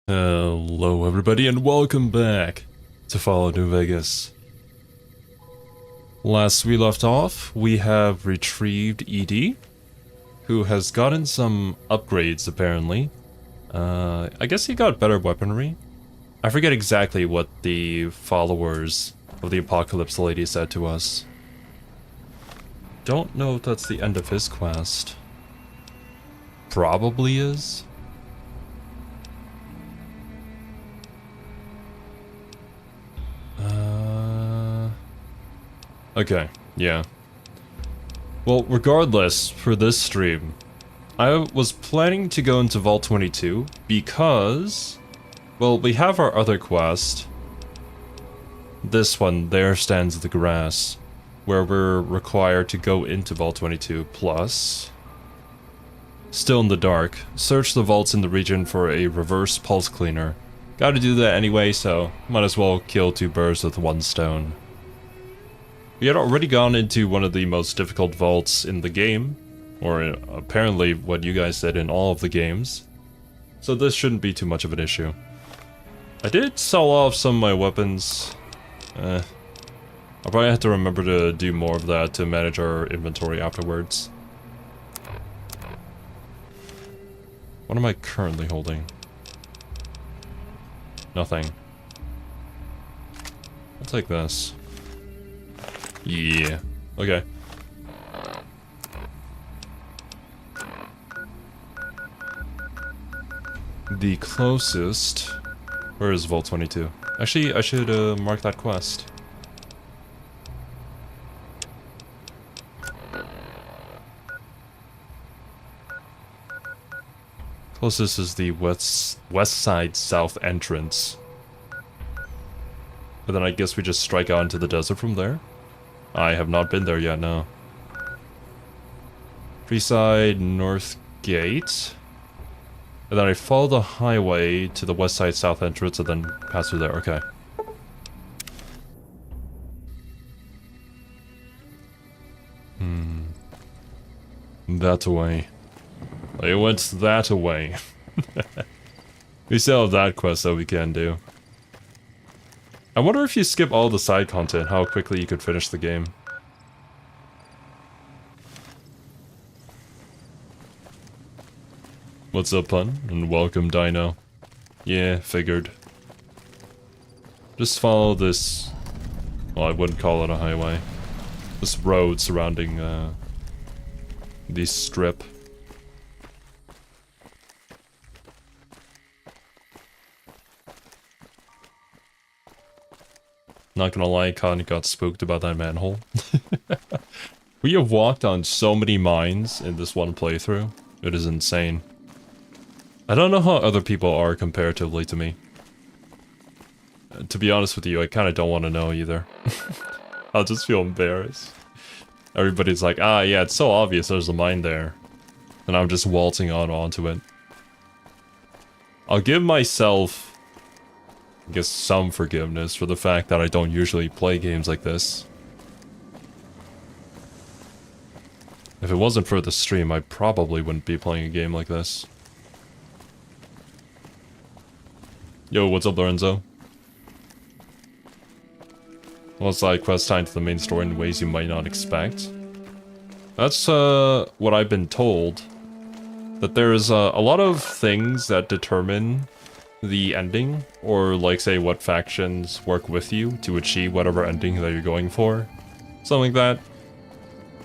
Hello everybody and welcome back to Fallout New Vegas. Last we left off, we have retrieved ED, who has gotten some upgrades apparently. I guess he got better weaponry. I forget exactly what the followers of the Apocalypse Lady said to us. Don't know if that's the end of his quest. Probably is. Okay, yeah. Well, regardless, for this stream, I was planning to go into Vault 22 because, well, we have our other quest. This one, There Stands the Grass, where we're required to go into Vault 22, plus, still in the dark, search the vaults in the region for a reverse pulse cleaner. Gotta do that anyway, so might as well kill two birds with one stone. We had already gone into one of the most difficult vaults in the game, or apparently what you guys said in all of the games, so this shouldn't be too much of an issue. I did sell off some of my weapons. I'll probably have to remember to do more of that to manage our inventory afterwards. What am I currently holding? Nothing. I'll take this. Yeah. Okay. The closest... Where is Vault 22? Actually, I should mark that quest. Closest is the west side south entrance. But then I guess we just strike out into the desert from there? I have not been there yet, no. Freeside North Gate. And then I follow the highway to the west side south entrance and then pass through there, okay. That away. It went that away. We still have that quest that we can do. I wonder if you skip all the side content, how quickly you could finish the game. What's up, Pun? And welcome, Dino. Yeah, figured. Just follow this... Well, I wouldn't call it a highway. This road surrounding, the strip. Not gonna lie, Con got spooked about that manhole. We have walked on so many mines in this one playthrough. It is insane. I don't know how other people are comparatively to me. To be honest with you, I kind of don't want to know either. I'll just feel embarrassed. Everybody's like, ah, yeah, it's so obvious there's a mine there. And I'm just waltzing onto it. I'll give myself... I guess some forgiveness for the fact that I don't usually play games like this. If it wasn't for the stream, I probably wouldn't be playing a game like this. Yo, what's up, Lorenzo? Well, side quest tied to the main story in ways you might not expect. That's, what I've been told. That there's, a lot of things that determine the ending, or like say what factions work with you to achieve whatever ending that you're going for. Something like that.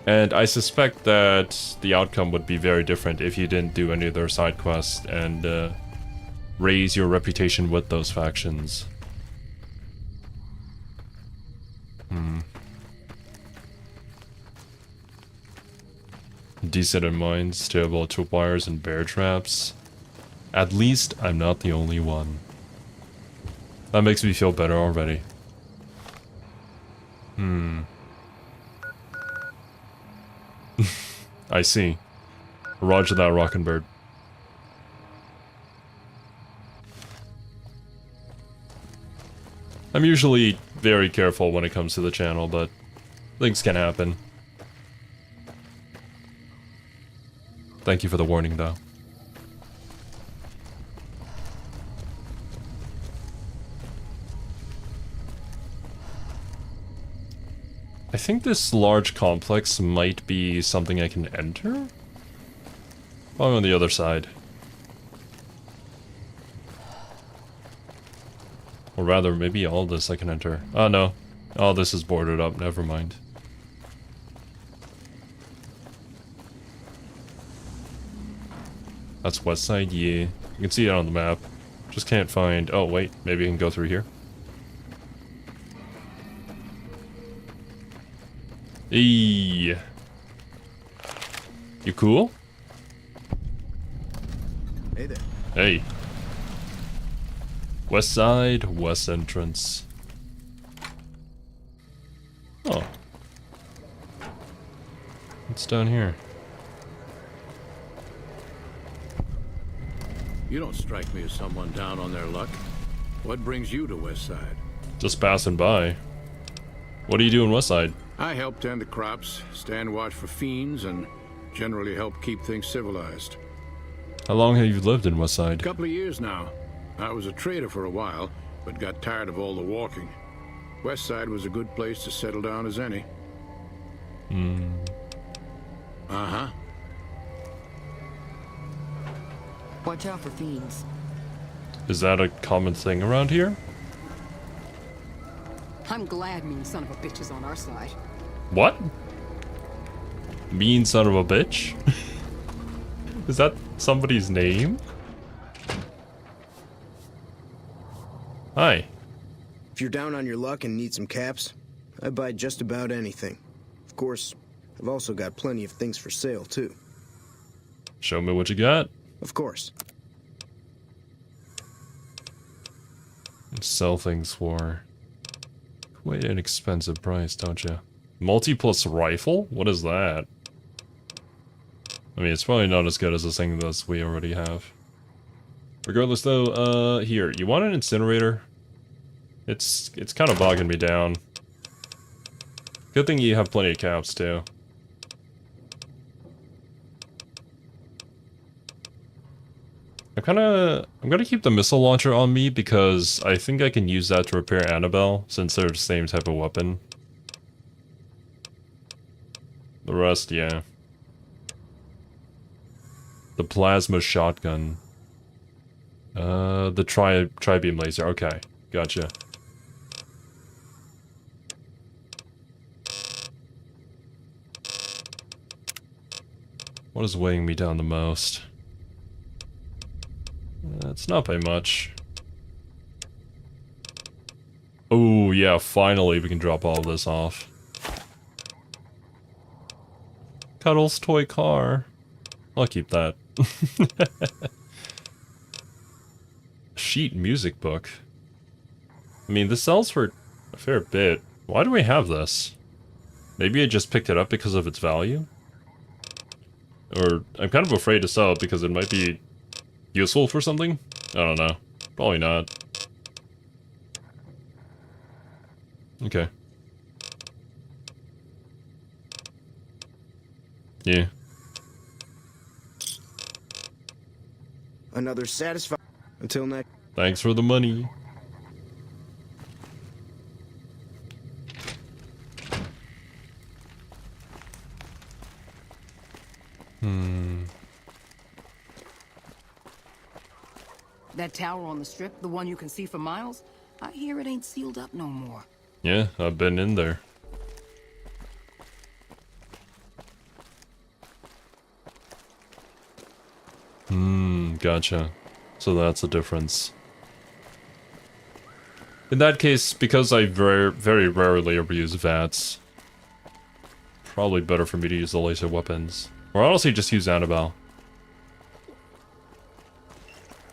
And I suspect that the outcome would be very different if you didn't do any of their side quests and raise your reputation with those factions. Decent in mines, terrible tripwires and bear traps. At least I'm not the only one. That makes me feel better already. I see. Roger that, Rockin' Bird. I'm usually very careful when it comes to the channel, but things can happen. Thank you for the warning, though. I think this large complex might be something I can enter? Oh, on the other side. Or rather, maybe all this I can enter. Oh, no. All this is boarded up, never mind. That's west side, yeah. You can see it on the map. Just can't find... Oh, wait. Maybe I can go through here. Eee. You cool? Hey there. Hey. West side, west entrance. Oh. What's down here? You don't strike me as someone down on their luck. What brings you to West Side? Just passing by. What do you do in west side? I help tend the crops, stand watch for fiends, and generally help keep things civilized. How long have you lived in west side? Couple of years now. I was a trader for a while, but got tired of all the walking. West Side was a good place to settle down as any. Uh-huh. Watch out for fiends. Is that a common thing around here? I'm glad mean son of a bitch is on our side. What? Mean son of a bitch? Is that somebody's name? Hi. If you're down on your luck and need some caps, I buy just about anything. Of course, I've also got plenty of things for sale, too. Show me what you got. Of course. Sell things for quite an expensive price, don't you? Multi-plus rifle? What is that? I mean, it's probably not as good as the thing that we already have. Regardless though, here, you want an incinerator? It's kind of bogging me down. Good thing you have plenty of caps too. I'm gonna keep the missile launcher on me because I think I can use that to repair Annabelle since they're the same type of weapon. The rest, yeah. The plasma shotgun. The tri-beam laser. Okay, gotcha. What is weighing me down the most? It's not by much. Oh yeah, finally we can drop all of this off. Cuddles toy car. I'll keep that. Sheet music book. I mean, this sells for a fair bit. Why do we have this? Maybe I just picked it up because of its value? Or I'm kind of afraid to sell it because it might be useful for something? I don't know. Probably not. Okay. Yeah. Another satisfying. Until next. Thanks for the money. That tower on the strip, the one you can see for miles, I hear it ain't sealed up no more. Yeah, I've been in there. Gotcha. So that's the difference. In that case, because I very rarely ever use VATS, probably better for me to use the laser weapons. Or honestly, just use Annabelle.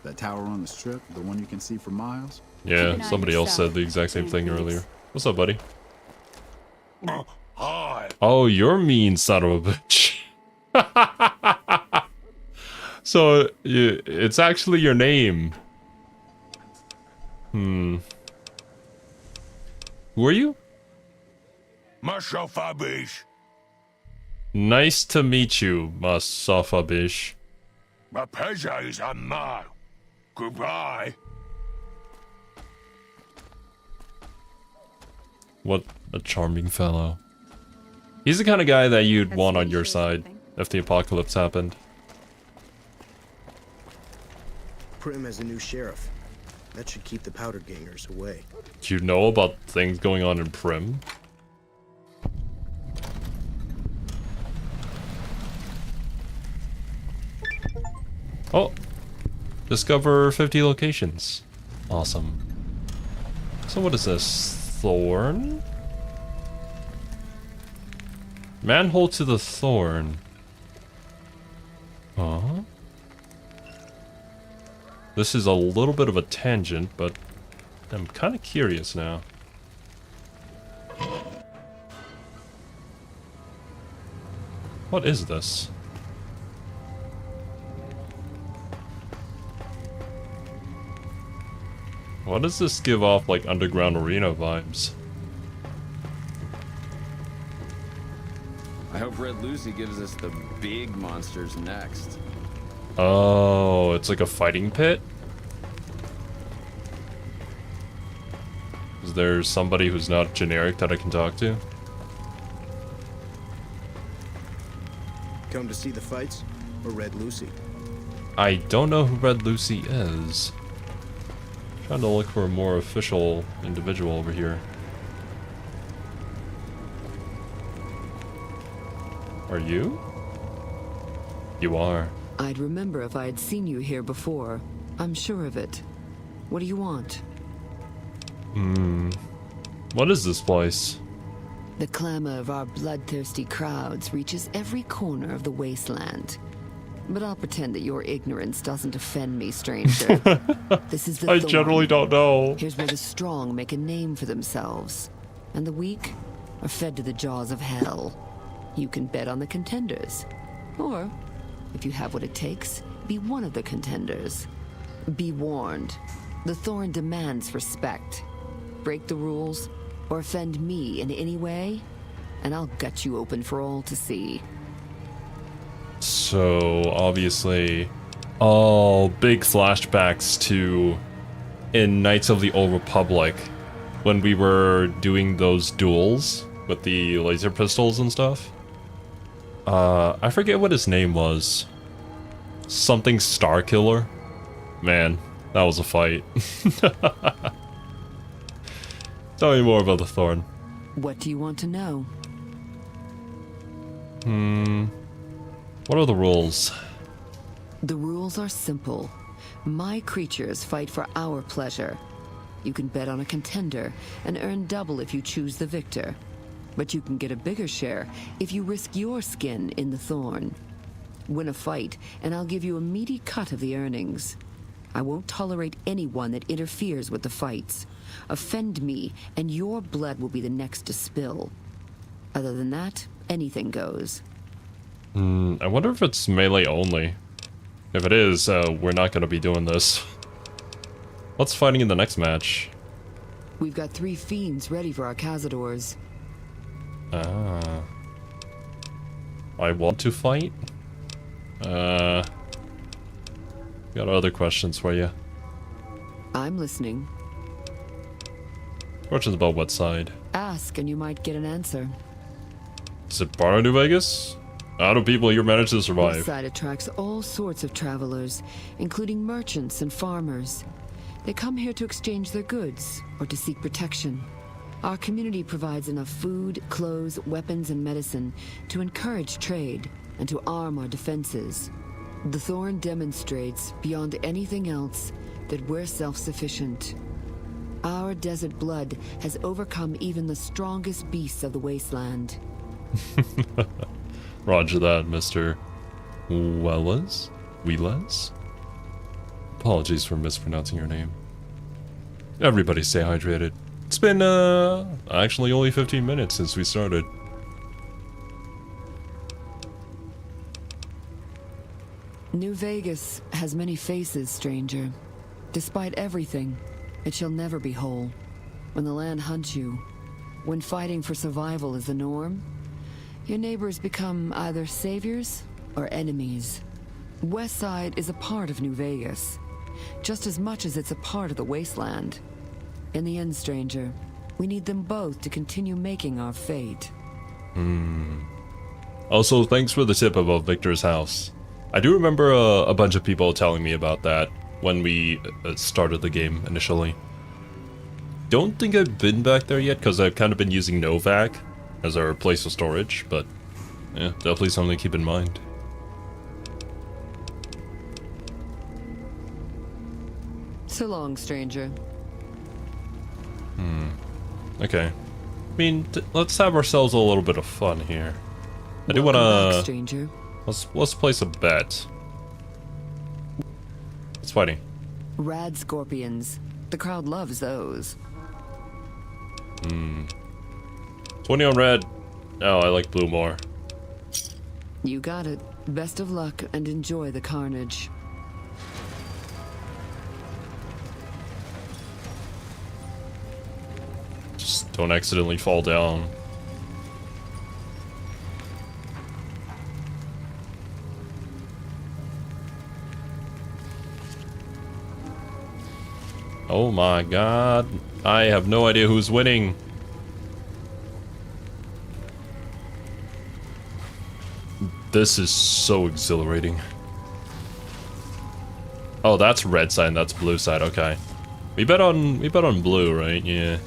That tower on the strip, the one you can see for miles? Yeah, somebody else said the exact same thing earlier. What's up, buddy? Hi. Oh, you're mean son of a bitch. So, it's actually your name. Who are you? Mashafabish. Nice to meet you, Masafabish. My pleasure is on mine. Goodbye. What a charming fellow. He's the kind of guy that you'd That's want on really your shows side something. if the apocalypse happened. Prim has a new sheriff. That should keep the powder gangers away. Do you know about things going on in Prim? Oh! Discover 50 locations. Awesome. So what is this? Thorn? Manhole to the Thorn. Huh? This is a little bit of a tangent, but I'm kind of curious now. What is this? Why does this give off like underground arena vibes? I hope Red Lucy gives us the big monsters next. Oh, it's like a fighting pit? Is there somebody who's not generic that I can talk to? Come to see the fights? Or Red Lucy? I don't know who Red Lucy is. Trying to look for a more official individual over here. Are you? You are. I'd remember if I had seen you here before. I'm sure of it. What do you want? What is this place? The clamor of our bloodthirsty crowds reaches every corner of the wasteland. But I'll pretend that your ignorance doesn't offend me, stranger. This is the I Thorn. generally don't know. Here's where the strong make a name for themselves, and the weak are fed to the jaws of hell. You can bet on the contenders. Or, if you have what it takes, be one of the contenders. Be warned. The Thorn demands respect. Break the rules, or offend me in any way, and I'll gut you open for all to see. So, obviously, all big flashbacks to in Knights of the Old Republic when we were doing those duels with the laser pistols and stuff. I forget what his name was. Something Star Killer. Man, that was a fight. Tell me more about the Thorn. What do you want to know? What are the rules? The rules are simple. My creatures fight for our pleasure. You can bet on a contender and earn double if you choose the victor. But you can get a bigger share if you risk your skin in the Thorn. Win a fight, and I'll give you a meaty cut of the earnings. I won't tolerate anyone that interferes with the fights. Offend me, and your blood will be the next to spill. Other than that, anything goes. I wonder if it's melee only. If it is, we're not going to be doing this. What's fighting in the next match? We've got 3 fiends ready for our cazadors. Ah. I want to fight? Got other questions for you. I'm listening. Questions about what side? Ask and you might get an answer. Is it part of New Vegas? How do people here manage to This survive? side attracts all sorts of travelers, including merchants and farmers. They come here to exchange their goods or to seek protection. Our community provides enough food, clothes, weapons, and medicine to encourage trade and to arm our defenses. The Thorn demonstrates, beyond anything else, that we're self-sufficient. Our desert blood has overcome even the strongest beasts of the wasteland. Roger that, Mr. Wheeles? Apologies for mispronouncing your name. Everybody stay hydrated. It's been, actually only 15 minutes since we started. New Vegas has many faces, stranger. Despite everything, it shall never be whole. When the land hunts you, when fighting for survival is the norm, your neighbors become either saviors or enemies. Westside is a part of New Vegas, just as much as it's a part of the wasteland. In the end, stranger, we need them both to continue making our fate. Also, thanks for the tip about Victor's house. I do remember a bunch of people telling me about that when we started the game initially. Don't think I've been back there yet because I've kind of been using Novak as our place of storage, but yeah, definitely something to keep in mind. So long, stranger. Okay. I mean, let's have ourselves a little bit of fun here. I do Welcome wanna... back, stranger. Let's place a bet. It's fighting. Rad scorpions. The crowd loves those. 20 on red. Oh, I like blue more. You got it. Best of luck and enjoy the carnage. Just don't accidentally fall down. Oh my god. I have no idea who's winning. This is so exhilarating. Oh, that's red side, that's blue side, okay. We bet on blue, right? Yeah.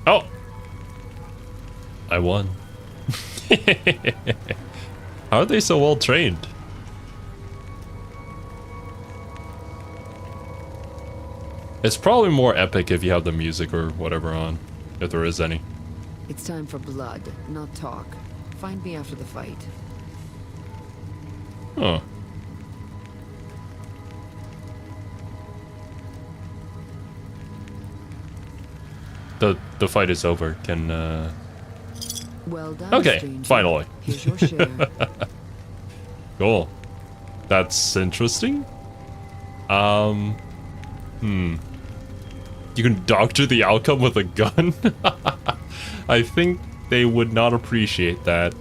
Oh! I won. How are they so well trained? It's probably more epic if you have the music or whatever on, if there is any. It's time for blood, not talk. Find me after the fight. Huh. The fight is over. Can Well done, okay, stranger. finally. Here's your share. Cool. That's interesting. You can doctor the outcome with a gun? I think they would not appreciate that.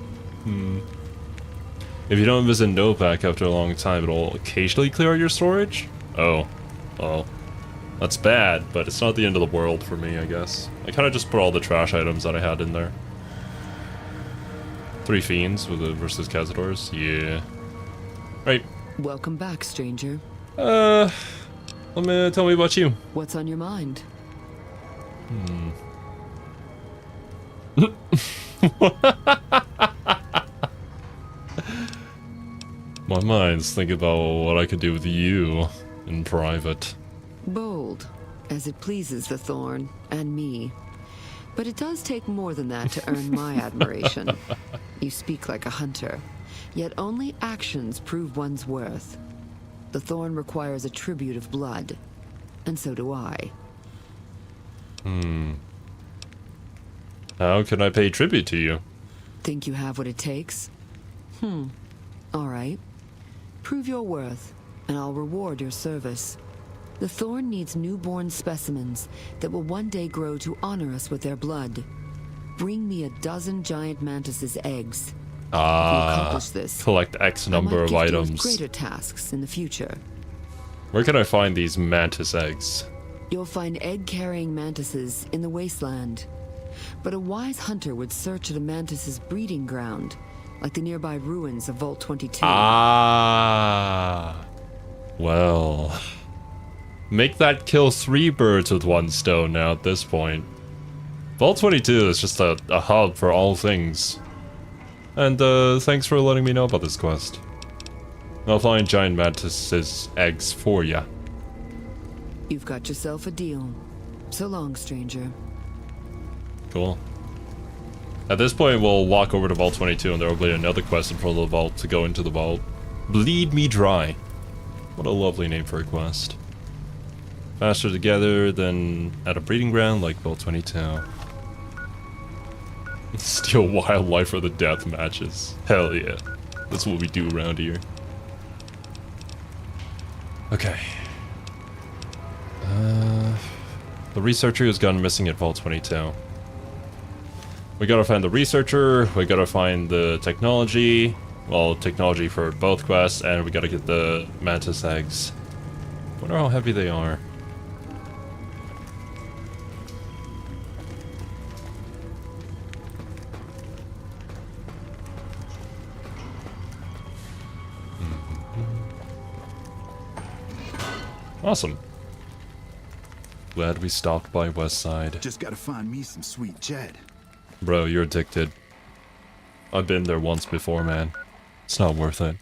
If you don't visit Novak after a long time, it'll occasionally clear out your storage? Oh. Oh. That's bad, but it's not the end of the world for me, I guess. I kind of just put all the trash items that I had in there. 3 fiends with versus Cazadors? Yeah. Right. Welcome back, stranger. Tell me about you. What's on your mind? My mind's thinking about what I could do with you in private. Bold, as it pleases the Thorn and me. But it does take more than that to earn my admiration. You speak like a hunter, yet only actions prove one's worth. The Thorn requires a tribute of blood, and so do I. How can I pay tribute to you? Think you have what it takes? All right. Prove your worth, and I'll reward your service. The Thorn needs newborn specimens that will one day grow to honor us with their blood. Bring me 12 giant mantis's eggs. If you accomplish this, Collect X number of I might gift you with items. greater tasks in the future. Where can I find these mantis eggs? You'll find egg-carrying mantises in the wasteland. But a wise hunter would search at a mantis's breeding ground, like the nearby ruins of Vault 22. Ah. Well. Make that kill 3 birds with 1 stone now at this point. Vault 22 is just a hub for all things. And thanks for letting me know about this quest. I'll find giant mantis's eggs for ya. You've got yourself a deal. So long, stranger. Cool. At this point, we'll walk over to Vault 22 and there will be another quest in front of the vault to go into the vault. Bleed me dry. What a lovely name for a quest. Faster together than at a breeding ground like Vault 22. Steal wildlife for the death matches. Hell yeah. That's what we do around here. Okay. The researcher has gone missing at Vault 22. We gotta find the researcher, we gotta find the technology. Well, technology for both quests, and we gotta get the mantis eggs. Wonder how heavy they are. Awesome. Glad we stopped by West Side. Just gotta find me some sweet Jed. Bro, you're addicted. I've been there once before, man. It's not worth it.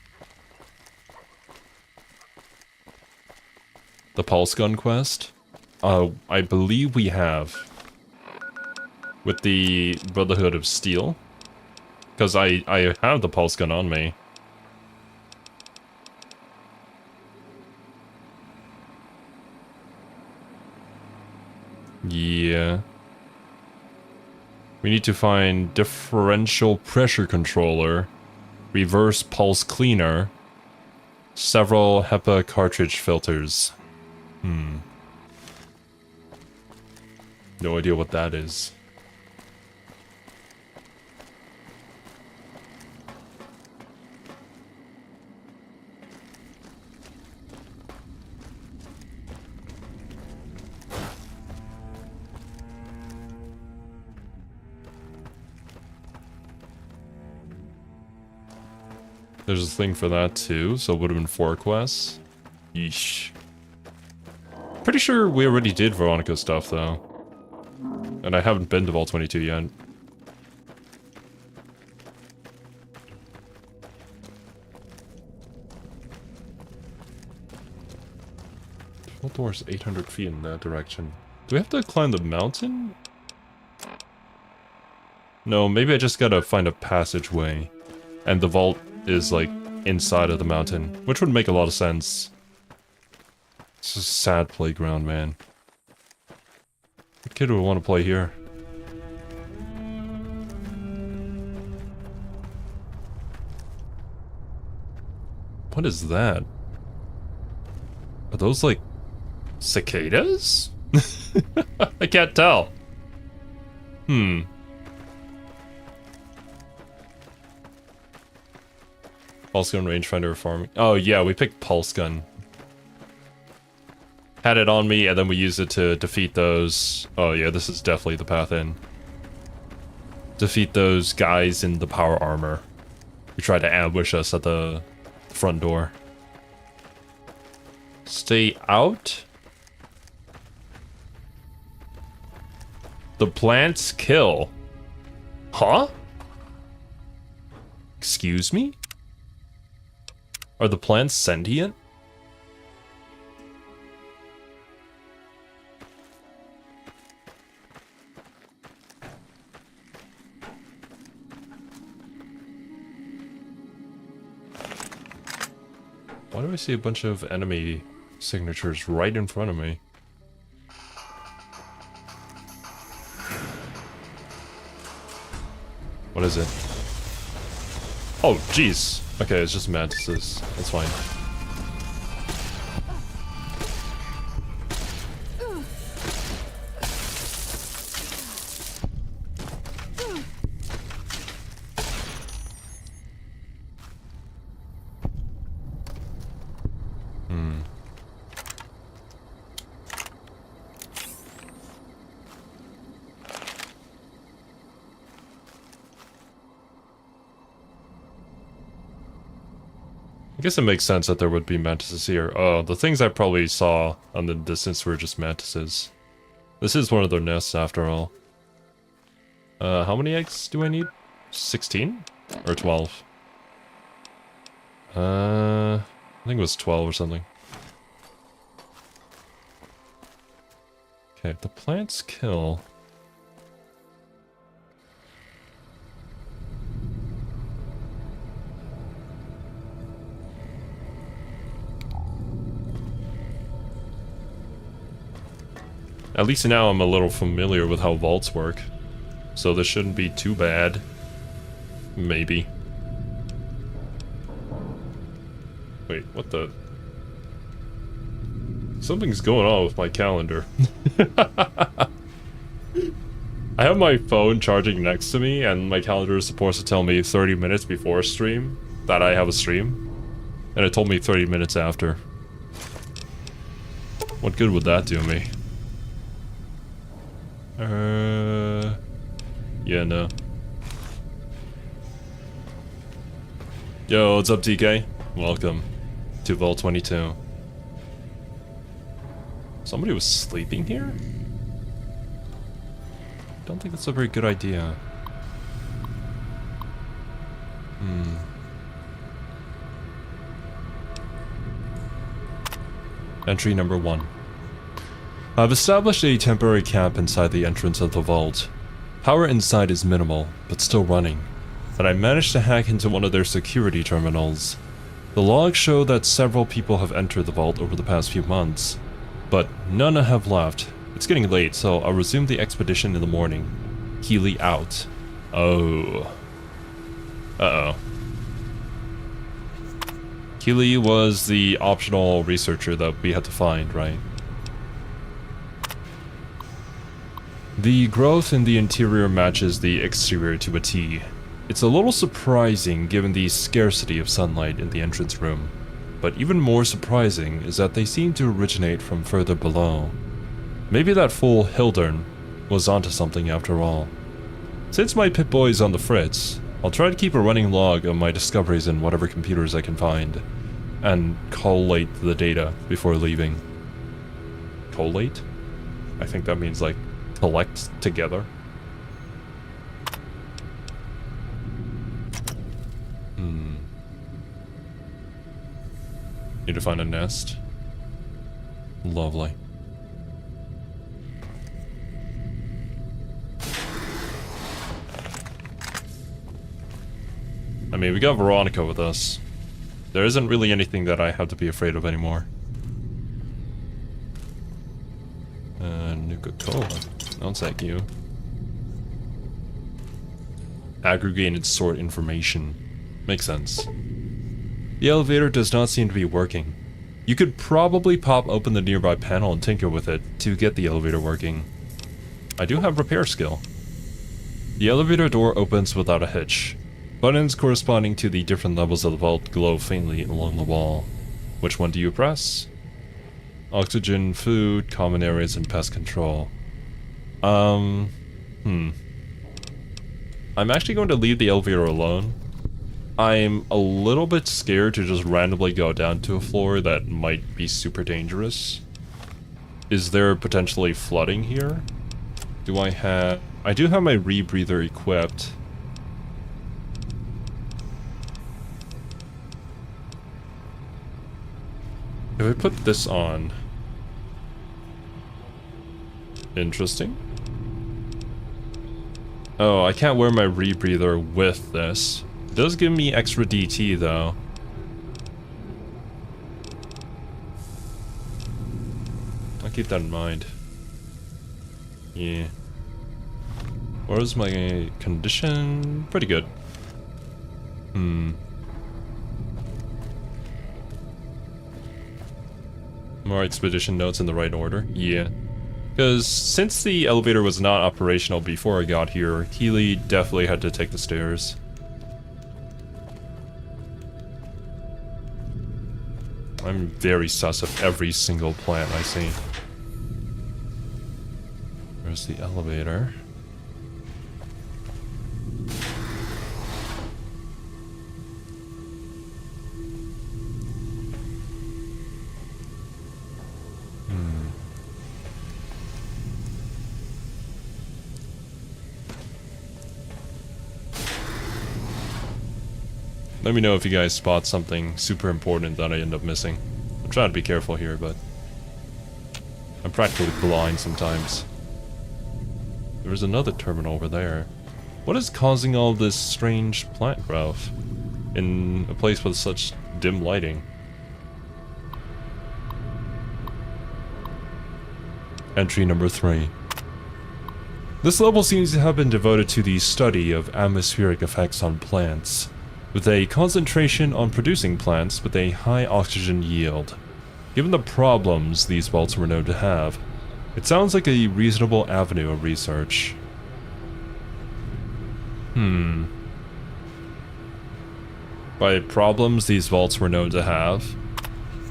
The Pulse Gun quest? I believe we have. With the Brotherhood of Steel. Because I have the Pulse Gun on me. Yeah. We need to find differential pressure controller, reverse pulse cleaner, several HEPA cartridge filters. No idea what that is. There's a thing for that too, so it would have been 4 quests. Yeesh. Pretty sure we already did Veronica stuff though. And I haven't been to Vault 22 yet. Vault door's 800 feet in that direction. Do we have to climb the mountain? No, maybe I just gotta find a passageway. And the vault is like inside of the mountain, which would make a lot of sense. It's a sad playground, man. What kid would want to play here? What is that? Are those like cicadas? I can't tell. Pulse gun, rangefinder, farming. Oh yeah, we picked pulse gun. Had it on me, and then we used it to defeat those. Oh yeah, this is definitely the path in. Defeat those guys in the power armor who tried to ambush us at the front door. Stay out. The plants kill. Huh? Excuse me? Are the plants sentient? Why do I see a bunch of enemy signatures right in front of me? What is it? Oh, jeez. Okay, it's just mantises. That's fine. I guess it makes sense that there would be mantises here. Oh, the things I probably saw on the distance were just mantises. This is one of their nests after all. How many eggs do I need? 16? Or 12? I think it was 12 or something. Okay, if the plants kill... At least now I'm a little familiar with how vaults work. So this shouldn't be too bad. Maybe. Wait, what the... Something's going on with my calendar. I have my phone charging next to me, and my calendar is supposed to tell me 30 minutes before a stream that I have a stream. And it told me 30 minutes after. What good would that do me? Yeah, no. Yo, what's up, TK? Welcome to Vault 22. Somebody was sleeping here? Don't think that's a very good idea. Entry number 1. I've established a temporary camp inside the entrance of the vault. Power inside is minimal, but still running, and I managed to hack into one of their security terminals. The logs show that several people have entered the vault over the past few months, but none have left. It's getting late, so I'll resume the expedition in the morning. Keely out. Oh. Uh-oh. Keely was the optional researcher that we had to find, right? The growth in the interior matches the exterior to a T. It's a little surprising given the scarcity of sunlight in the entrance room, but even more surprising is that they seem to originate from further below. Maybe that fool Hildern was onto something after all. Since my Pip-Boy is on the fritz, I'll try to keep a running log of my discoveries in whatever computers I can find, and collate the data before leaving. Collate? I think that means like collect together. Need to find a nest. Lovely. I mean, we got Veronica with us. There isn't really anything that I have to be afraid of anymore. Nuka-Cola. No, thank you. Aggregated sort information. Makes sense. The elevator does not seem to be working. You could probably pop open the nearby panel and tinker with it to get the elevator working. I do have repair skill. The elevator door opens without a hitch. Buttons corresponding to the different levels of the vault glow faintly along the wall. Which one do you press? Oxygen, food, common areas, and pest control. I'm actually going to leave the elevator alone. I'm a little bit scared to just randomly go down to a floor that might be super dangerous. Is there potentially flooding here? I do have my rebreather equipped. If I put this on... Interesting. Oh, I can't wear my rebreather with this. It does give me extra DT though. I'll keep that in mind. Yeah. What is my condition? Pretty good. More expedition notes in the right order? Yeah. Because since the elevator was not operational before I got here, Keely definitely had to take the stairs. I'm very sus of every single plant I see. Where's the elevator? Let me know if you guys spot something super important that I end up missing. I'm trying to be careful here, but I'm practically blind sometimes. There's another terminal over there. What is causing all this strange plant growth in a place with such dim lighting? Entry number 3. This level seems to have been devoted to the study of atmospheric effects on plants, with a concentration on producing plants with a high oxygen yield. Given the problems these vaults were known to have, it sounds like a reasonable avenue of research. By problems these vaults were known to have,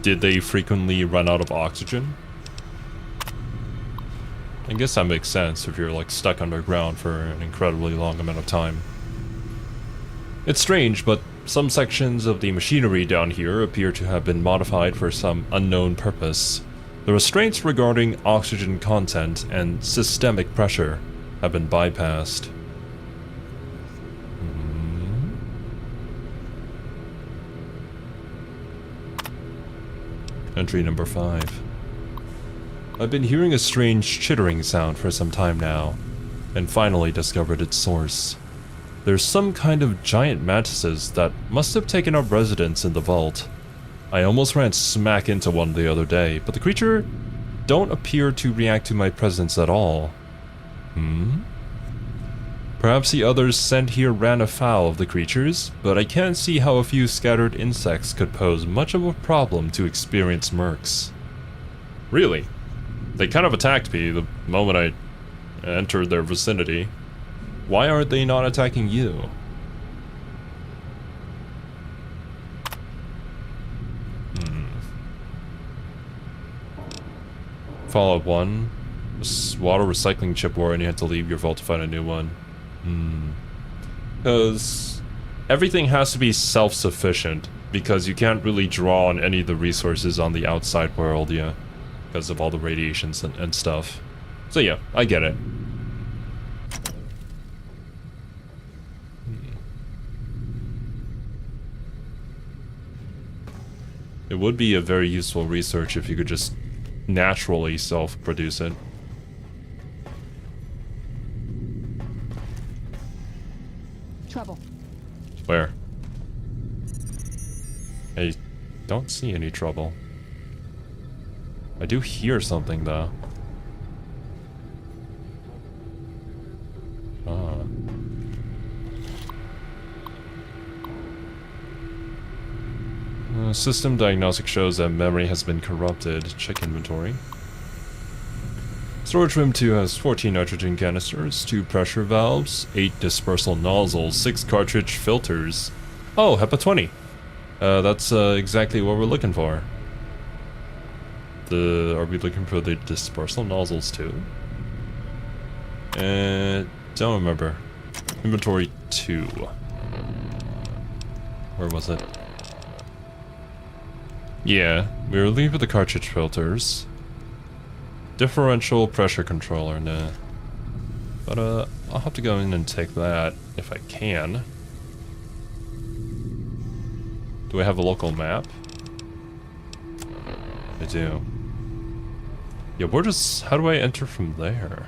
did they frequently run out of oxygen? I guess that makes sense if you're like stuck underground for an incredibly long amount of time. It's strange, but some sections of the machinery down here appear to have been modified for some unknown purpose. The restraints regarding oxygen content and systemic pressure have been bypassed. Entry number 5. I've been hearing a strange chittering sound for some time now, and finally discovered its source. There's some kind of giant mantises that must have taken up residence in the vault. I almost ran smack into one the other day, but the creature don't appear to react to my presence at all. Perhaps the others sent here ran afoul of the creatures, but I can't see how a few scattered insects could pose much of a problem to experienced mercs. Really? They kind of attacked me the moment I entered their vicinity. Why aren't they not attacking you? Fallout 1. Water recycling chip war and you had to leave your vault to find a new one. Because everything has to be self-sufficient, because you can't really draw on any of the resources on the outside world, yeah, because of all the radiations and stuff. So yeah, I get it. It would be a very useful research if you could just naturally self-produce it. Trouble. Where? I don't see any trouble. I do hear something though. System diagnostic shows that memory has been corrupted. Check inventory. Storage room 2 has 14 nitrogen canisters, 2 pressure valves, 8 dispersal nozzles, 6 cartridge filters. Oh, HEPA 20. That's exactly what we're looking for. Are we looking for the dispersal nozzles too? Don't remember. Inventory 2. Where was it? Yeah, we were looking for the cartridge filters. Differential pressure controller, nah. But I'll have to go in and take that if I can. Do I have a local map? I do. Yeah, how do I enter from there?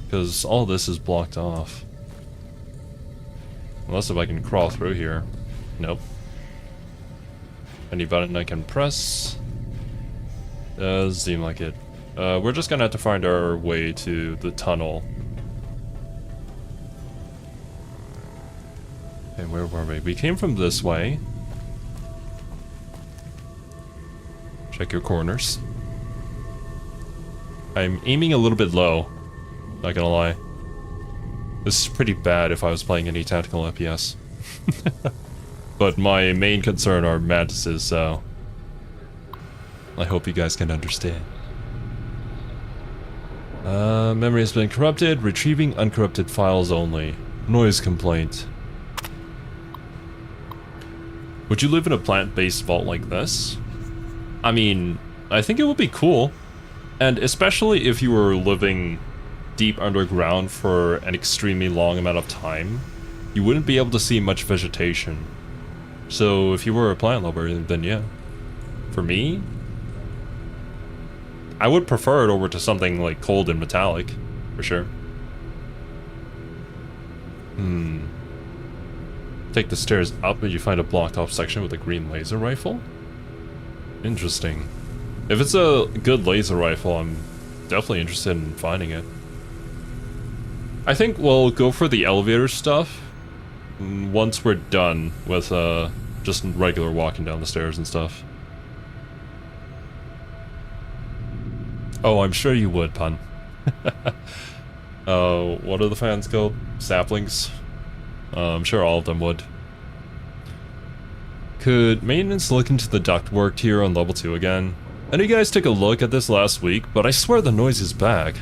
Because all this is blocked off. Unless if I can crawl through here. Nope. Any button I can press? Does seem like it. We're just gonna have to find our way to the tunnel. Okay, where were we? We came from this way. Check your corners. I'm aiming a little bit low. Not gonna lie. This is pretty bad if I was playing any tactical FPS. But my main concern are mantises, so I hope you guys can understand. Memory has been corrupted. Retrieving uncorrupted files only. Noise complaint. Would you live in a plant-based vault like this? I mean, I think it would be cool. And especially if you were living deep underground for an extremely long amount of time, you wouldn't be able to see much vegetation. So if you were a plant lover, then yeah. For me, I would prefer it over to something like cold and metallic, for sure. Take the stairs up and you find a blocked off section with a green laser rifle? Interesting. If it's a good laser rifle, I'm definitely interested in finding it. I think we'll go for the elevator stuff once we're done with just regular walking down the stairs and stuff. Oh, I'm sure you would, pun. What are the fans called? Saplings? I'm sure all of them would. Could maintenance look into the ductwork here on level 2 again? I know you guys took a look at this last week, but I swear the noise is back.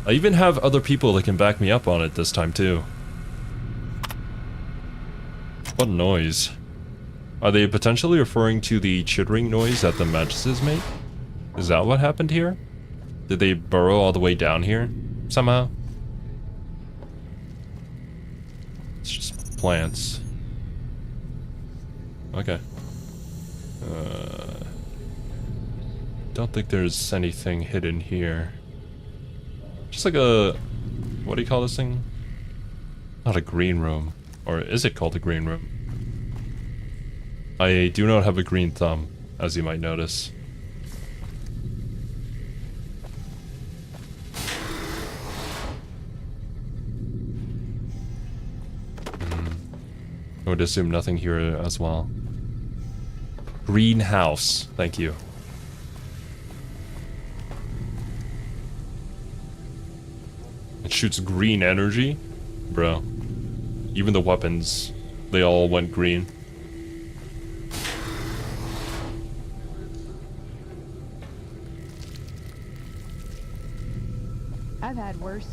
I even have other people that can back me up on it this time too. What noise? Are they potentially referring to the chittering noise that the mattresses make? Is that what happened here? Did they burrow all the way down here somehow? It's just plants. Okay. Don't think there's anything hidden here. Just like a... what do you call this thing? Not a green room. Or is it called a green room? I do not have a green thumb, as you might notice. I would assume nothing here as well. Greenhouse, thank you. It shoots green energy? Bro. Even the weapons, they all went green. I've had worse.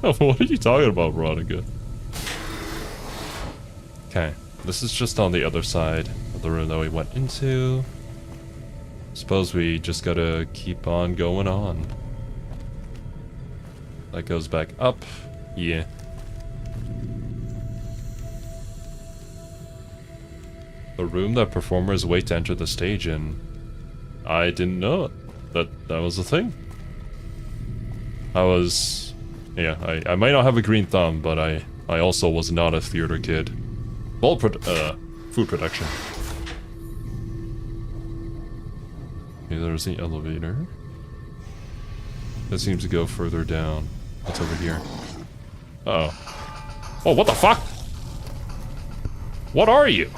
What are you talking about, Veronica? Okay, this is just on the other side of the room that we went into. Suppose we just gotta keep on going on. That goes back up. Yeah. The room that performers wait to enter the stage in. I didn't know that was a thing. I might not have a green thumb, but I also was not a theater kid. Food production. Okay, there's the elevator. That seems to go further down. What's over here? Uh oh. Oh, what the fuck? What are you?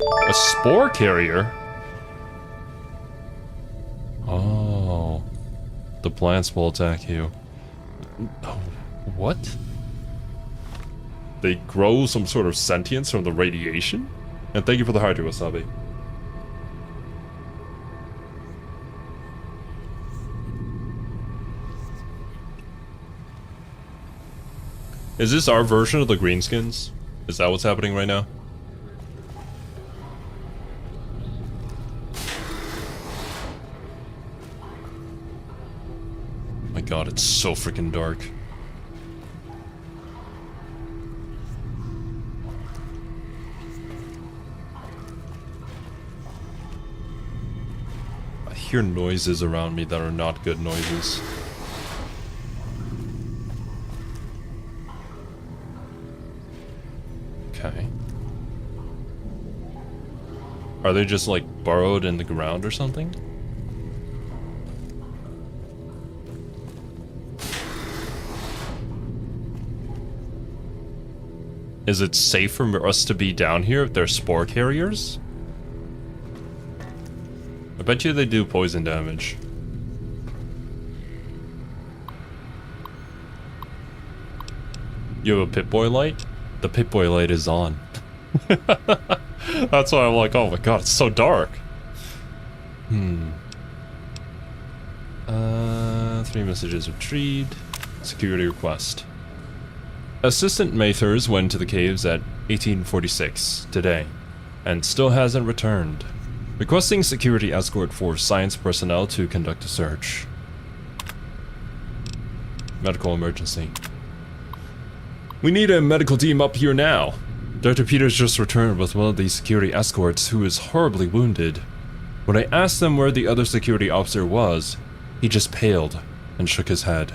A spore carrier? Oh. The plants will attack you. Oh, what? They grow some sort of sentience from the radiation? And thank you for the hydro wasabi. Is this our version of the greenskins? Is that what's happening right now? My god, it's so freaking dark. I hear noises around me that are not good noises. Okay. Are they just like burrowed in the ground or something? Is it safe for us to be down here if they're spore carriers? I bet you they do poison damage. You have a Pip-Boy light? The Pip-Boy light is on. That's why I'm like, oh my god, it's so dark. 3 messages retrieved. Security request. Assistant Mathers went to the caves at 1846 today, and still hasn't returned. Requesting security escort for science personnel to conduct a search. Medical emergency. We need a medical team up here now. Dr. Peters just returned with one of the security escorts who is horribly wounded. When I asked them where the other security officer was, he just paled and shook his head.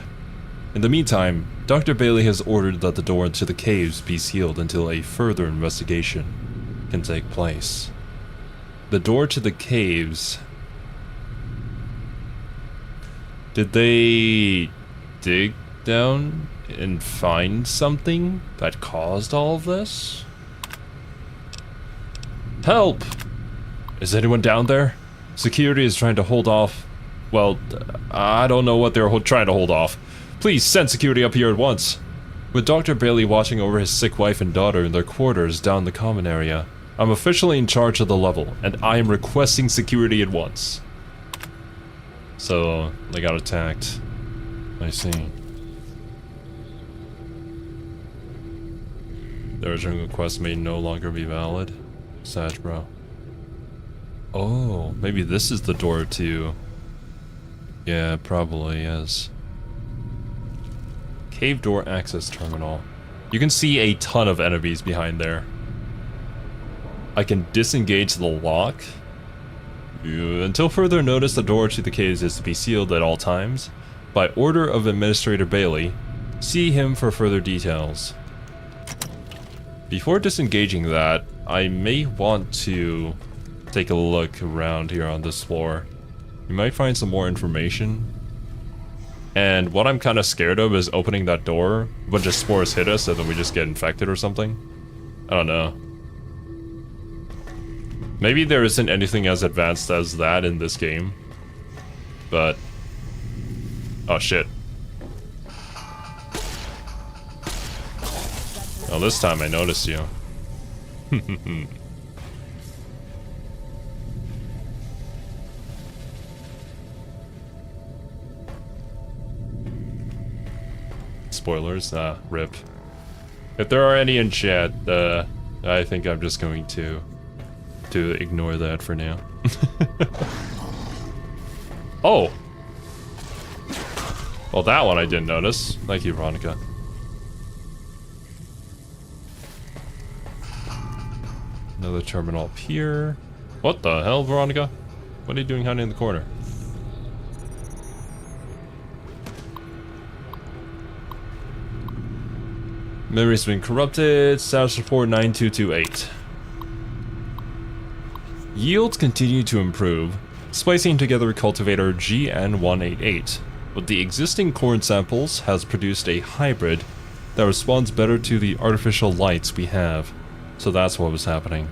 In the meantime, Dr. Bailey has ordered that the door into the caves be sealed until a further investigation can take place. The door to the caves... Did they dig down and find something that caused all of this? Help! Is anyone down there? Security is trying to hold off... Well, I don't know what they're trying to hold off. Please send security up here at once. With Dr. Bailey watching over his sick wife and daughter in their quarters down the common area, I'm officially in charge of the level, and I am requesting security at once. So, they got attacked. I see. The original request may no longer be valid. Sad, bro. Oh, maybe this is the door to... Yeah, probably is. Cave door access terminal. You can see a ton of enemies behind there. I can disengage the lock. Until further notice, the door to the caves is to be sealed at all times. By order of Administrator Bailey, see him for further details. Before disengaging that, I may want to take a look around here on this floor. You might find some more information. And what I'm kind of scared of is opening that door, a bunch of spores hit us, and then we just get infected or something. I don't know. Maybe there isn't anything as advanced as that in this game. But... oh shit. Oh, this time I noticed you. Spoilers, rip. If there are any in chat, I think I'm just going to ignore that for now. Oh! Well, that one I didn't notice. Thank you, Veronica. Another terminal up here. What the hell, Veronica? What are you doing hiding in the corner? Memory's been corrupted. Status report 9228. Yields continue to improve, splicing together cultivator GN188, but the existing corn samples has produced a hybrid that responds better to the artificial lights we have. So that's what was happening.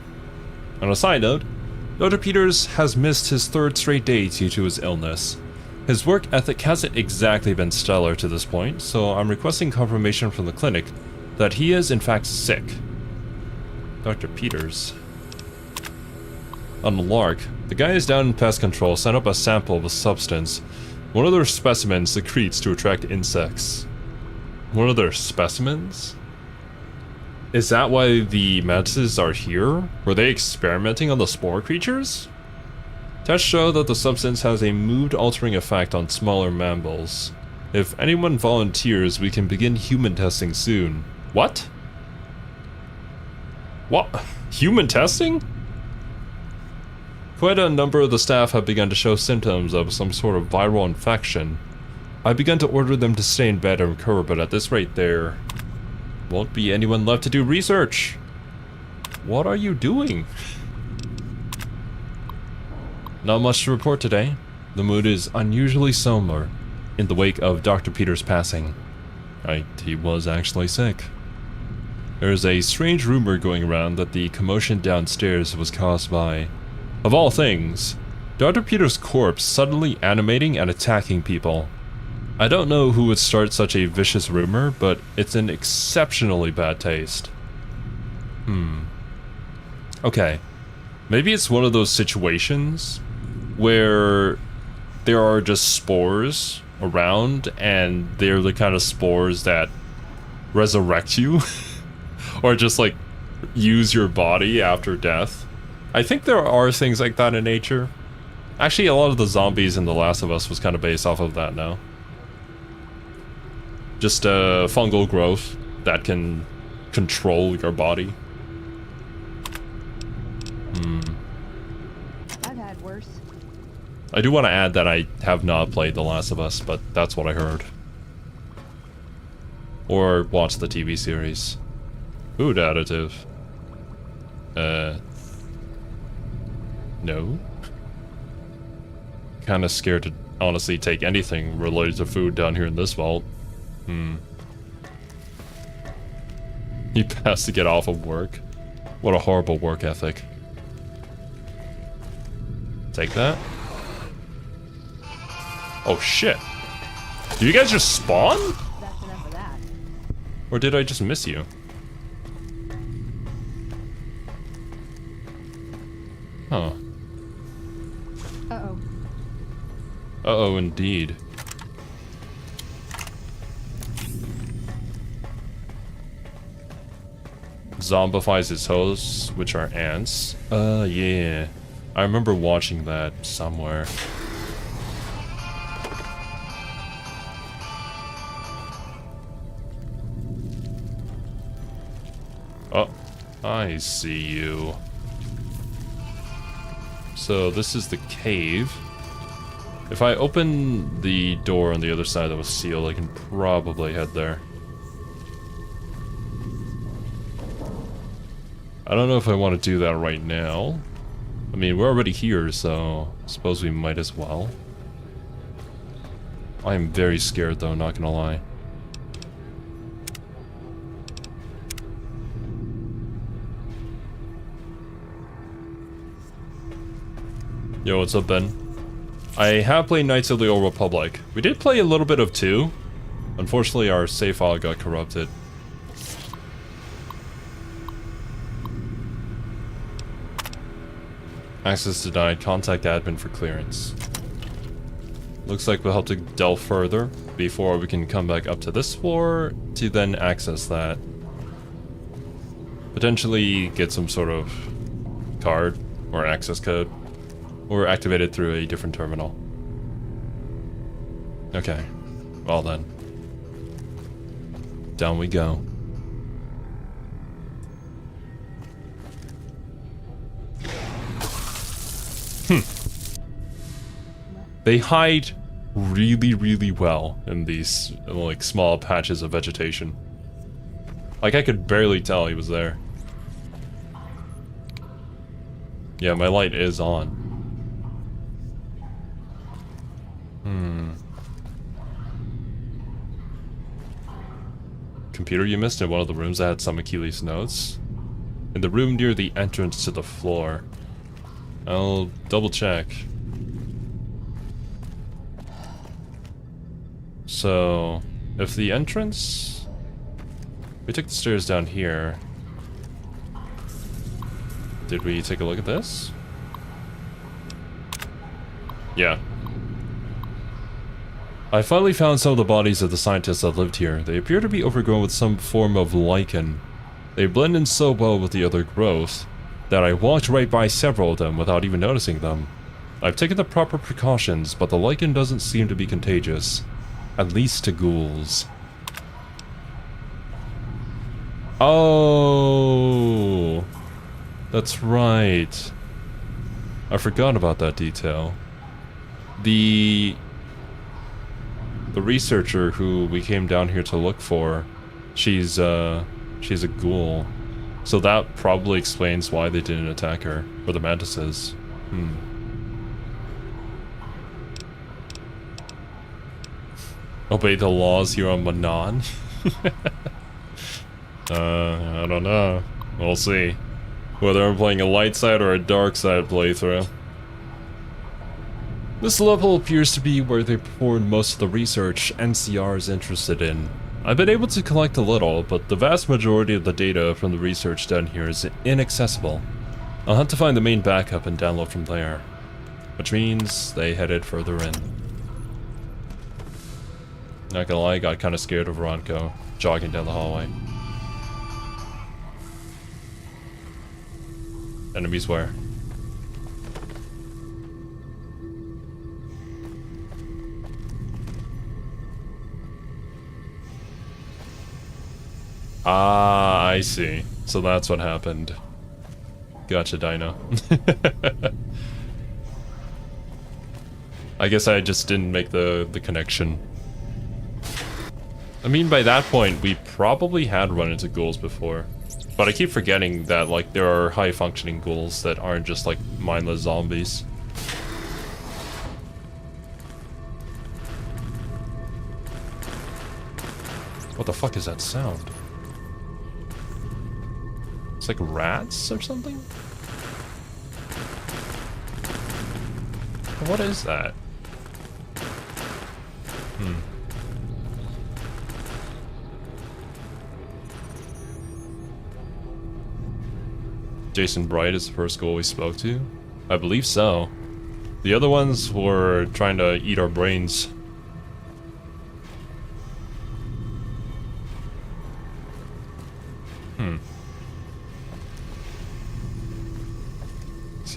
On a side note, Dr. Peters has missed his 3rd straight day due to his illness. His work ethic hasn't exactly been stellar to this point, so I'm requesting confirmation from the clinic that he is in fact sick. Dr. Peters. On the Lark, the guys down in pest control sent up a sample of a substance one of their specimens secretes to attract insects. One of their specimens? Is that why the mantises are here? Were they experimenting on the spore creatures? Tests show that the substance has a mood-altering effect on smaller mammals. If anyone volunteers, we can begin human testing soon. What? What? Human testing? Quite a number of the staff have begun to show symptoms of some sort of viral infection. I began to order them to stay in bed and recover, but at this rate there won't be anyone left to do research. What are you doing? Not much to report today. The mood is unusually somber in the wake of Dr. Peters' passing. He was actually sick. There's a strange rumor going around that the commotion downstairs was caused by, of all things, Dr. Peters' corpse suddenly animating and attacking people. I don't know who would start such a vicious rumor, but it's an exceptionally bad taste. Okay. Maybe it's one of those situations where there are just spores around and they're the kind of spores that resurrect you or just like use your body after death. I think there are things like that in nature. Actually, a lot of the zombies in The Last of Us was kind of based off of that now. Just fungal growth that can control your body. I've had worse. I do want to add that I have not played The Last of Us, but that's what I heard. Or watched the TV series. Food additive. No. Kinda scared to honestly take anything related to food down here in this vault. He has to get off of work. What a horrible work ethic. Take that. Oh shit. Do you guys just spawn? That's enough of that. Or did I just miss you? Huh. Uh-oh. Uh-oh, indeed. zombifies its hosts, which are ants. Yeah. I remember watching that somewhere. Oh, I see you. So this is the cave. If I open the door on the other side that was sealed, I can probably head there. I don't know if I want to do that right now. I mean, we're already here, so I suppose we might as well. I am very scared though, not gonna lie. Yo, what's up, Ben? I have played Knights of the Old Republic. We did play a little bit of 2. Unfortunately, our save file got corrupted. Access denied. Contact admin for clearance. Looks like we'll have to delve further before we can come back up to this floor to then access that. Potentially get some sort of card or access code. Or activate it through a different terminal. Okay. Well then. Down we go. They hide really, really well in these, like, small patches of vegetation. Like, I could barely tell he was there. Yeah, my light is on. Computer you missed in one of the rooms that had some Achilles notes. In the room near the entrance to the floor. I'll double check. So, if the entrance... We took the stairs down here. Did we take a look at this? Yeah. I finally found some of the bodies of the scientists that lived here. They appear to be overgrown with some form of lichen. They blend in so well with the other growth that I walked right by several of them without even noticing them. I've taken the proper precautions, but the lichen doesn't seem to be contagious. At least to ghouls. Oh, that's right. I forgot about that detail. The researcher who we came down here to look for, she's a ghoul. So that probably explains why they didn't attack her, or the mantises. Obey the laws here on Manon? I don't know. We'll see. Whether I'm playing a light side or a dark side playthrough. This level appears to be where they performed most of the research NCR is interested in. I've been able to collect a little, but the vast majority of the data from the research done here is inaccessible. I'll have to find the main backup and download from there. Which means they headed further in. Not gonna lie, I got kinda scared of Ronco jogging down the hallway. Enemies where? Ah, I see. So that's what happened. Gotcha, Dino. I guess I just didn't make the connection. I mean, by that point, we probably had run into ghouls before. But I keep forgetting that, like, there are high-functioning ghouls that aren't just, like, mindless zombies. What the fuck is that sound? It's like rats or something? What is that? Jason Bright is the first ghoul we spoke to? I believe so. The other ones were trying to eat our brains.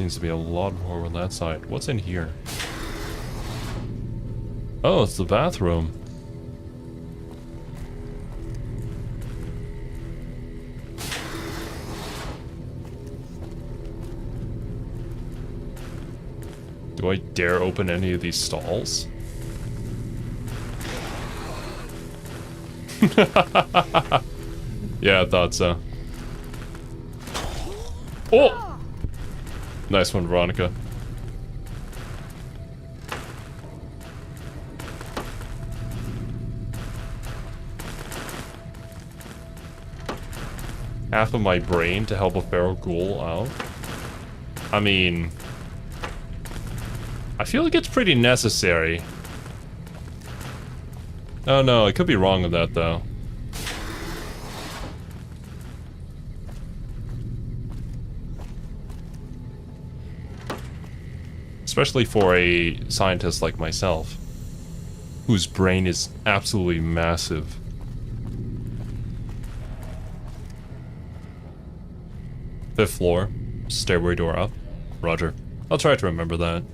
Seems to be a lot more on that side. What's in here? Oh, it's the bathroom. Do I dare open any of these stalls? Yeah, I thought so. Oh! Nice one, Veronica. Half of my brain to help a feral ghoul out. I mean, I feel like it's pretty necessary. Oh no, I could be wrong with that though. Especially for a scientist like myself, whose brain is absolutely massive. Fifth floor, stairway door up. Roger. I'll try to remember that.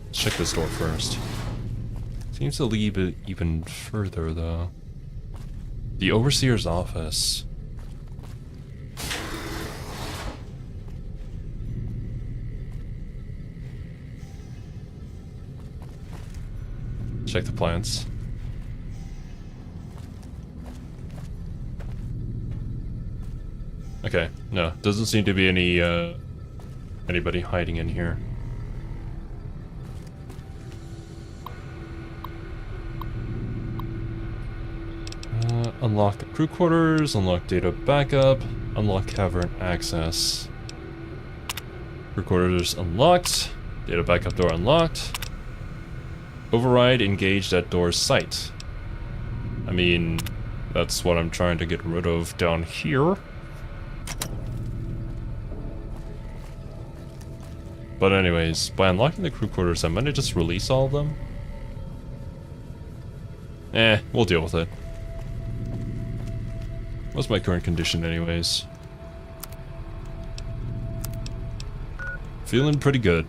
Let's check this door first. Seems to lead even further though. The overseer's office. Check the plants. Okay, no, doesn't seem to be any, anybody hiding in here. Unlock crew quarters, unlock data backup, unlock cavern access. Crew quarters unlocked, data backup door unlocked. Override engaged at door site. I mean, that's what I'm trying to get rid of down here. But anyways, by unlocking the crew quarters, I'm gonna just release all of them. We'll deal with it. What's my current condition anyways? Feeling pretty good.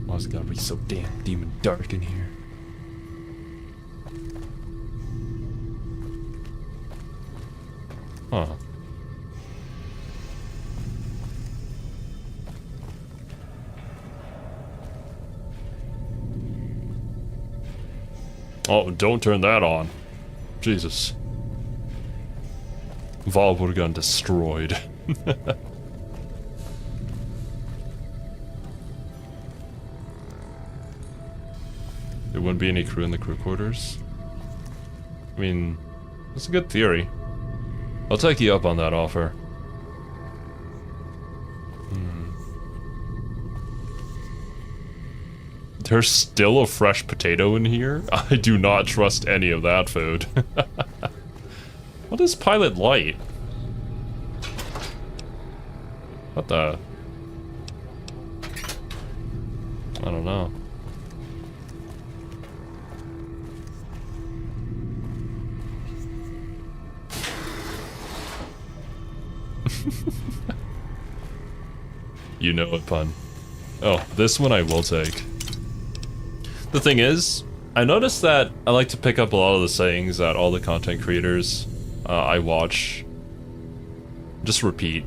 Oh, it's gotta be so damn demon dark in here. Huh. Oh, don't turn that on. Jesus. Valve would have gotten destroyed. There wouldn't be any crew in the crew quarters. I mean, that's a good theory. I'll take you up on that offer. There's still a fresh potato in here? I do not trust any of that food. What is pilot light? What the? I don't know. You know it, pun. Oh, this one I will take. The thing is, I noticed that I like to pick up a lot of the sayings that all the content creators I watch just repeat.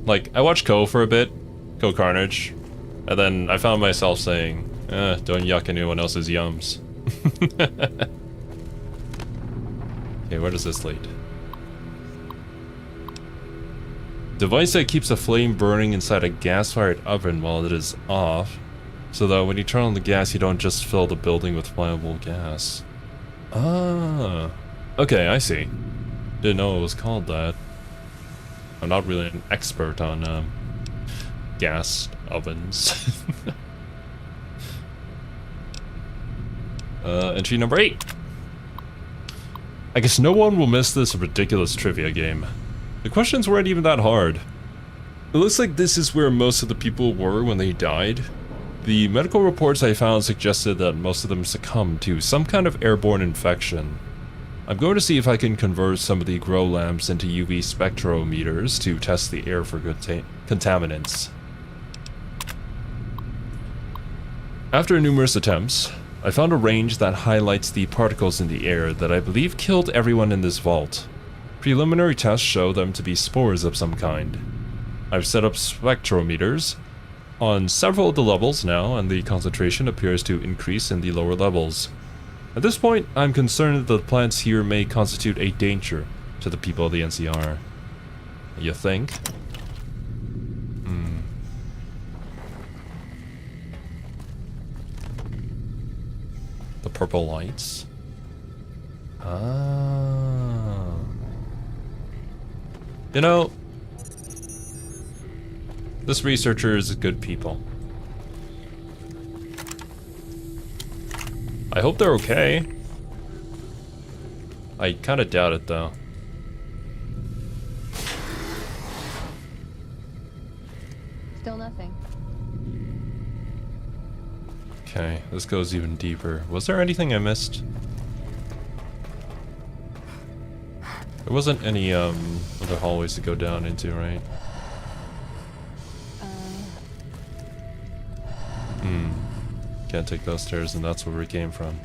Like, I watched Ko for a bit, Ko Carnage, and then I found myself saying, don't yuck anyone else's yums. Okay, where does this lead? Device that keeps a flame burning inside a gas-fired oven while it is off, so that when you turn on the gas, you don't just fill the building with flammable gas. Ah, okay, I see. Didn't know it was called that. I'm not really an expert on gas ovens. Entry number 8. I guess no one will miss this ridiculous trivia game. The questions weren't even that hard. It looks like this is where most of the people were when they died. The medical reports I found suggested that most of them succumbed to some kind of airborne infection. I'm going to see if I can convert some of the grow lamps into UV spectrometers to test the air for contaminants. After numerous attempts, I found a range that highlights the particles in the air that I believe killed everyone in this vault. Preliminary tests show them to be spores of some kind. I've set up spectrometers on several of the levels now, and the concentration appears to increase in the lower levels. At this point, I'm concerned that the plants here may constitute a danger to the people of the NCR. You think? The purple lights? Ah. You know, this researcher is good people. I hope they're okay. I kind of doubt it though. Still nothing. Okay, this goes even deeper. Was there anything I missed? There wasn't any other hallways to go down into, right? Can't take those stairs, and that's where we came from.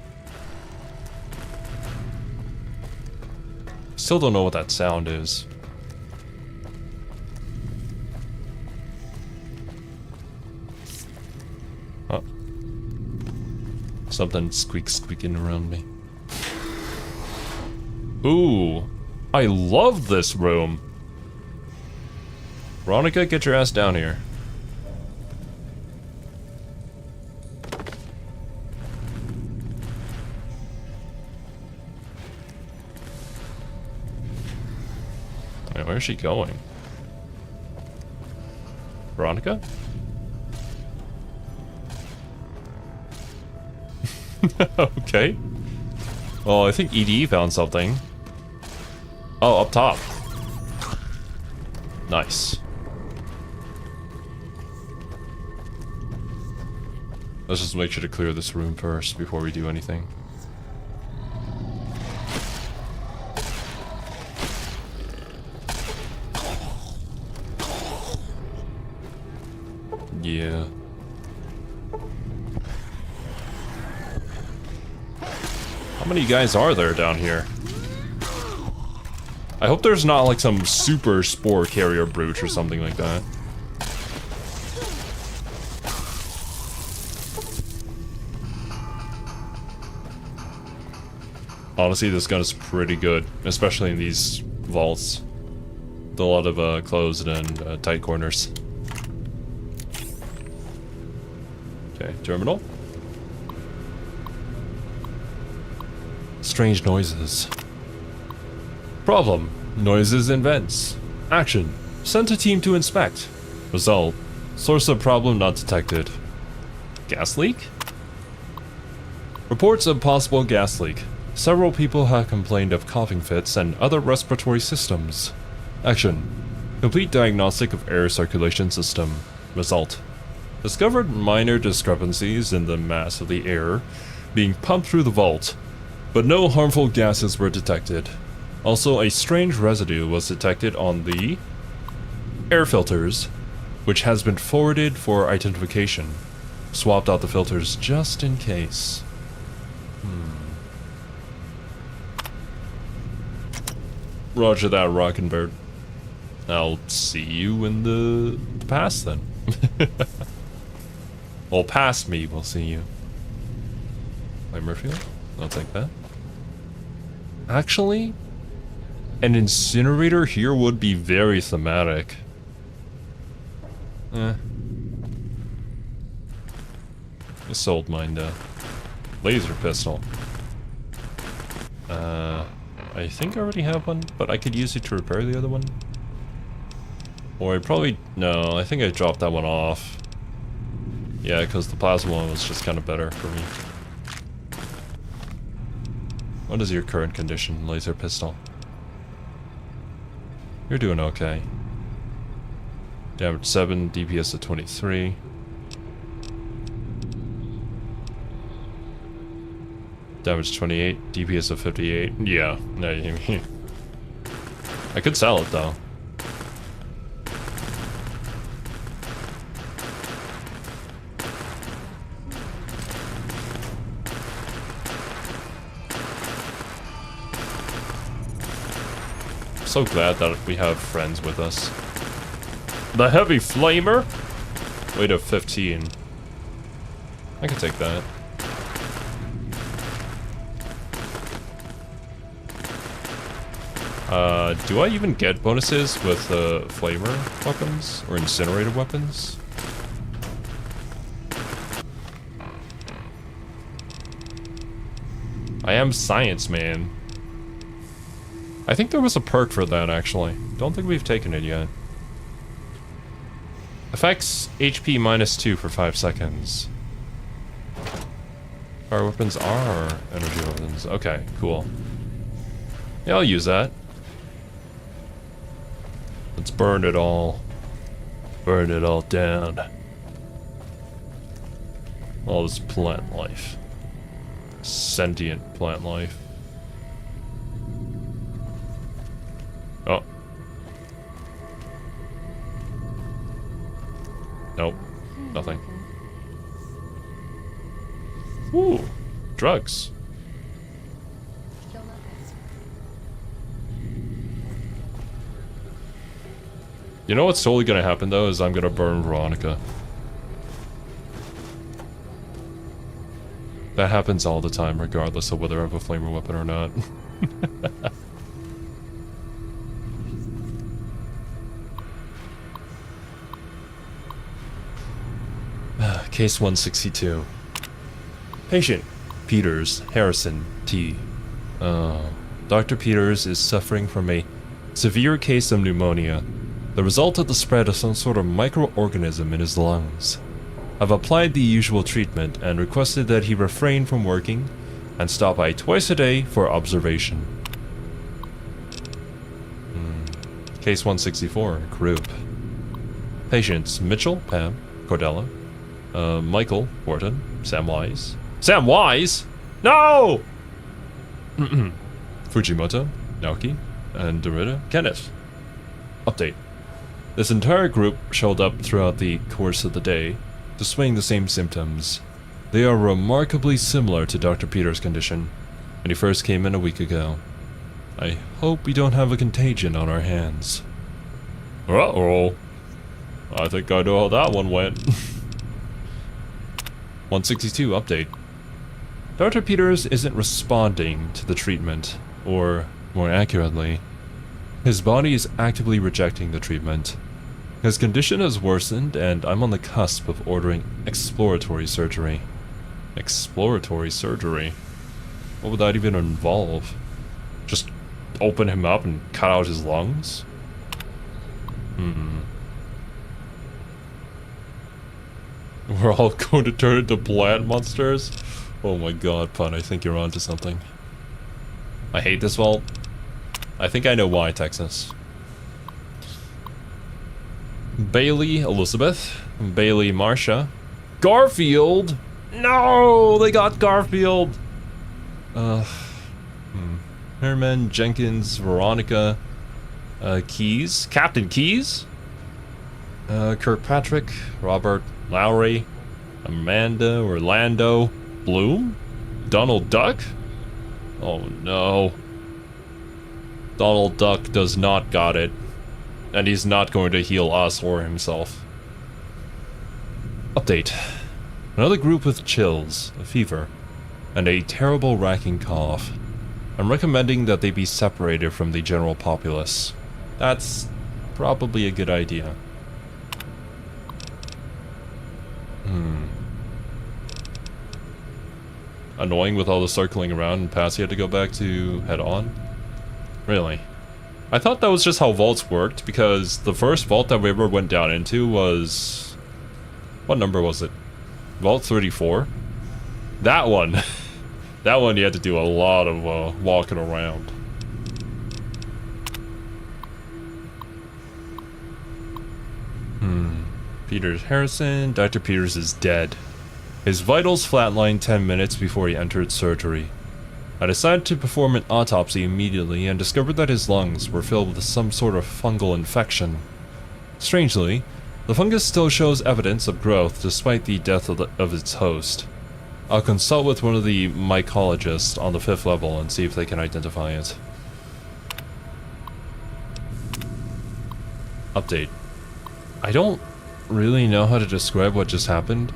Still don't know what that sound is. Oh. Something squeaking around me. Ooh. I love this room. Veronica, get your ass down here. Wait, where's she going? Veronica? Okay. Well, I think EDE found something. Oh, up top. Nice. Let's just make sure to clear this room first before we do anything. Yeah. How many guys are there down here? I hope there's not like some super spore carrier brute or something like that. Honestly, this gun is pretty good, especially in these vaults. With a lot of closed and tight corners. Okay, terminal. Strange noises. Problem: noises in vents. Action: sent a team to inspect. Result: source of problem not detected. Gas leak? Reports of possible gas leak. Several people have complained of coughing fits and other respiratory systems. Action: complete diagnostic of air circulation system. Result: discovered minor discrepancies in the mass of the air being pumped through the vault, but no harmful gases were detected. Also, a strange residue was detected on the air filters, which has been forwarded for identification. Swapped out the filters just in case. Roger that, Rockin' Bird. I'll see you in the past then. Well, past me, we'll see you. Murphy? I'll take that. Actually, an incinerator here would be very thematic. I sold mine to laser pistol. I think I already have one, but I could use it to repair the other one. Or I probably... no, I think I dropped that one off. Yeah, because the plasma one was just kind of better for me. What is your current condition, laser pistol? You're doing okay. Damage 7, DPS of 23. Damage 28, DPS of 58. Yeah, no, I could sell it though. I'm so glad that we have friends with us. The heavy flamer? Weight of 15. I can take that. Do I even get bonuses with flamer weapons or incinerated weapons? I am science man. I think there was a perk for that actually. Don't think we've taken it yet. Affects HP -2 for 5 seconds. Fire weapons are energy weapons. Okay, cool. Yeah, I'll use that. Let's burn it all. Burn it all down. All this plant life. Sentient plant life. Oh. Nope. Nothing. Ooh. Drugs. You know what's totally gonna happen though is I'm gonna burn Veronica. That happens all the time regardless of whether I have a flamer weapon or not. Case 162. Patient Peters Harrison T. Dr. Peters is suffering from a severe case of pneumonia, the result of the spread of some sort of microorganism in his lungs. I've applied the usual treatment and requested that he refrain from working and stop by twice a day for observation. Case 164, group. Patients Mitchell, Pam, Cordella, Michael, Wharton, Sam Wise. Sam Wise? No! Fujimoto, Naoki, and Dorita, Kenneth. Update. This entire group showed up throughout the course of the day, displaying the same symptoms. They are remarkably similar to Dr. Peters' condition, when he first came in a week ago. I hope we don't have a contagion on our hands. Uh-oh. I think I know how that one went. 162 update. Dr. Peters isn't responding to the treatment, or, more accurately, his body is actively rejecting the treatment. His condition has worsened, and I'm on the cusp of ordering exploratory surgery. Exploratory surgery? What would that even involve? Just open him up and cut out his lungs? We're all going to turn into plant monsters? Oh my god, Pun, I think you're onto something. I hate this vault. I think I know why, Texas. Bailey Elizabeth. Bailey Marsha. Garfield! No! They got Garfield! Herman, Jenkins, Veronica, Keys. Captain Keys? Kirkpatrick, Robert, Lowry, Amanda, Orlando, Bloom? Donald Duck? Oh no. Donald Duck does not got it. And he's not going to heal us or himself. Update. Another group with chills, a fever, and a terrible racking cough. I'm recommending that they be separated from the general populace. That's probably a good idea. Annoying with all the circling around and pass you had to go back to head on? Really? I thought that was just how vaults worked, because the first vault that we ever went down into was... What number was it? Vault 34? That one! That one you had to do a lot of walking around. Peters Harrison. Dr. Peters is dead. His vitals flatlined 10 minutes before he entered surgery. I decided to perform an autopsy immediately and discovered that his lungs were filled with some sort of fungal infection. Strangely, the fungus still shows evidence of growth despite the death of its host. I'll consult with one of the mycologists on the 5th level and see if they can identify it. Update. I don't really know how to describe what just happened.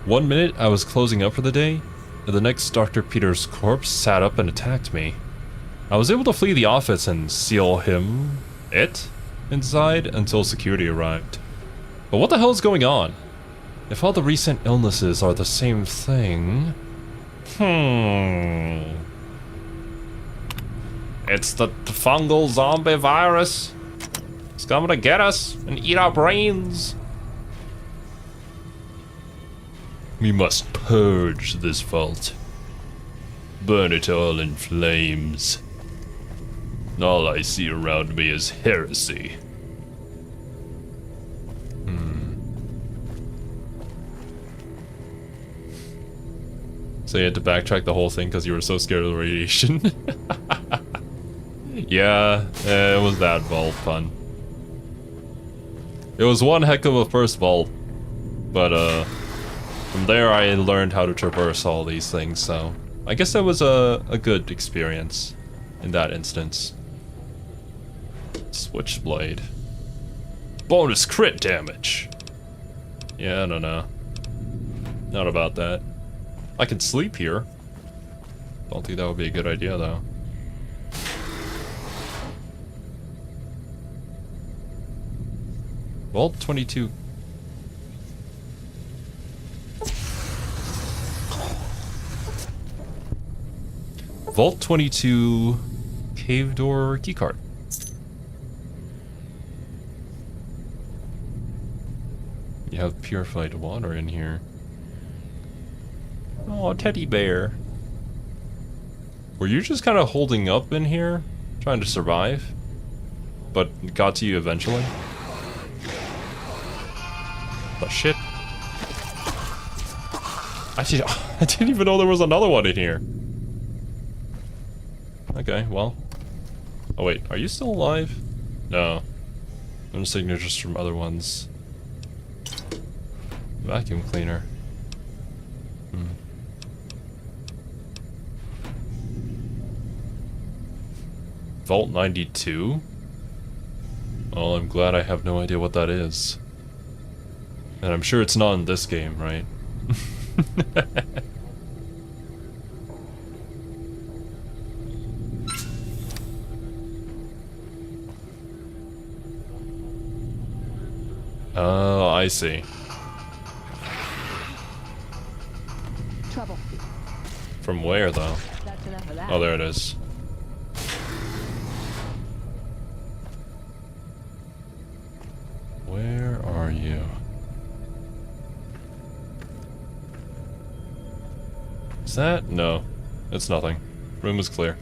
1 minute I was closing up for the day, and the next Dr. Peters' corpse sat up and attacked me. I was able to flee the office and seal it, inside until security arrived. But what the hell is going on? If all the recent illnesses are the same thing... It's the fungal zombie virus. It's coming to get us and eat our brains. We must purge this vault. Burn it all in flames. All I see around me is heresy. So you had to backtrack the whole thing because you were so scared of the radiation? Yeah, it was that vault fun. It was one heck of a first vault, but from there I learned how to traverse all these things, so I guess that was a good experience in that instance. Switchblade. Bonus crit damage! Yeah, I don't know. Not about that. I could sleep here. Don't think that would be a good idea, though. Vault 22. Vault 22 cave door keycard. You have purified water in here. Oh, teddy bear. Were you just kind of holding up in here, trying to survive? But it got to you eventually? Oh shit. I didn't even know there was another one in here. Okay, well. Oh wait, are you still alive? No. No signatures from other ones. Vacuum cleaner. Vault 92? Well, I'm glad I have no idea what that is. And I'm sure it's not in this game, right? Oh, I see. Trouble. From where, though? That's enough of that. Oh, there it is. Where are you? Is that? No. It's nothing. Room is clear.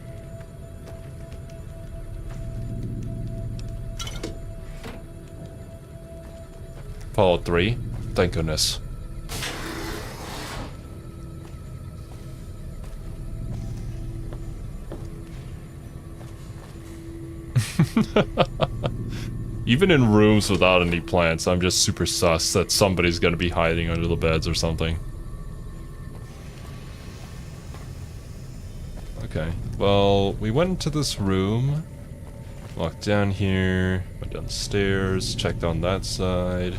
Fallout 3. Thank goodness. Even in rooms without any plants, I'm just super sus that somebody's gonna be hiding under the beds or something. Okay, well, we went into this room, walked down here, went downstairs, checked on that side.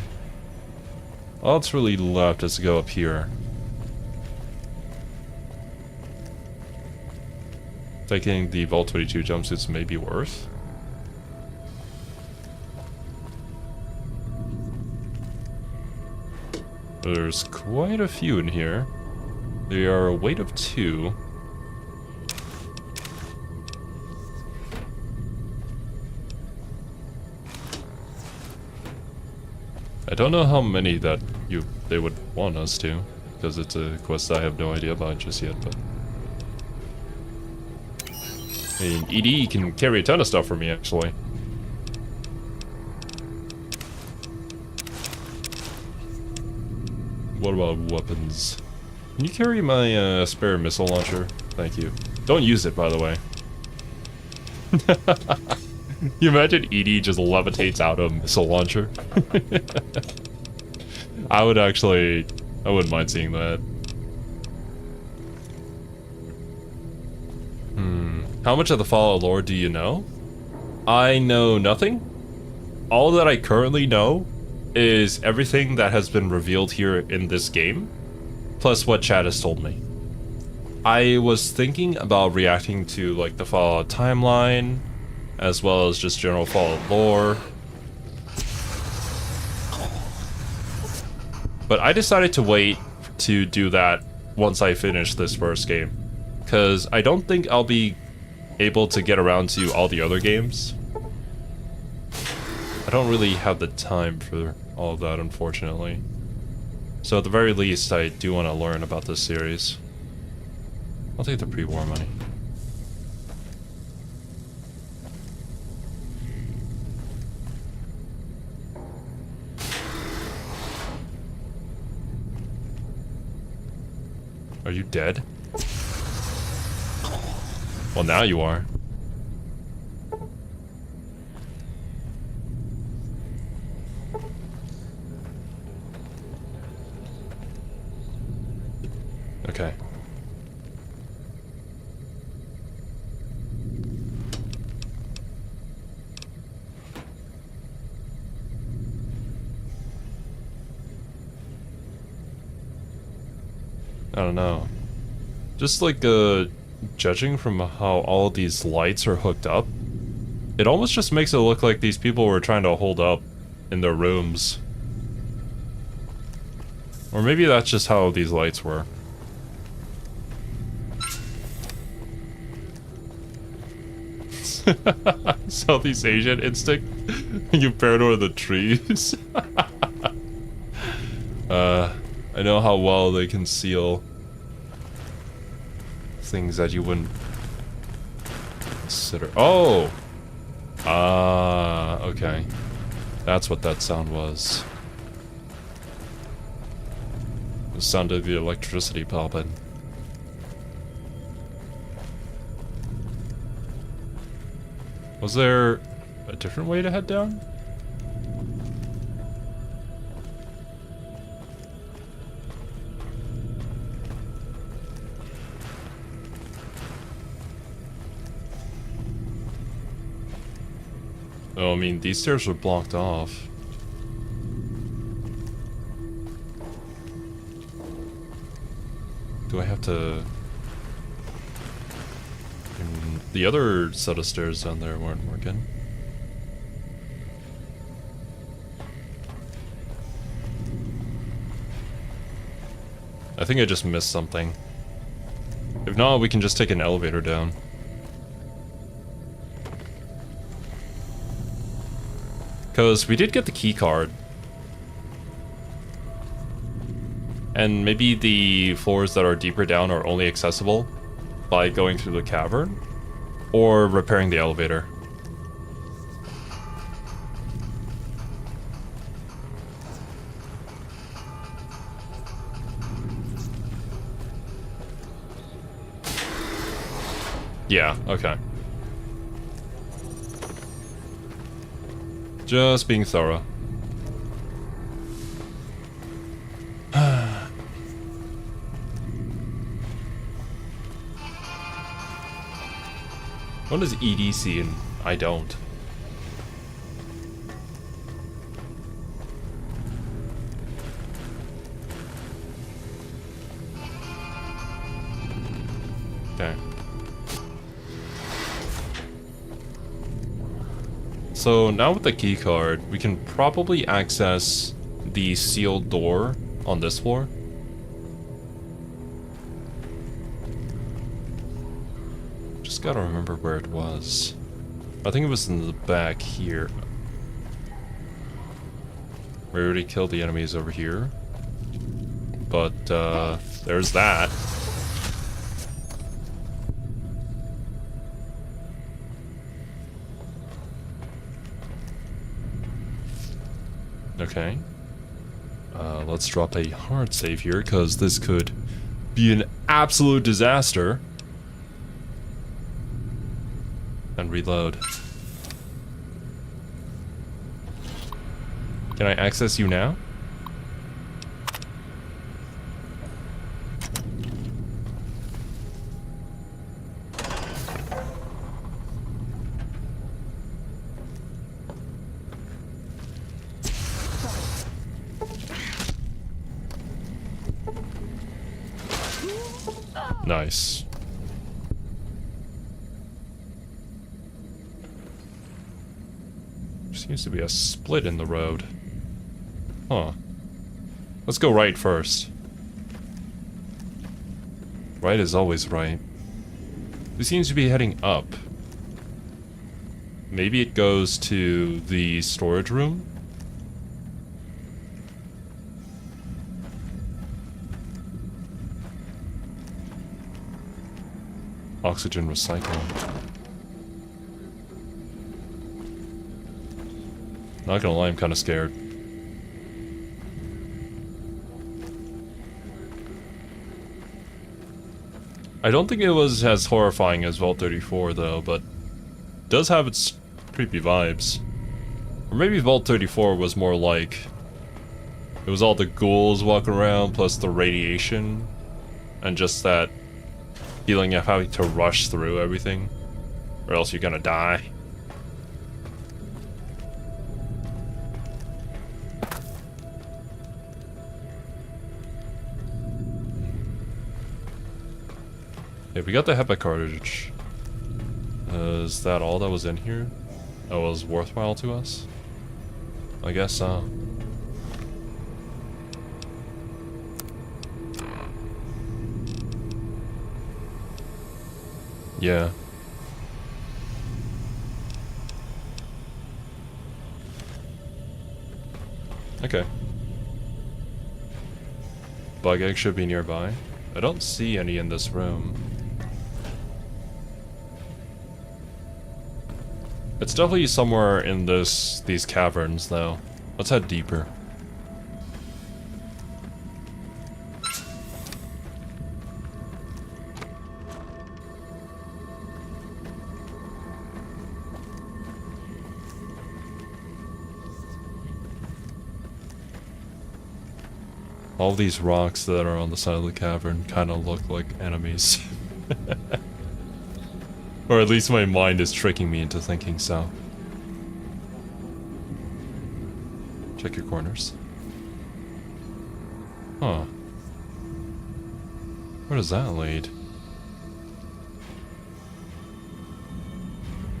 All that's really left is to go up here. Taking the Vault 22 jumpsuits may be worth. There's quite a few in here. They are a weight of 2. I don't know how many that they would want us to, because it's a quest I have no idea about just yet, but... I mean, ED can carry a ton of stuff for me, actually. What about weapons? Can you carry my spare missile launcher? Thank you. Don't use it, by the way. You imagine Edie just levitates out a missile launcher? I wouldn't mind seeing that. How much of the Fallout lore do you know? I know nothing. All that I currently know is everything that has been revealed here in this game, plus what Chad has told me. I was thinking about reacting to like the Fallout timeline, as well as just general Fallout lore. But I decided to wait to do that once I finish this first game, because I don't think I'll be able to get around to all the other games. I don't really have the time for all of that, unfortunately. So at the very least, I do want to learn about this series. I'll take the pre-war money. Are you dead? Well, now you are. Okay. I don't know. Just like, judging from how all of these lights are hooked up, it almost just makes it look like these people were trying to hold up in their rooms. Or maybe that's just how these lights were. Southeast Asian instinct? You paranoid the trees? I know how well they conceal things that you wouldn't consider. Oh! Ah, okay. That's what that sound was. The sound of the electricity popping. Was there a different way to head down? Oh, I mean, these stairs were blocked off. Do I have to... The other set of stairs down there weren't working. I think I just missed something. If not, we can just take an elevator down. Because we did get the key card. And maybe the floors that are deeper down are only accessible by going through the cavern or repairing the elevator. Yeah, okay. Just being thorough. What does ED see and I don't? Okay. So now with the key card, we can probably access the sealed door on this floor. Just gotta remember where it was. I think it was in the back here. We already killed the enemies over here. But, there's that. Okay. Let's drop a hard save here, because this could be an absolute disaster. And reload. Can I access you now? Nice. Seems to be a split in the road. Huh. Let's go right first. Right is always right. It seems to be heading up. Maybe it goes to the storage room? Oxygen recycling. Not gonna lie, I'm kinda scared. I don't think it was as horrifying as Vault 34 though, but it does have its creepy vibes. Or maybe Vault 34 was more like it was all the ghouls walking around plus the radiation and just that feeling of having to rush through everything or else you're gonna die. Yeah, we got the HEPA cartridge. Is that all that was in here? That was worthwhile to us? I guess so. Yeah. Okay. Bug egg should be nearby. I don't see any in this room. It's definitely somewhere in these caverns, though. Let's head deeper. All these rocks that are on the side of the cavern kind of look like enemies. Or at least my mind is tricking me into thinking so. Check your corners. Huh. Where does that lead?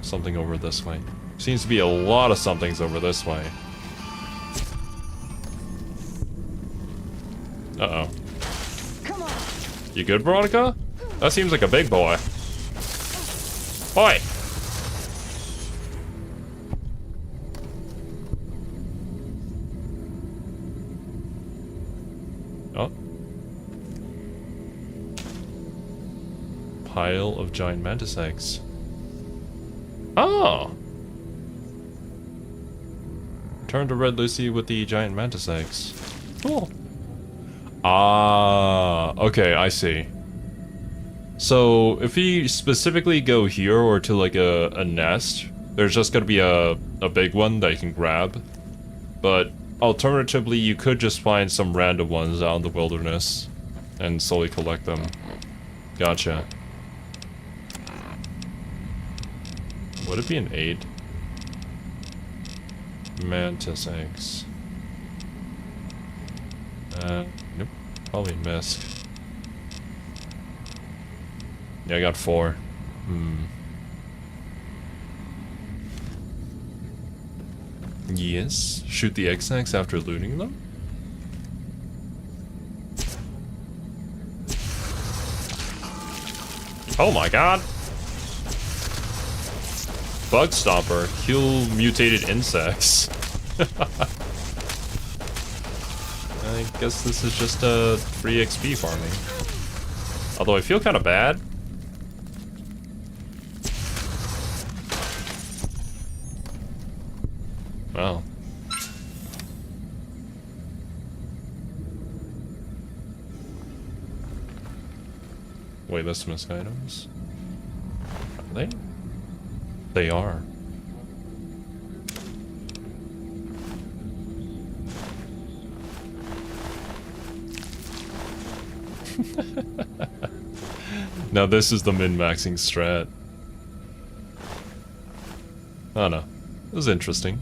Something over this way. Seems to be a lot of somethings over this way. Uh-oh. Come on. You good, Veronica? That seems like a big boy. Oi! Oh. Pile of giant mantis eggs. Oh! Turn to Red Lucy with the giant mantis eggs. Cool. Ah, okay, I see. So, if we specifically go here or to like a nest, there's just gonna be a big one that you can grab. But alternatively, you could just find some random ones out in the wilderness and slowly collect them. Gotcha. Would it be an 8? Mantis eggs. Nope. Probably missed. Yeah, I got 4. Yes. Shoot the egg snacks after looting them? Oh my god! Bug Stomper. Kill mutated insects. I guess this is just a free XP farming. Although I feel kind of bad. Wow. Wait, let's miss items. Are they? They are. Now this is the min-maxing strat. I don't know. It was interesting.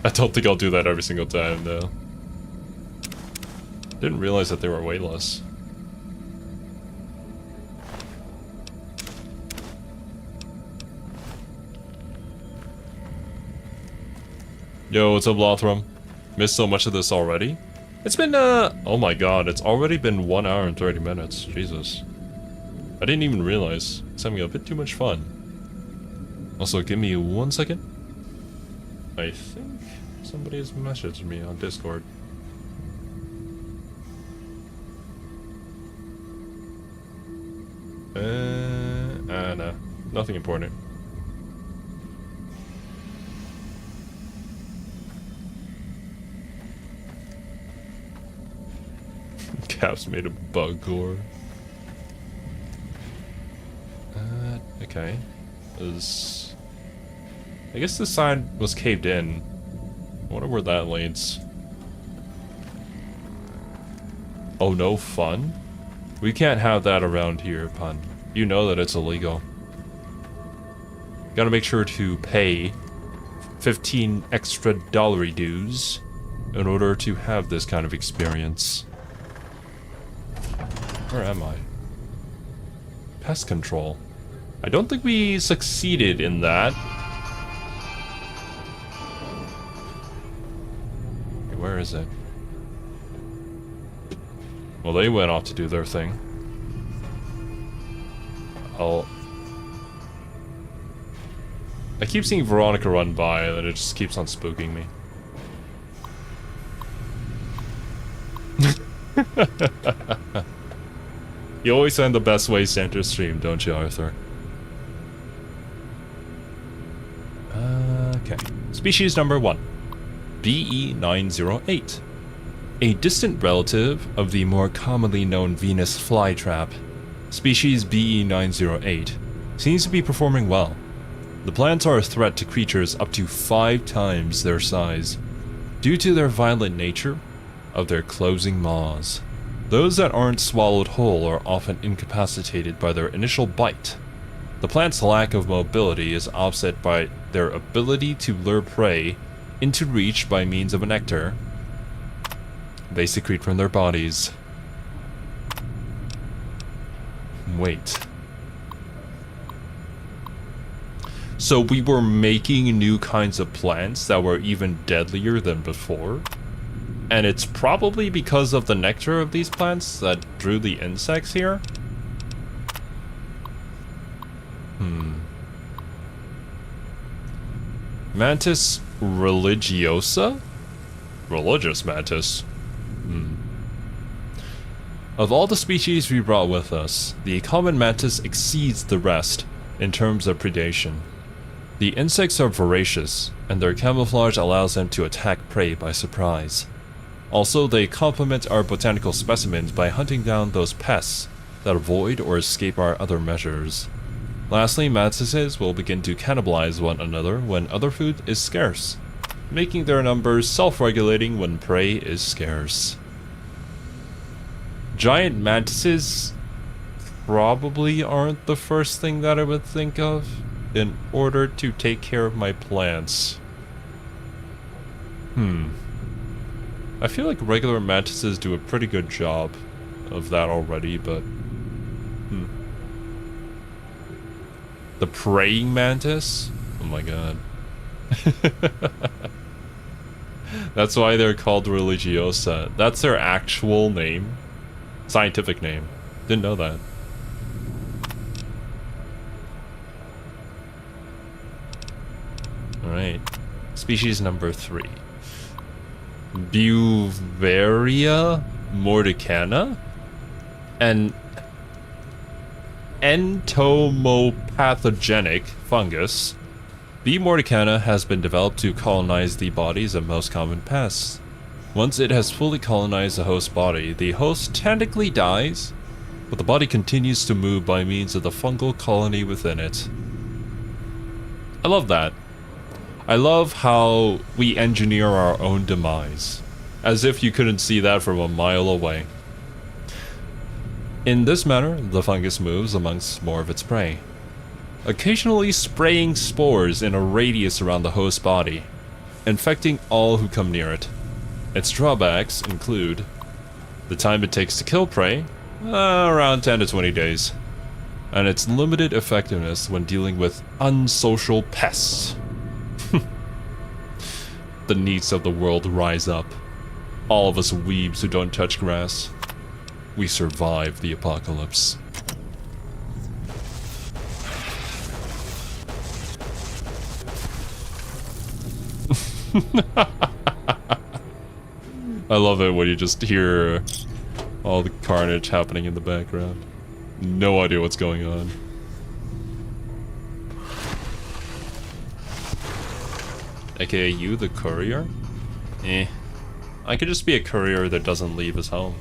I don't think I'll do that every single time, though. Didn't realize that they were weightless. Yo, what's up, Lothram? Missed so much of this already? It's been, oh my god, it's already been 1 hour and 30 minutes. Jesus. I didn't even realize. It's having a bit too much fun. Also, give me 1 second. I think somebody has messaged me on Discord. No. Nothing important. Caps made a bug core. Okay. I guess this side was caved in. I wonder where that leads. Oh no, fun? We can't have that around here, Pun. You know that it's illegal. Gotta make sure to pay 15 extra dollary dues in order to have this kind of experience. Where am I? Pest control. I don't think we succeeded in that. Where is it? Well, they went off to do their thing. I keep seeing Veronica run by, and it just keeps on spooking me. You always find the best ways to enter stream, don't you, Arthur? Okay. Species number 1. BE908. A distant relative of the more commonly known Venus flytrap, species BE908 seems to be performing well. The plants are a threat to creatures up to 5 times their size, due to their violent nature of their closing maws. Those that aren't swallowed whole are often incapacitated by their initial bite. The plant's lack of mobility is offset by their ability to lure prey into reach by means of a nectar they secrete from their bodies. Wait. So we were making new kinds of plants that were even deadlier than before? And it's probably because of the nectar of these plants that drew the insects here? Mantis religiosa? Religious mantis? Of all the species we brought with us, the common mantis exceeds the rest in terms of predation. The insects are voracious, and their camouflage allows them to attack prey by surprise. Also, they complement our botanical specimens by hunting down those pests that avoid or escape our other measures. Lastly, mantises will begin to cannibalize one another when other food is scarce, making their numbers self-regulating when prey is scarce. Giant mantises probably aren't the first thing that I would think of in order to take care of my plants. I feel like regular mantises do a pretty good job of that already, but... The praying mantis? Oh my god. That's why they're called religiosa. That's their actual name. Scientific name. Didn't know that. Alright. Species number 3. Buvaria mordicana? An entomopathogenic fungus. B. mordicana has been developed to colonize the bodies of most common pests. Once it has fully colonized the host body, the host technically dies, but the body continues to move by means of the fungal colony within it. I love that. I love how we engineer our own demise, as if you couldn't see that from a mile away. In this manner, the fungus moves amongst more of its prey, occasionally spraying spores in a radius around the host body, infecting all who come near it. Its drawbacks include the time it takes to kill prey, around 10 to 20 days, and its limited effectiveness when dealing with unsocial pests. The needs of the world rise up. All of us weebs who don't touch grass, we survive the apocalypse. I love it when you just hear all the carnage happening in the background. No idea what's going on. AKA you, the courier? Eh. I could just be a courier that doesn't leave his home.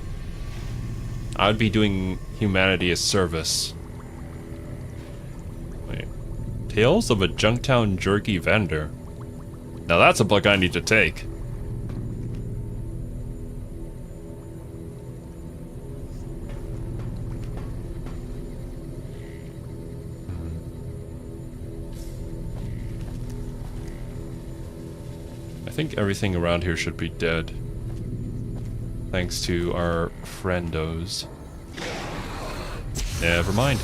I would be doing humanity a service. Wait. Tales of a Junktown jerky vendor. Now that's a book I need to take. I think everything around here should be dead. Thanks to our friendos. Never mind.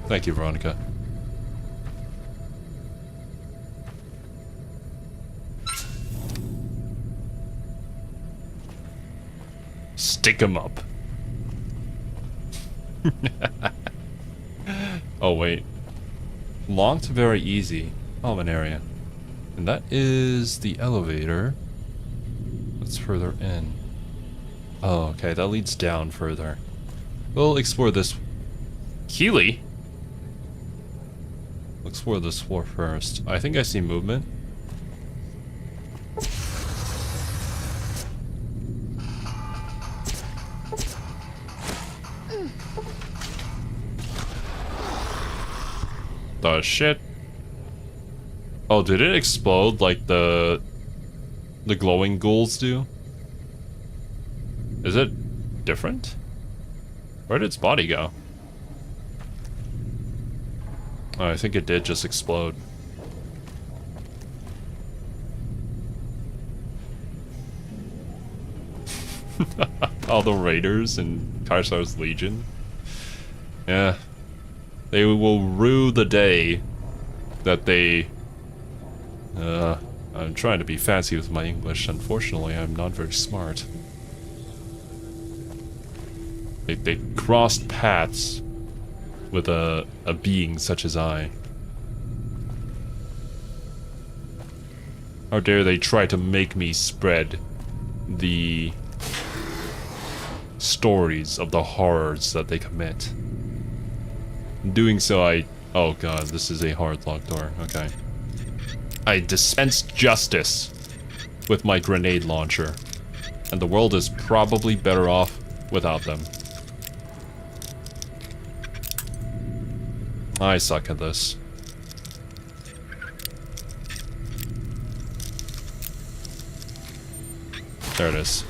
Thank you, Veronica. Stick 'em up. Oh, wait. Long to very easy. Common area. And that is the elevator. That's further in. Oh, okay. That leads down further. We'll explore this. Keely? We'll explore this floor first. I think I see movement. The shit? Oh, did it explode like the glowing ghouls do? Is it different? Where did its body go? Oh, I think it did just explode. All the raiders in Kaisar's Legion. Yeah. They will rue the day that they... I'm trying to be fancy with my English. Unfortunately, I'm not very smart. They crossed paths with a being such as I. How dare they try to make me spread the stories of the horrors that they commit. In doing so, oh god, this is a hard locked door. Okay. I dispensed justice with my grenade launcher, and the world is probably better off without them. I suck at this. There it is.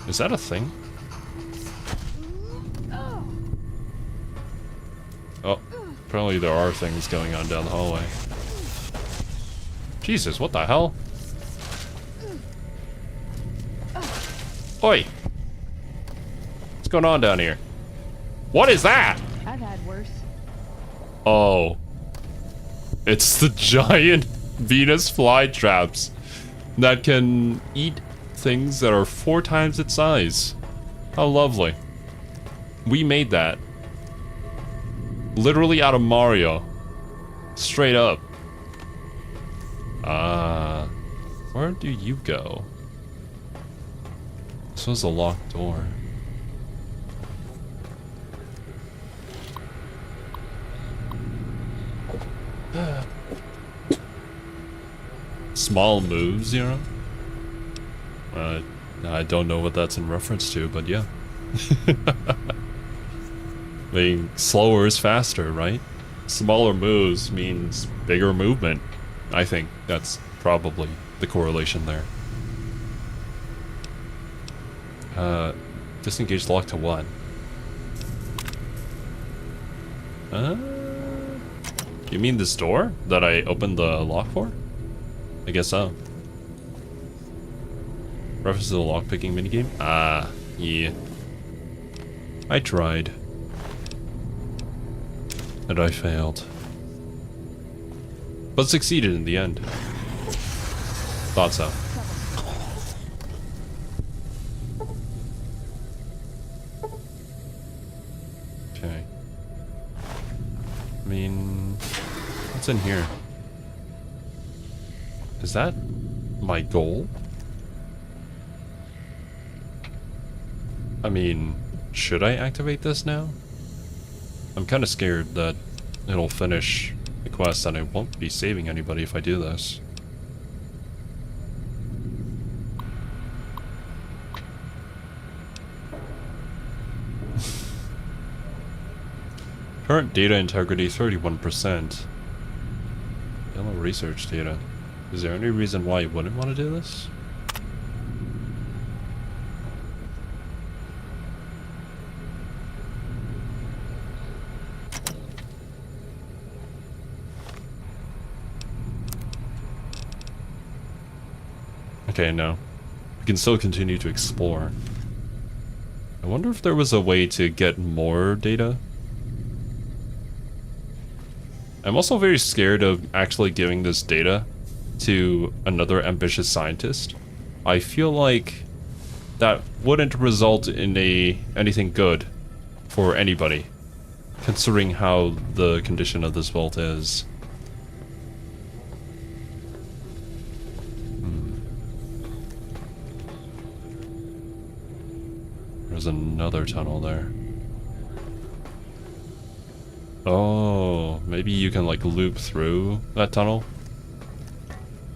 Is that a thing? Oh, apparently there are things going on down the hallway. Jesus, what the hell? Oi! What's going on down here? What is that? I've had worse. Oh. It's the giant Venus flytraps that can eat things that are 4 times its size. How lovely. We made that. Literally out of Mario. Straight up. Where do you go? This was a locked door. small moves, you know? I don't know what that's in reference to, but yeah. I mean, slower is faster, right? Smaller moves means bigger movement. I think that's probably the correlation there. Disengage lock to what? You mean this door that I opened the lock for? I guess so. Reference to the lockpicking minigame? Ah, yeah. I tried. And I failed. But succeeded in the end. Thought so. Okay. I mean, what's in here? Is that my goal? I mean, should I activate this now? I'm kind of scared that it'll finish the quest and I won't be saving anybody if I do this. Current data integrity 31%. Yellow research data. Is there any reason why you wouldn't want to do this? Okay, no. We can still continue to explore. I wonder if there was a way to get more data. I'm also very scared of actually giving this data to another ambitious scientist. I feel like that wouldn't result in anything good for anybody, considering how the condition of this vault is. There's another tunnel there. Oh, maybe you can like loop through that tunnel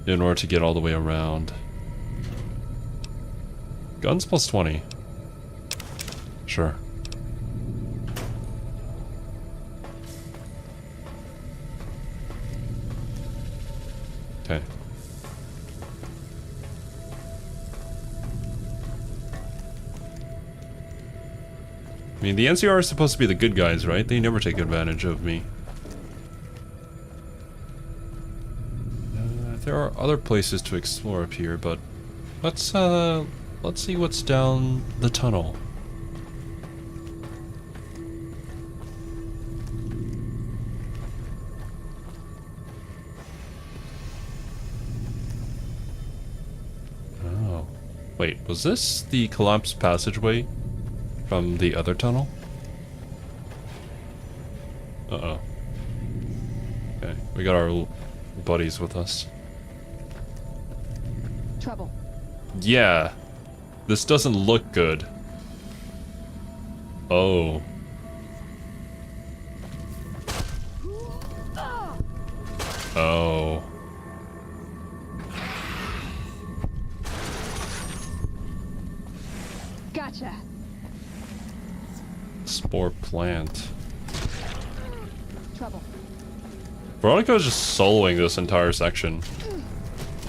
in order to get all the way around. Guns plus 20. Sure. Okay. I mean, the NCR is supposed to be the good guys, right? They never take advantage of me. There are other places to explore up here, but let's see what's down the tunnel. Oh. Wait, was this the collapsed passageway from the other tunnel? Uh-oh. Okay, we got our buddies with us. Trouble. Yeah. This doesn't look good. Oh. Oh. Gotcha. Spore plant. Trouble. Veronica's just soloing this entire section.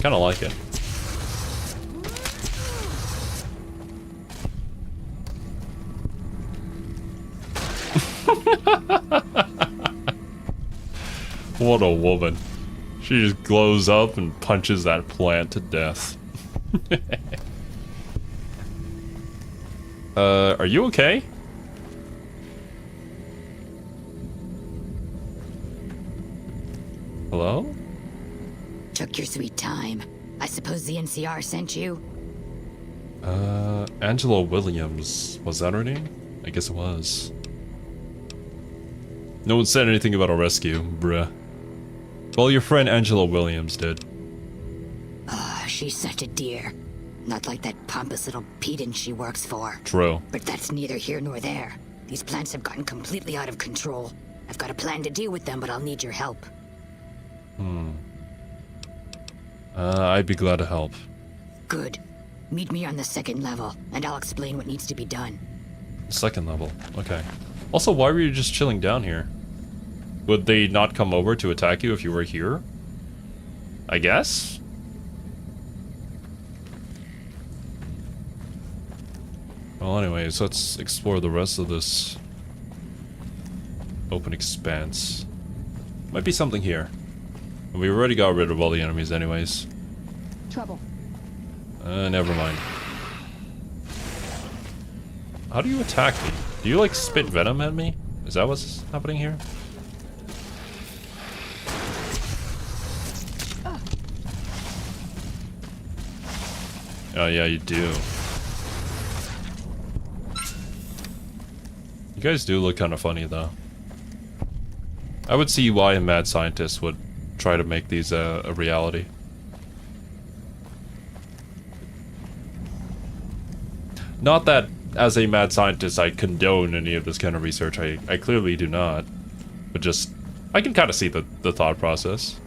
Kinda like it. What a woman. She just glows up and punches that plant to death. Are you okay? Hello? Took your sweet time. I suppose the NCR sent you? Angela Williams. Was that her name? I guess it was. No one said anything about a rescue, bruh. Well, your friend Angela Williams did. Ah, she's such a dear. Not like that pompous little pedant she works for. True. But that's neither here nor there. These plants have gotten completely out of control. I've got a plan to deal with them, but I'll need your help. I'd be glad to help. Good. Meet me on the second level, and I'll explain what needs to be done. Second level, okay. Also, why were you just chilling down here? Would they not come over to attack you if you were here? I guess? Well, anyways, let's explore the rest of this open expanse. Might be something here. We already got rid of all the enemies anyways. Trouble. Never mind. How do you attack me? Do you like spit venom at me? Is that what's happening here? Oh yeah, you do. You guys do look kind of funny though. I would see why a mad scientist would try to make these a reality. Not that, as a mad scientist, I condone any of this kind of research. I clearly do not. But just, I can kind of see the thought process.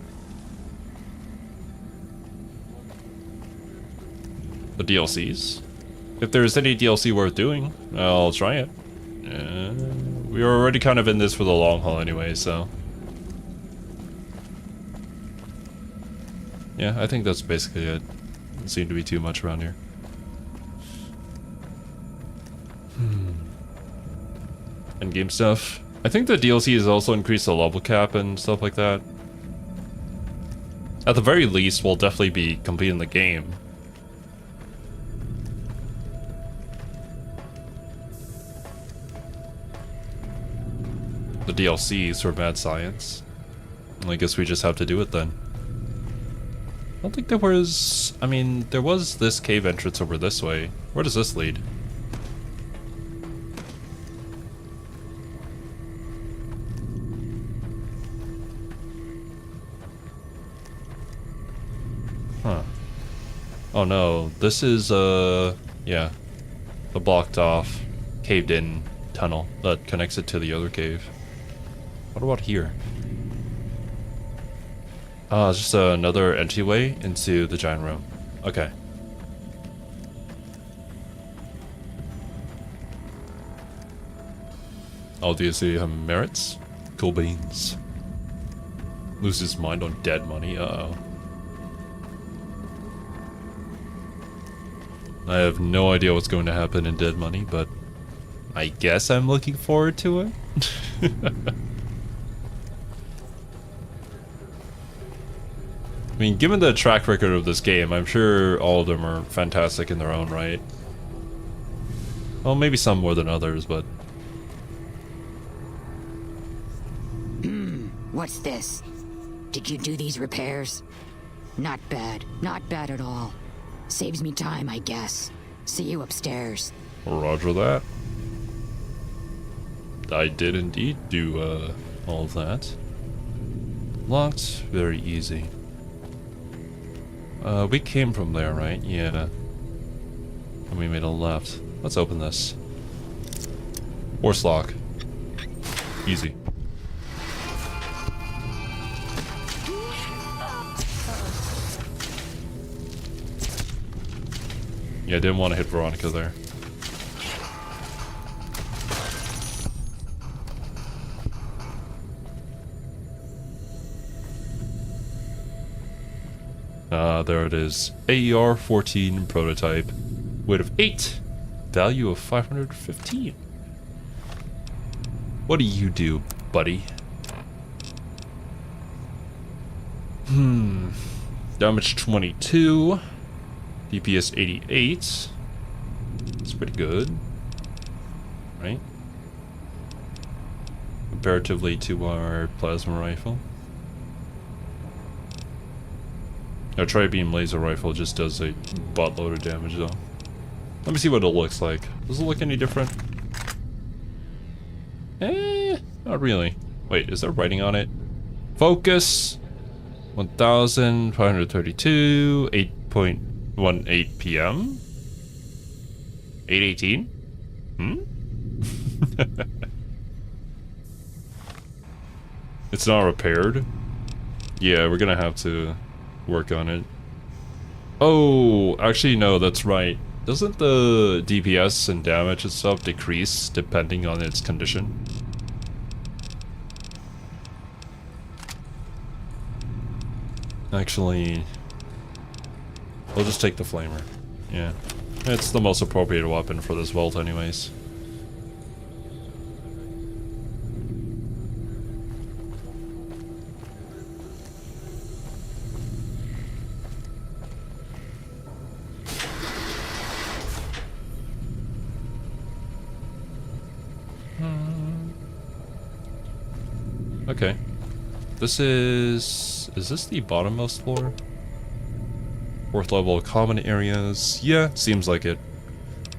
The DLCs? If there's any DLC worth doing, I'll try it. We were already kind of in this for the long haul anyway, so... Yeah, I think that's basically it. Doesn't seem to be too much around here. Endgame stuff. I think the DLC has also increased the level cap and stuff like that. At the very least, we'll definitely be completing the game. The DLCs for Mad Science. I guess we just have to do it then. I don't think there was... I mean, there was this cave entrance over this way. Where does this lead? Huh. Oh no, this is, yeah. The blocked off, caved in tunnel that connects it to the other cave. What about here? Ah, it's just another entryway into the giant room. Okay. Obviously, merits. Cool beans. Loses mind on dead money. Uh-oh. I have no idea what's going to happen in Dead Money, but I guess I'm looking forward to it. I mean, given the track record of this game, I'm sure all of them are fantastic in their own right. Well, maybe some more than others, but... What's this? Did you do these repairs? Not bad. Not bad at all. Saves me time, I guess. See you upstairs. Roger that. I did indeed do, all of that. Locked. Very easy. We came from there, right? Yeah. And we made a left. Let's open this. Horse lock. Easy. Yeah, I didn't want to hit Veronica there. There it is. AER-14 prototype. Weight of 8. Value of 515. What do you do, buddy? Damage 22. DPS 88. It's pretty good. Right? Comparatively to our plasma rifle. Our tri-beam laser rifle just does a buttload of damage though. Let me see what it looks like. Does it look any different? Not really. Wait, is there writing on it? Focus 1532 8.18 PM 818? It's not repaired. Yeah, we're gonna have to work on it. Oh, actually no, that's right. Doesn't the DPS and damage itself decrease depending on its condition? Actually, we'll just take the flamer. Yeah. It's the most appropriate weapon for this vault anyways. Okay. This is this the bottommost floor? Fourth level common areas. Yeah, seems like it.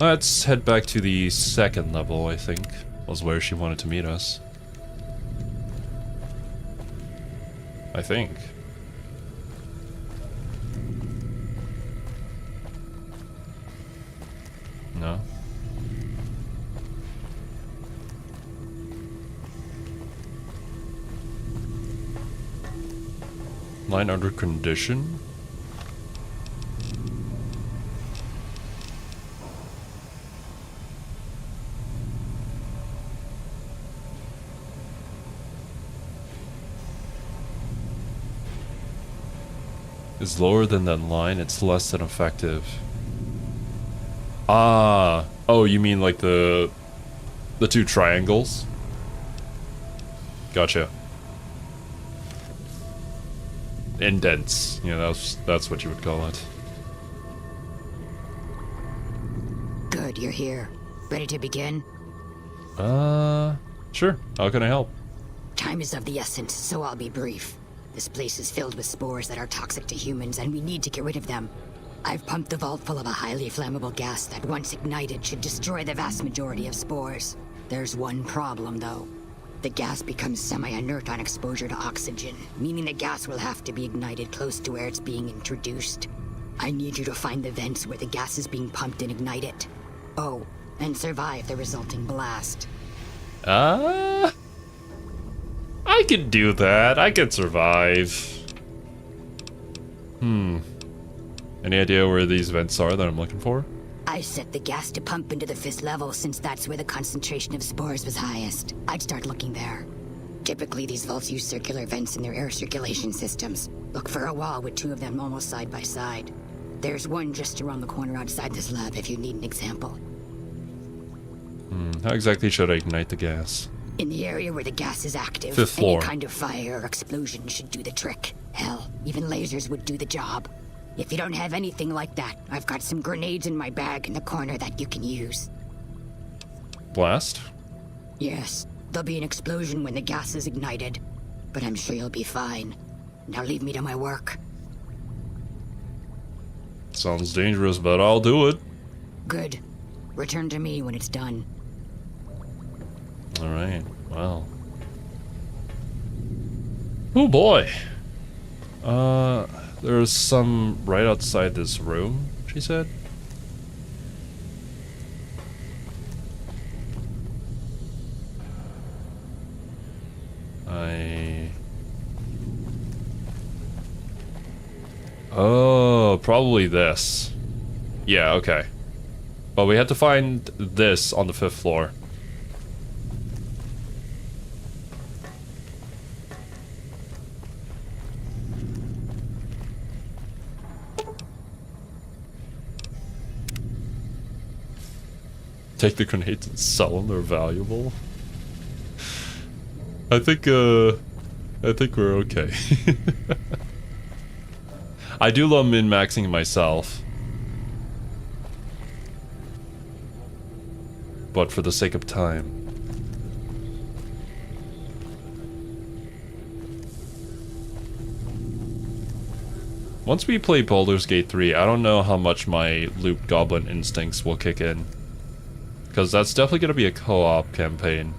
Let's head back to the second level, I think. Was where she wanted to meet us. I think. No? Line under condition? Is lower than that line, it's less than effective. Ah, oh, you mean like the two triangles? Gotcha. Indents. Yeah, that's what you would call it. Good, you're here. Ready to begin? Sure. How can I help? Time is of the essence, so I'll be brief. This place is filled with spores that are toxic to humans, and we need to get rid of them. I've pumped the vault full of a highly flammable gas that, once ignited, should destroy the vast majority of spores. There's one problem, though. The gas becomes semi-inert on exposure to oxygen, meaning the gas will have to be ignited close to where it's being introduced. I need you to find the vents where the gas is being pumped and ignite it. Oh, and survive the resulting blast. I could do that. I could survive. Any idea where these vents are that I'm looking for? I set the gas to pump into the 5th level since that's where the concentration of spores was highest. I'd start looking there. Typically, these vaults use circular vents in their air circulation systems. Look for a wall with 2 of them almost side by side. There's one just around the corner outside this lab if you need an example. How exactly should I ignite the gas? In the area where the gas is active, 5th floor. any kind of fire or explosion should do the trick. Hell, even lasers would do the job. If you don't have anything like that, I've got some grenades in my bag in the corner that you can use. Blast? Yes, there'll be an explosion when the gas is ignited, but I'm sure you'll be fine. Now leave me to my work. Sounds dangerous, but I'll do it. Good. Return to me when it's done. Alright, well. Oh boy! There's some right outside this room, she said. Oh, probably this. Yeah, okay. Well, we had to find this on the 5th floor. Take the grenades and sell them, they're valuable. I think we're okay. I do love min-maxing myself. But for the sake of time. Once we play Baldur's Gate 3, I don't know how much my loop goblin instincts will kick in. Because that's definitely going to be a co-op campaign.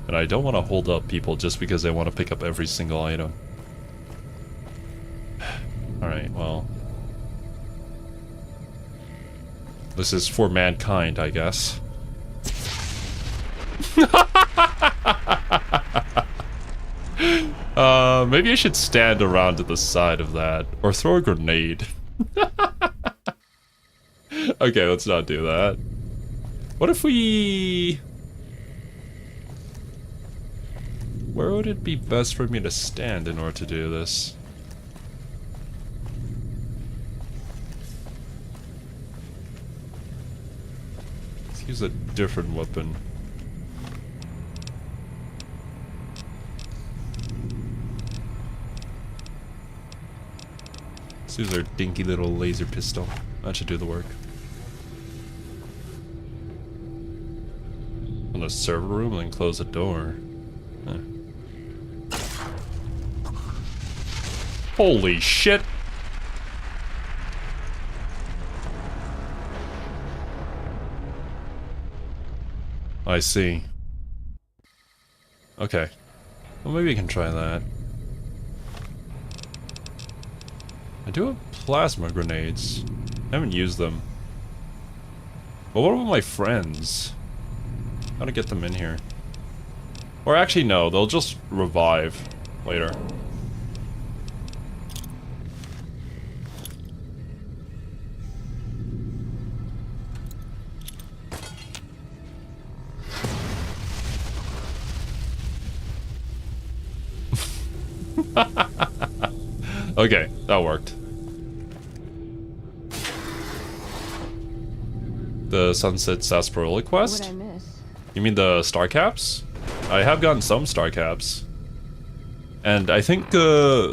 And I don't want to hold up people just because they want to pick up every single item. Alright, well. This is for mankind, I guess. Maybe I should stand around to the side of that. Or throw a grenade. Okay, let's not do that. What if we... Where would it be best for me to stand in order to do this? Let's use a different weapon. Let's use our dinky little laser pistol. That should do the work. On the server room and then close the door. Huh. Holy shit! I see. Okay. Well, maybe we can try that. I do have plasma grenades. I haven't used them. But what about my friends? How to get them in here? Or actually, no, they'll just revive later. Okay, that worked. The Sunset Sarsaparilla quest? What I miss? You mean the star caps? I have gotten some star caps. And I think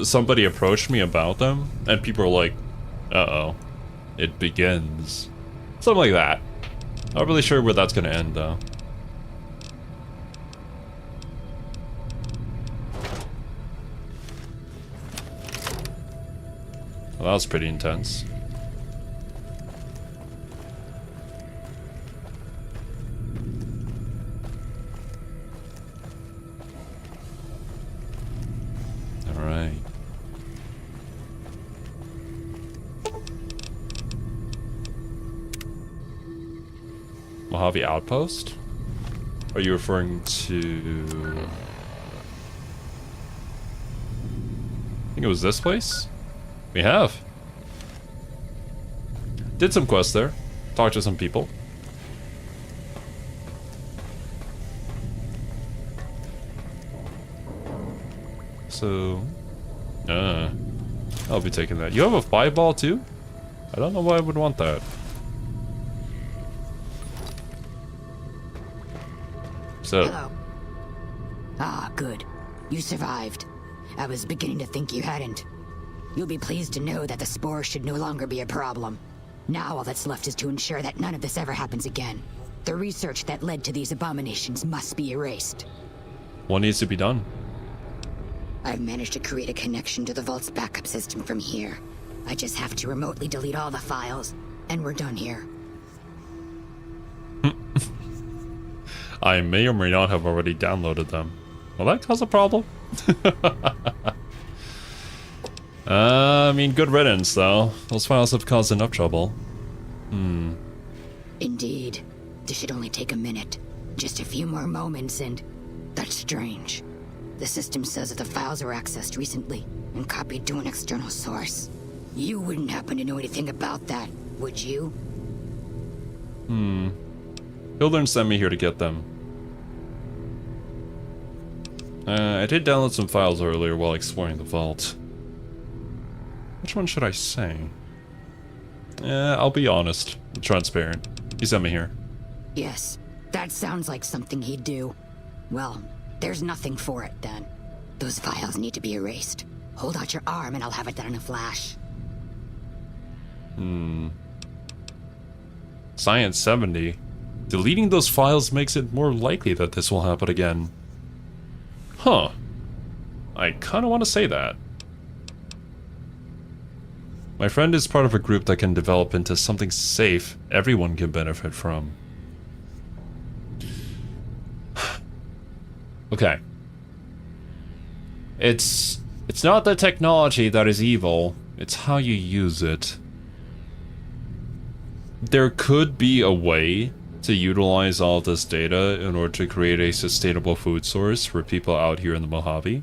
somebody approached me about them, and people were like, uh-oh, it begins. Something like that. Not really sure where that's gonna end, though. Well, that was pretty intense. Alright. Mojave Outpost? Are you referring to... I think it was this place? We have. Did some quests there. Talked to some people. So... I'll be taking that. You have a 5-ball too? I don't know why I would want that. So... Hello. Ah, good. You survived. I was beginning to think you hadn't. You'll be pleased to know that the spore should no longer be a problem. Now all that's left is to ensure that none of this ever happens again. The research that led to these abominations must be erased. What needs to be done? I've managed to create a connection to the Vault's backup system from here. I just have to remotely delete all the files, and we're done here. I may or may not have already downloaded them. Will that cause a problem? I mean, good riddance, though. Those files have caused enough trouble. Indeed. This should only take a minute. Just a few more moments and... That's strange. The system says that the files were accessed recently and copied to an external source. You wouldn't happen to know anything about that, would you? Hildern sent me here to get them. I did download some files earlier while exploring the vault. Which one should I say? I'll be honest, transparent. He sent me here. Yes, that sounds like something he'd do. Well, there's nothing for it then. Those files need to be erased. Hold out your arm and I'll have it done in a flash. Science 70. Deleting those files makes it more likely that this will happen again. Huh. I kinda want to say that. My friend is part of a group that can develop into something safe everyone can benefit from. Okay. It's not the technology that is evil, it's how you use it. There could be a way to utilize all this data in order to create a sustainable food source for people out here in the Mojave.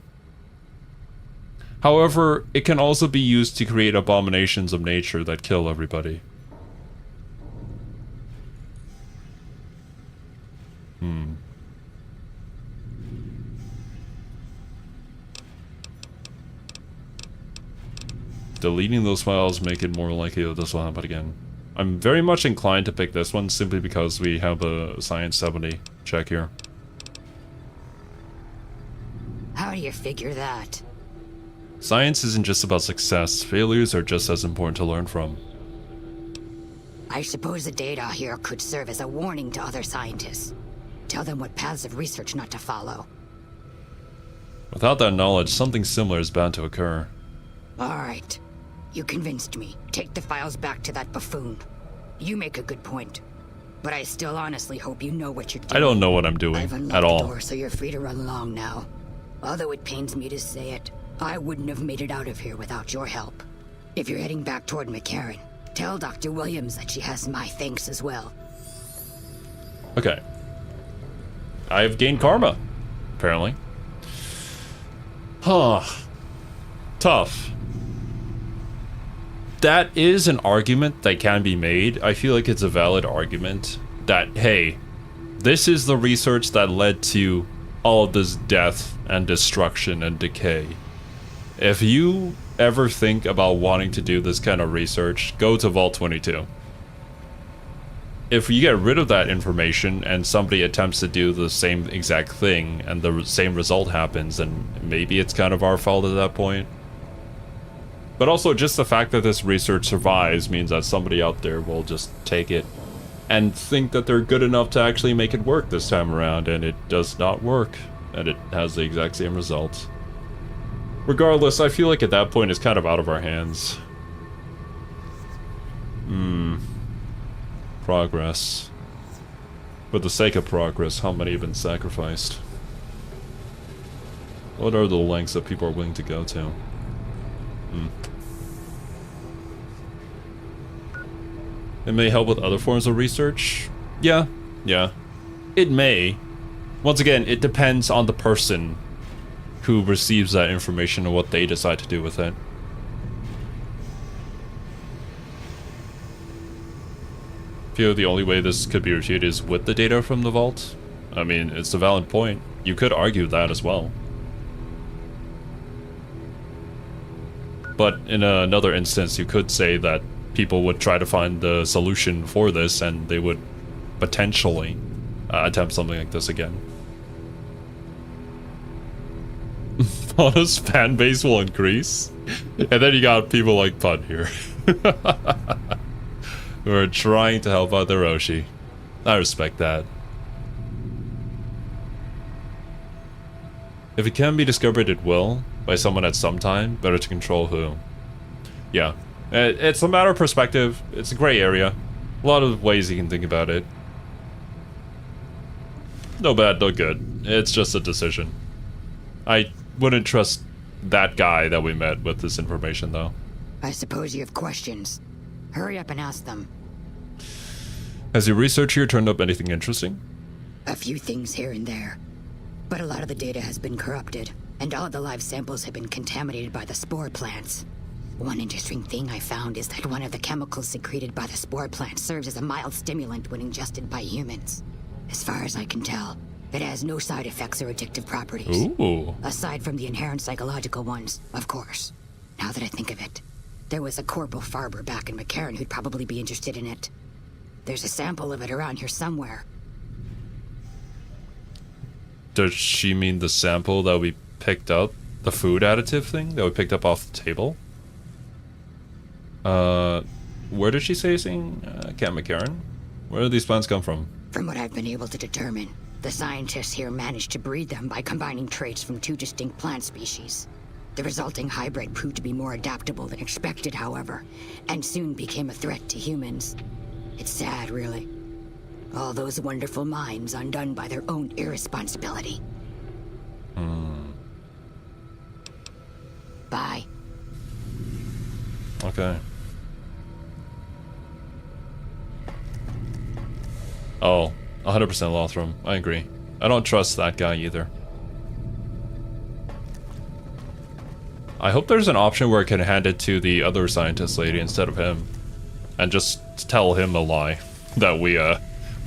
However, it can also be used to create abominations of nature that kill everybody. Deleting those files make it more likely that this will happen again. I'm very much inclined to pick this one simply because we have a Science 70 check here. How do you figure that? Science isn't just about success. Failures are just as important to learn from. I suppose the data here could serve as a warning to other scientists. Tell them what paths of research not to follow. Without that knowledge, something similar is bound to occur. Alright. You convinced me. Take the files back to that buffoon. You make a good point. But I still honestly hope you know what you're doing. I don't know what I'm doing I've unlocked at the all. door, so you're free to run along now. Although it pains me to say it, I wouldn't have made it out of here without your help. If you're heading back toward McCarran, tell Dr. Williams that she has my thanks as well. Okay. I've gained karma, apparently. Huh. Tough. That is an argument that can be made. I feel like it's a valid argument that, hey, this is the research that led to all of this death and destruction and decay. If you ever think about wanting to do this kind of research, go to Vault 22. If you get rid of that information and somebody attempts to do the same exact thing and the same result happens, then maybe it's kind of our fault at that point. But also, just the fact that this research survives means that somebody out there will just take it and think that they're good enough to actually make it work this time around, and it does not work, and it has the exact same result. Regardless, I feel like at that point it's kind of out of our hands. Progress. For the sake of progress, how many have been sacrificed? What are the lengths that people are willing to go to? It may help with other forms of research. Yeah. It may. Once again, it depends on the person who receives that information and what they decide to do with it. I feel the only way this could be refuted is with the data from the vault. I mean, it's a valid point. You could argue that as well. But in another instance, you could say that people would try to find the solution for this and they would potentially attempt something like this again. Faunus fan base will increase. And then you got people like Pun here. Who are trying to help out the Roshi. I respect that. If it can be discovered, it will. By someone at some time. Better to control who. Yeah. It's a matter of perspective. It's a gray area. A lot of ways you can think about it. No bad, no good. It's just a decision. I wouldn't trust that guy that we met with this information, though. I suppose you have questions. Hurry up and ask them. Has your research here turned up anything interesting? A few things here and there. But a lot of the data has been corrupted, and all of the live samples have been contaminated by the spore plants. One interesting thing I found is that one of the chemicals secreted by the spore plant serves as a mild stimulant when ingested by humans. As far as I can tell, it has no side effects or addictive properties. Ooh. Aside from the inherent psychological ones, of course. Now that I think of it, there was a Corporal Farber back in McCarran who'd probably be interested in it. There's a sample of it around here somewhere. Does she mean the sample that we picked up? The food additive thing that we picked up off the table? Where did she say seeing Camp McCarran? Where did these plants come from? From what I've been able to determine, the scientists here managed to breed them by combining traits from two distinct plant species. The resulting hybrid proved to be more adaptable than expected, however, and soon became a threat to humans. It's sad, really. All those wonderful minds undone by their own irresponsibility. Bye. Okay. Oh, 100% Lothram. I agree. I don't trust that guy either. I hope there's an option where I can hand it to the other scientist lady instead of him. And just tell him a lie. That we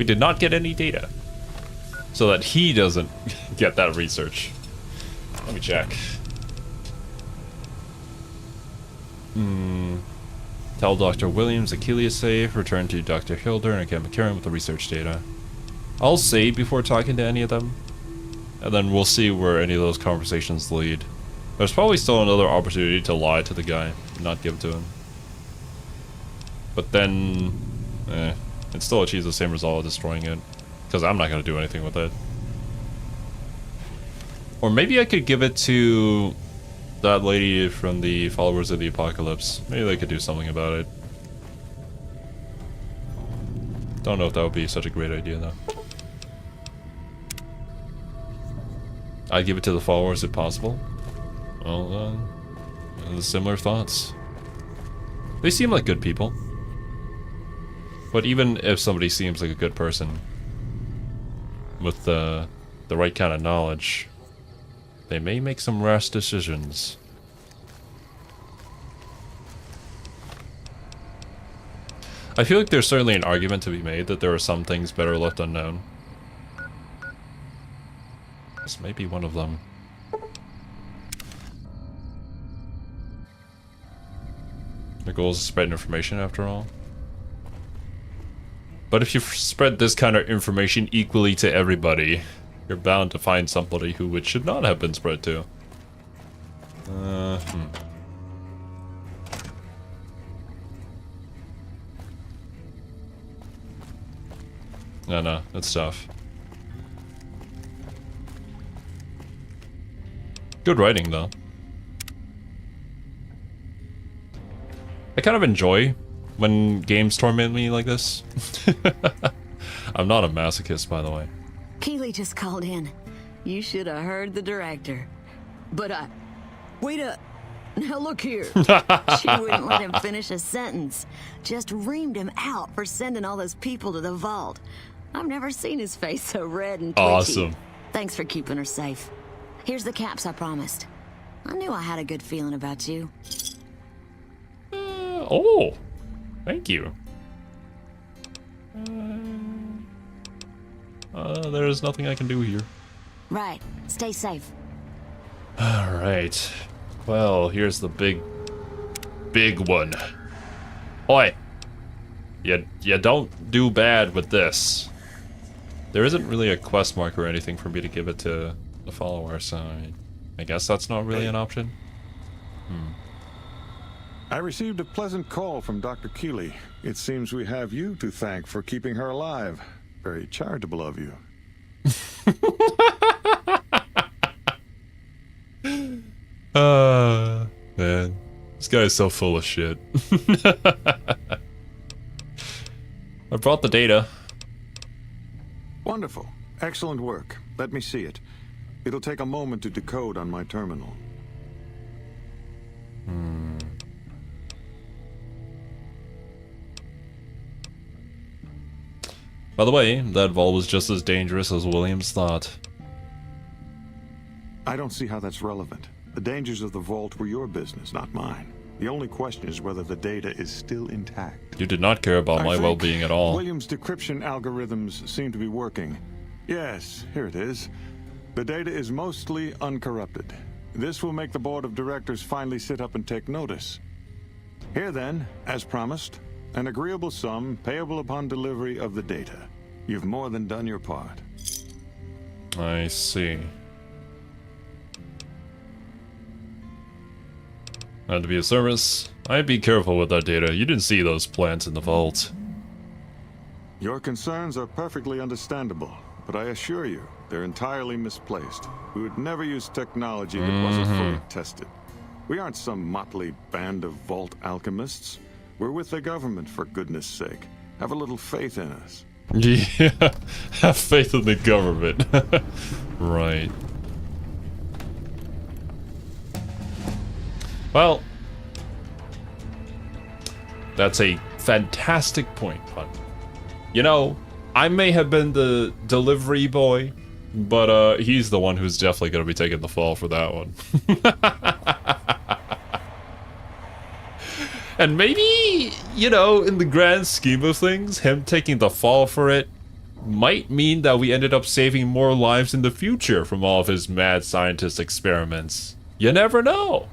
did not get any data. so that he doesn't get that research. Let me check. Tell Dr. Williams Achille is safe. Return to Dr. Hilder and get McCarran with the research data. I'll save before talking to any of them, and then we'll see where any of those conversations lead. There's probably still another opportunity to lie to the guy, not give it to him. But then, it still achieves the same result of destroying it, because I'm not going to do anything with it. Or maybe I could give it to that lady from the Followers of the Apocalypse. Maybe they could do something about it. Don't know if that would be such a great idea, though. I'd give it to the Followers if possible. Well, similar thoughts. They seem like good people. But even if somebody seems like a good person, with the right kind of knowledge, they may make some rash decisions. I feel like there's certainly an argument to be made that there are some things better left unknown. This may be one of them. The goal is to spread information, after all. But if you spread this kind of information equally to everybody, you're bound to find somebody who it should not have been spread to. No, that's tough. Good writing, though. I kind of enjoy when games torment me like this. I'm not a masochist, by the way. Keeley just called in. You should have heard the director. But wait up. Now look here. She wouldn't let him finish a sentence. Just reamed him out for sending all those people to the vault. I've never seen his face so red and twitchy. Awesome. Thanks for keeping her safe. Here's the caps I promised. I knew I had a good feeling about you. Oh, thank you. There's nothing I can do here. Right. Stay safe. Alright. Well, here's the big one. Oi! You don't do bad with this. There isn't really a quest mark or anything for me to give it to the follower, so I guess that's not really an option. I received a pleasant call from Dr. Keeley. It seems we have you to thank for keeping her alive. Very charitable of you. Man. This guy is so full of shit. I brought the data. Wonderful. Excellent work. Let me see it. It'll take a moment to decode on my terminal. By the way, that vault was just as dangerous as Williams thought. I don't see how that's relevant. The dangers of the vault were your business, not mine. The only question is whether the data is still intact. You did not care about my well-being at all. Williams' decryption algorithms seem to be working. Yes, here it is. The data is mostly uncorrupted. This will make the board of directors finally sit up and take notice. Here then, as promised, an agreeable sum payable upon delivery of the data. You've more than done your part. I see. Not to be of service. I'd be careful with that data. You didn't see those plants in the vault. Your concerns are perfectly understandable, but I assure you, they're entirely misplaced. We would never use technology that wasn't fully tested. We aren't some motley band of vault alchemists. We're with the government, for goodness sake. Have a little faith in us. Yeah, have faith in the government. Right. Well, that's a fantastic point, Pun. You know, I may have been the delivery boy, but he's the one who's definitely going to be taking the fall for that one. And maybe, you know, in the grand scheme of things, him taking the fall for it might mean that we ended up saving more lives in the future from all of his mad scientist experiments. You never know.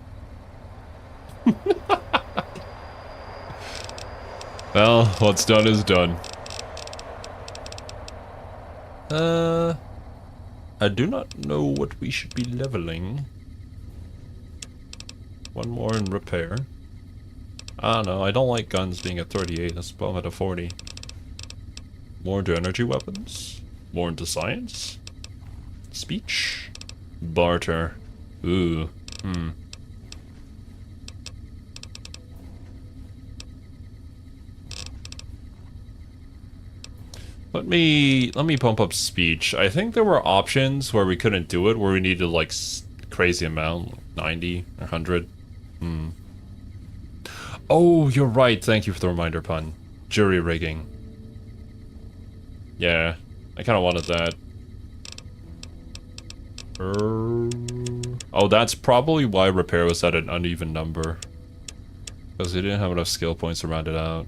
Well, what's done is done. I do not know what we should be leveling. One more in repair. I don't know, I don't like guns being at 38, let's put them at a 40. More into energy weapons. More into science. Speech. Barter. Ooh. Let me pump up speech. I think there were options where we couldn't do it, where we needed like crazy amount, 90 or 100. Oh, you're right. Thank you for the reminder, pun. Jury rigging. Yeah, I kind of wanted that. Oh, that's probably why repair was at an uneven number. Because they didn't have enough skill points to round it out.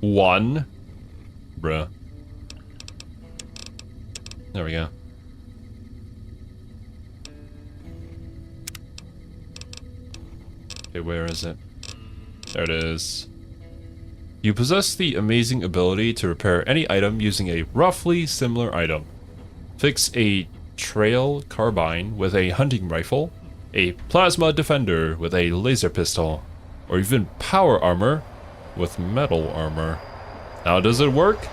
1. Bruh. There we go. Okay, where is it? There it is. You possess the amazing ability to repair any item using a roughly similar item. Fix a trail carbine with a hunting rifle, a plasma defender with a laser pistol, or even power armor with metal armor. How does it work?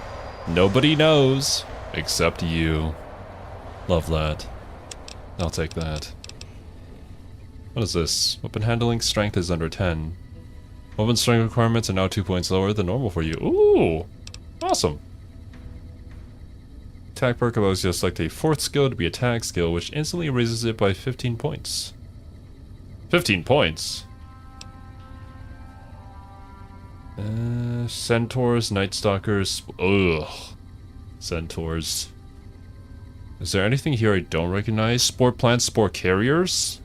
Nobody knows, except you. Love that. I'll take that. What is this? Weapon handling strength is under 10. Weapon strength requirements are now 2 points lower than normal for you. Ooh! Awesome. Attack perk allows you to select a 4th skill to be attack skill, which instantly raises it by 15 points. 15 points? Centaurs, Night Stalkers. Ugh. Centaurs. Is there anything here I don't recognize? Spore plants, spore carriers?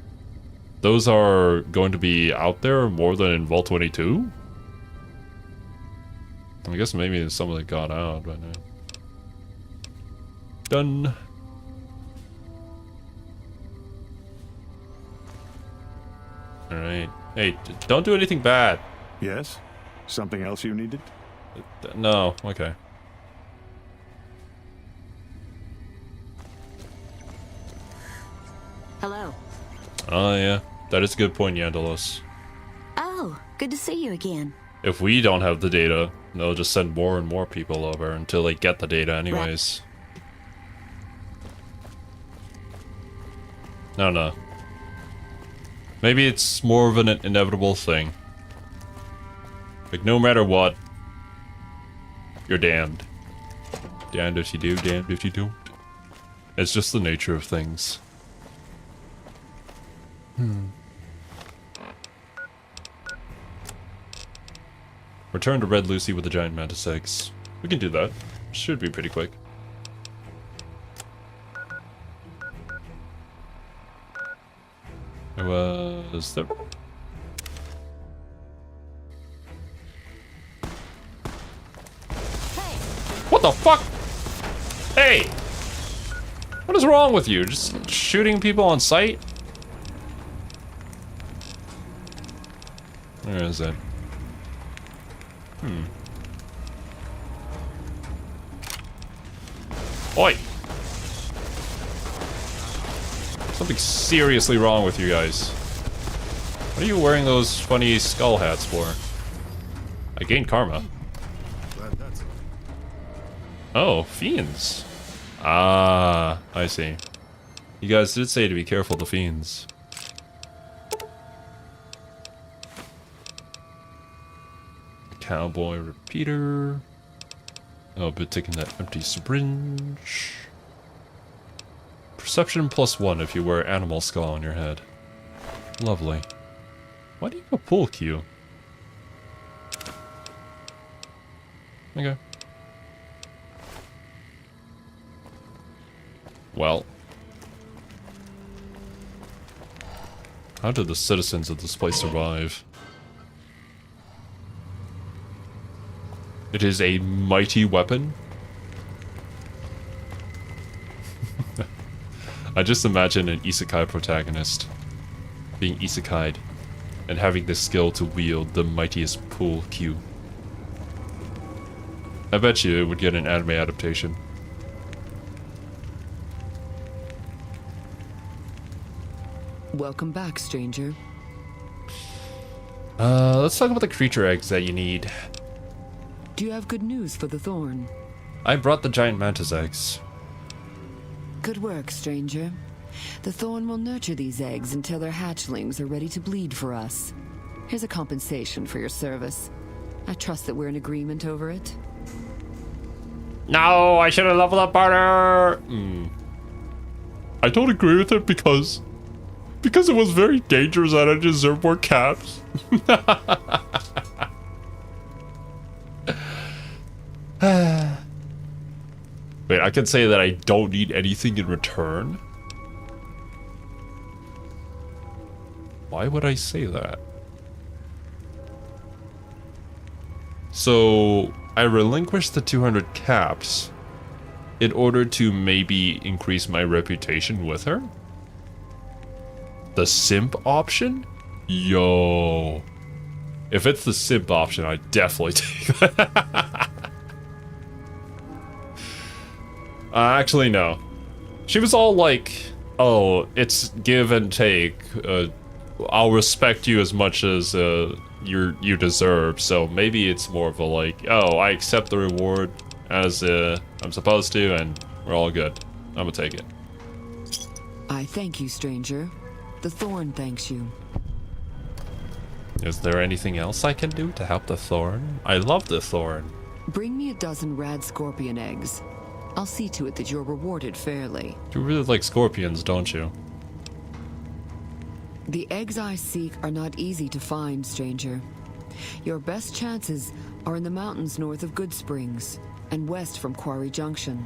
Those are going to be out there more than in Vault 22? I guess maybe some of it got out, but no. Done. Alright. Hey, don't do anything bad. Yes? Something else you needed? No, okay. Hello. Oh, yeah. That is a good point, Yandalos. Oh, good to see you again. If we don't have the data, they'll just send more and more people over until they get the data anyways. I don't know. Maybe it's more of an inevitable thing. Like, no matter what, you're damned. Damned if you do, damned if you don't. It's just the nature of things. Return to Red Lucy with the giant mantis eggs. We can do that. Should be pretty quick. There was... there... What the fuck? Hey! What is wrong with you? Just shooting people on sight? Where is it? Oi! Something seriously wrong with you guys. What are you wearing those funny skull hats for? I gained karma. Oh, fiends. Ah, I see. You guys did say to be careful of the fiends. Cowboy repeater. Oh, but taking that empty syringe. Perception +1 if you wear animal skull on your head. Lovely. Why do you have a pool cue? Okay. Well. How did the citizens of this place survive? It is a mighty weapon I just imagine an isekai protagonist being isekai'd and having the skill to wield the mightiest pool cue. I bet you it would get an anime adaptation. Welcome back, stranger. Let's talk about the creature eggs that you need. Do you have good news for the Thorn? I brought the giant mantis eggs. Good work, stranger. The Thorn will nurture these eggs until their hatchlings are ready to bleed for us. Here's a compensation for your service. I trust that we're in agreement over it. No, I should have leveled up harder. I don't agree with it because it was very dangerous and I deserve more caps. Wait, I can say that I don't need anything in return? Why would I say that? So, I relinquished the 200 caps in order to maybe increase my reputation with her? The simp option? Yo. If it's the simp option, I definitely take that. Actually, no. She was all like, oh, it's give and take. I'll respect you as much as you deserve. So maybe it's more of a like, oh, I accept the reward as I'm supposed to, and we're all good. I'm gonna take it. I thank you, stranger. The Thorn thanks you. Is there anything else I can do to help the Thorn? I love the Thorn. Bring me a dozen rad scorpion eggs. I'll see to it that you're rewarded fairly. You really like scorpions, don't you? The eggs I seek are not easy to find, stranger. Your best chances are in the mountains north of Good Springs and west from Quarry Junction.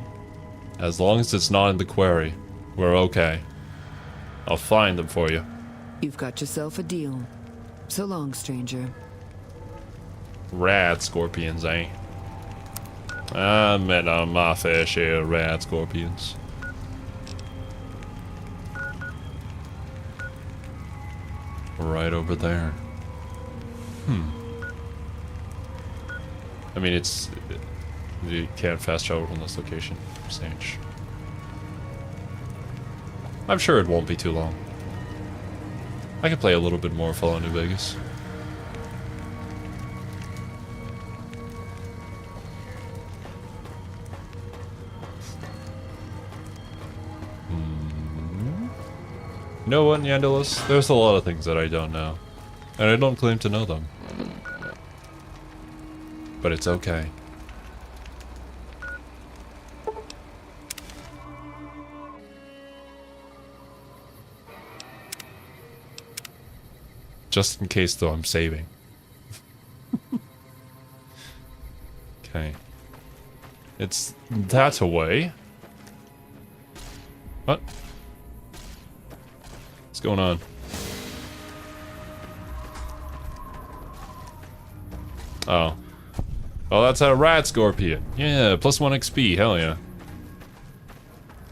As long as it's not in the quarry, we're okay. I'll find them for you. You've got yourself a deal. So long, stranger. Rad scorpions, eh? I met on my fair share of rad scorpions. Right over there. I mean, it's... You can't fast travel from this location. Strange. I'm sure it won't be too long. I can play a little bit more Fallout New Vegas. You know what, Neanderthals? There's a lot of things that I don't know. And I don't claim to know them. But it's okay. Just in case, though, I'm saving. Okay. It's that away. What? What's going on? Oh. Oh, that's a rat scorpion. Yeah, plus 1 XP. Hell yeah.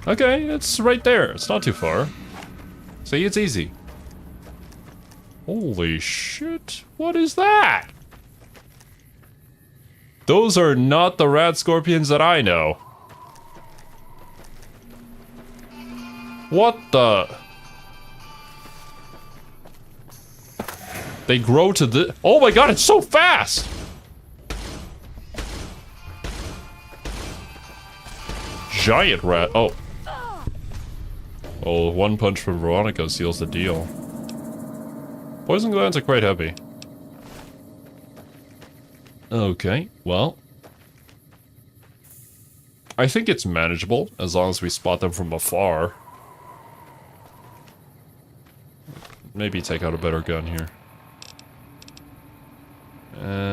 Okay, it's right there. It's not too far. See, it's easy. Holy shit. What is that? Those are not the rat scorpions that I know. What the... They grow to the... Oh my god, it's so fast! Giant rat. Oh. Oh, 1 punch from Veronica seals the deal. Poison glands are quite heavy. Okay, well. I think it's manageable, as long as we spot them from afar. Maybe take out a better gun here.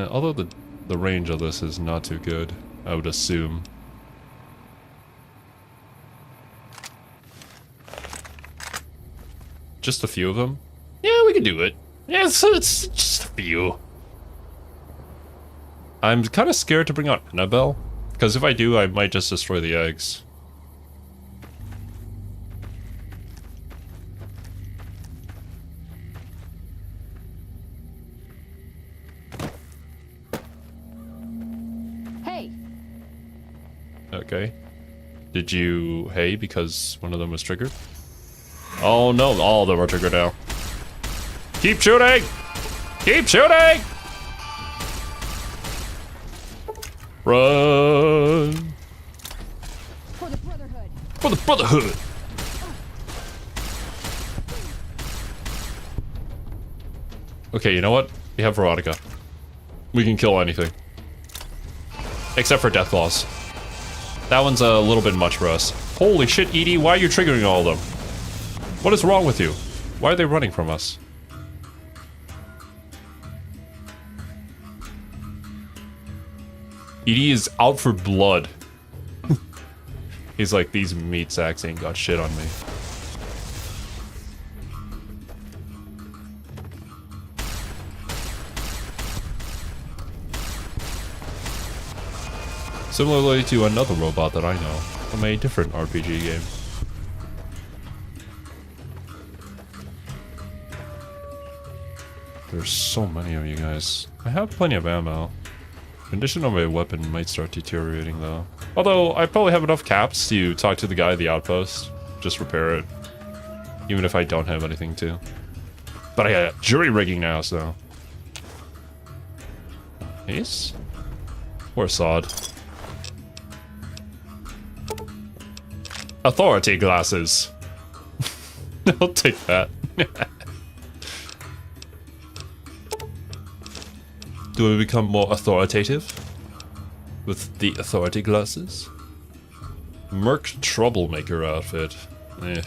Although the range of this is not too good, I would assume. Just a few of them? Yeah, we can do it. Yeah, it's just a few. I'm kind of scared to bring out Annabelle, because if I do, I might just destroy the eggs. Okay. Did you... Hey, because one of them was triggered? Oh no, all of them are triggered now. Keep shooting! Keep shooting! Run! For the Brotherhood. For the Brotherhood! Okay, you know what? We have Veronica. We can kill anything. Except for Deathclaws. That one's a little bit much for us. Holy shit, Edie, why are you triggering all of them? What is wrong with you? Why are they running from us? Edie is out for blood. He's like, these meat sacks ain't got shit on me. Similarly to another robot that I know from a different RPG game. There's so many of you guys. I have plenty of ammo. Condition of my weapon might start deteriorating though. Although, I probably have enough caps to talk to the guy at the outpost. Just repair it. Even if I don't have anything to. But I got jury rigging now, so. Ace? Or sod. Authority glasses. I'll take that. Do I become more authoritative with the authority glasses? Merc troublemaker outfit. Eh.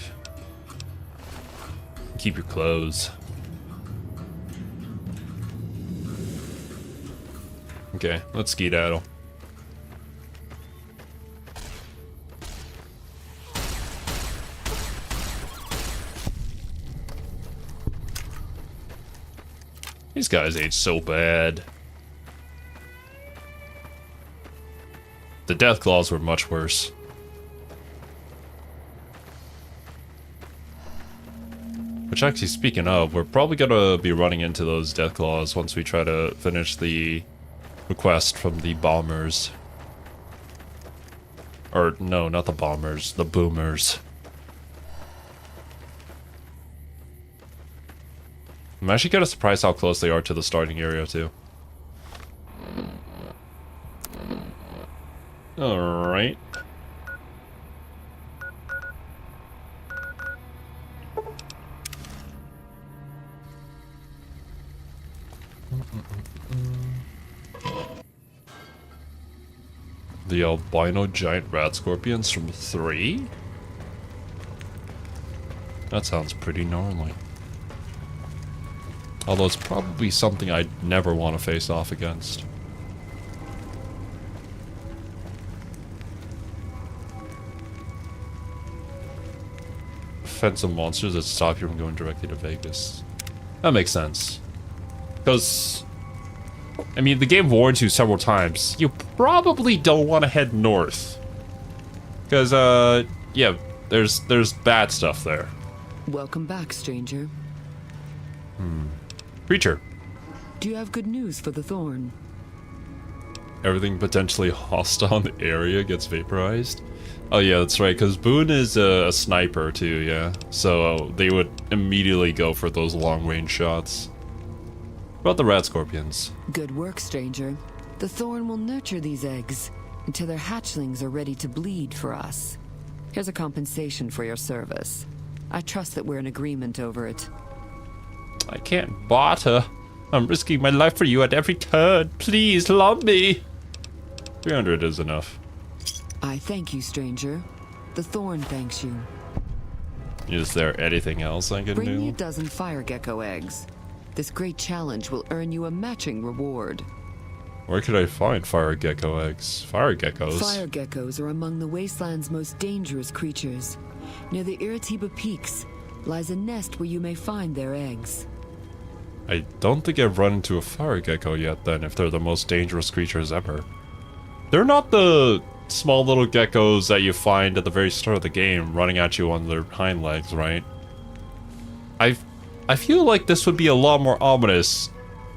Keep your clothes. Okay, let's skedaddle. These guys ain't so bad. The Deathclaws were much worse. Which actually, speaking of, we're probably gonna be running into those Deathclaws once we try to finish the request from the bombers. Or, no, not the bombers, the boomers. I'm actually kind of surprised how close they are to the starting area, too. Alright. The albino giant rat scorpions from 3? That sounds pretty gnarly. Although it's probably something I'd never want to face off against. Offensive monsters that stop you from going directly to Vegas. That makes sense. Because, I mean, the game warns you several times. You probably don't want to head north. Because, yeah, there's bad stuff there. Welcome back, stranger. Creature. Do you have good news for the Thorn? Everything potentially hostile in the area gets vaporized. Oh yeah, that's right, because Boone is a sniper too, yeah. So they would immediately go for those long-range shots. What about the rat scorpions? Good work, stranger. The Thorn will nurture these eggs until their hatchlings are ready to bleed for us. Here's a compensation for your service. I trust that we're in agreement over it. I can't barter. I'm risking my life for you at every turn. Please, love me. 300 is enough. I thank you, stranger. The Thorn thanks you. Is there anything else I can Bring me a do? dozen fire gecko eggs. This great challenge will earn you a matching reward. Where could I find fire gecko eggs? Fire geckos? Fire geckos are among the wasteland's most dangerous creatures. Near the Iritiba Peaks lies a nest where you may find their eggs. I don't think I've run into a fire gecko yet then, if they're the most dangerous creatures ever. They're not the small little geckos that you find at the very start of the game running at you on their hind legs, right? I feel like this would be a lot more ominous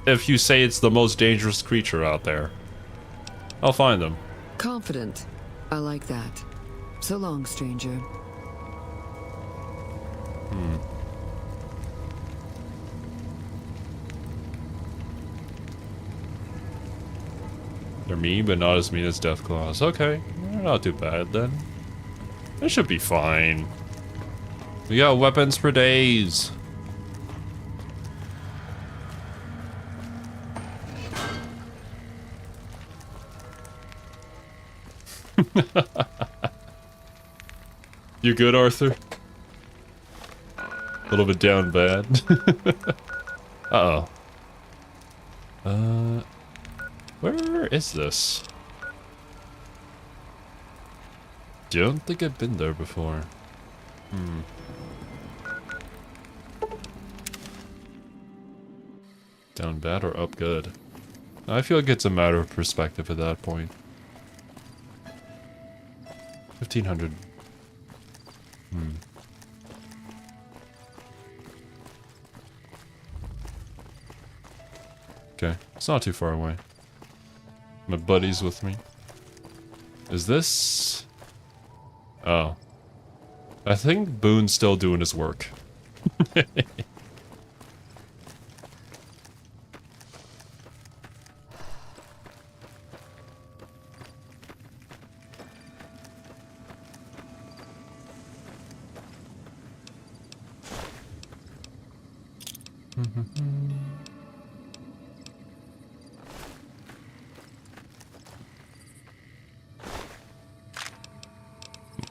if you say it's the most dangerous creature out there. I'll find them. Confident. I like that. So long, stranger. They're mean, but not as mean as Deathclaws. Okay, not too bad then. It should be fine. We got weapons for days. You good, Arthur? A little bit down bad. Uh-oh. Where is this? Don't think I've been there before. Down bad or up good? I feel like it's a matter of perspective at that point. 1500. Okay, it's not too far away. My buddy's with me. Is this... Oh. I think Boone's still doing his work.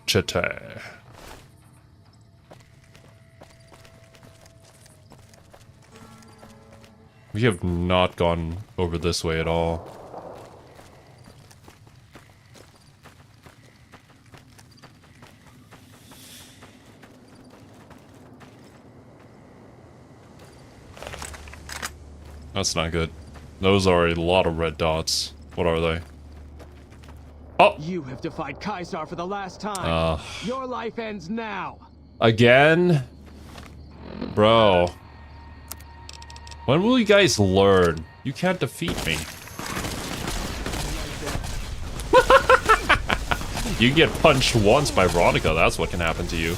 Chete. We have not gone over this way at all. That's not good. Those are a lot of red dots. What are they? Oh! You have defied Caesar for the last time. Your life ends now. Again? Bro. When will you guys learn? You can't defeat me. You get punched once by Veronica, that's what can happen to you.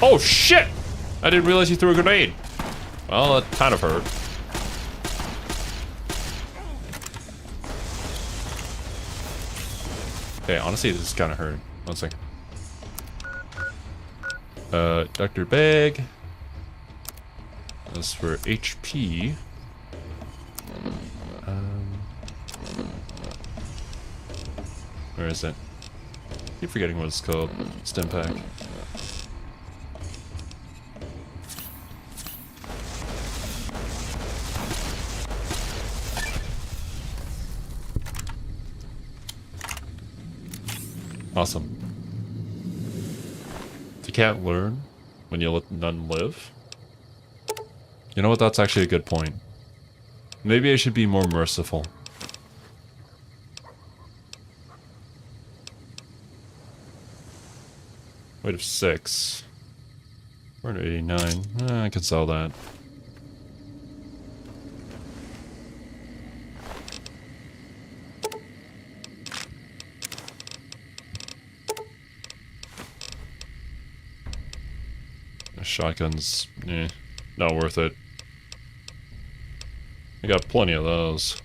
Oh shit! I didn't realize you threw a grenade. Well, it kind of hurt. Okay, honestly, this kind of hurt. One second. Dr. Bag. As for HP. Where is it? I keep forgetting what it's called. Stim pack. Awesome. You can't learn when you let none live. You know what? That's actually a good point. Maybe I should be more merciful. Weight of 6. 489. I can sell that. Shotguns, not worth it. I got plenty of those.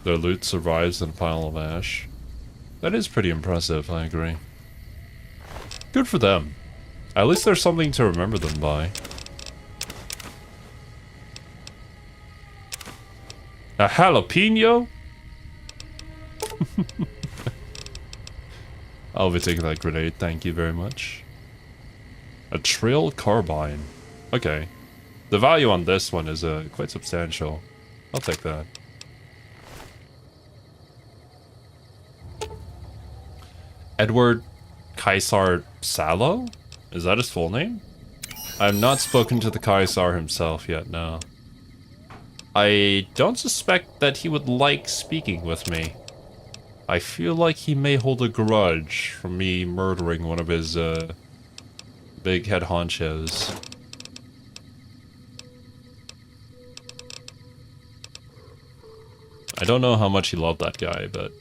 Their loot survives in a pile of ash. That is pretty impressive, I agree. Good for them. At least there's something to remember them by. A jalapeno? I'll be taking that grenade, thank you very much. A trail carbine. Okay. The value on this one is quite substantial. I'll take that. Edward Caesar Salo? Is that his full name? I have not spoken to the Caesar himself yet, no. I don't suspect that he would like speaking with me. I feel like he may hold a grudge from me murdering one of his Big head honchos. I don't know how much he loved that guy, but...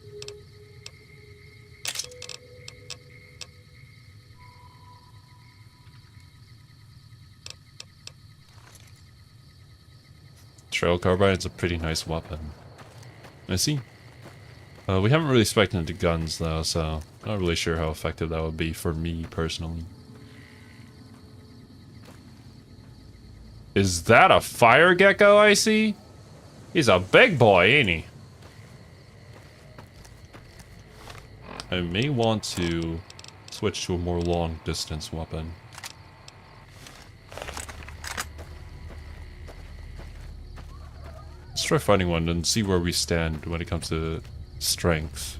Trail Carbine's a pretty nice weapon. I see. We haven't really spec'd into guns though, so not really sure how effective that would be for me personally. Is that a fire gecko I see? He's a big boy, ain't he? I may want to switch to a more long distance weapon. Let's try finding one and see where we stand when it comes to strength.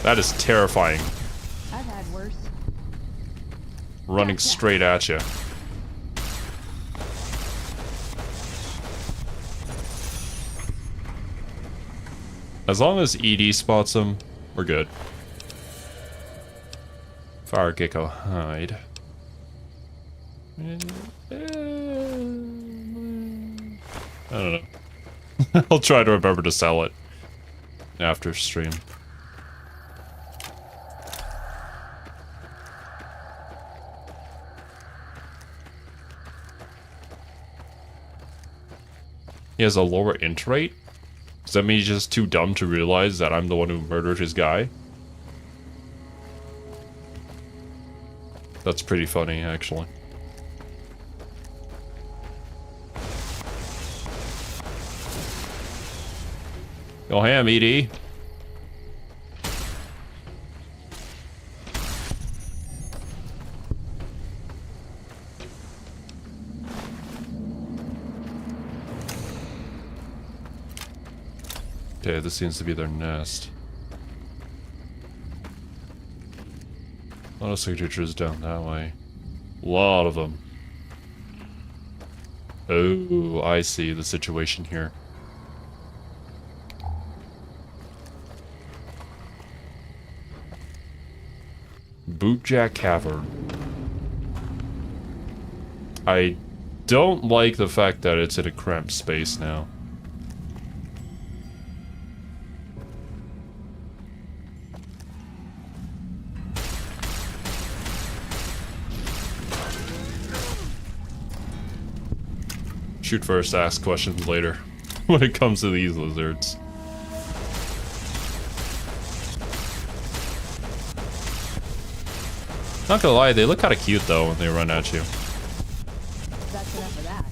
That is terrifying. I've had worse. Running straight at you. As long as ED spots him, we're good. Fire gecko hide. I don't know. I'll try to remember to sell it after stream. He has a lower int rate? Does that mean he's just too dumb to realize that I'm the one who murdered his guy? That's pretty funny, actually. Go ham, ED. Okay, this seems to be their nest. A lot of signatures down that way. A lot of them. Oh, I see the situation here. Bootjack Cavern. I don't like the fact that it's in a cramped space now. Shoot first, ask questions later when it comes to these lizards. Not gonna lie, they look kind of cute though when they run at you. That's enough of that.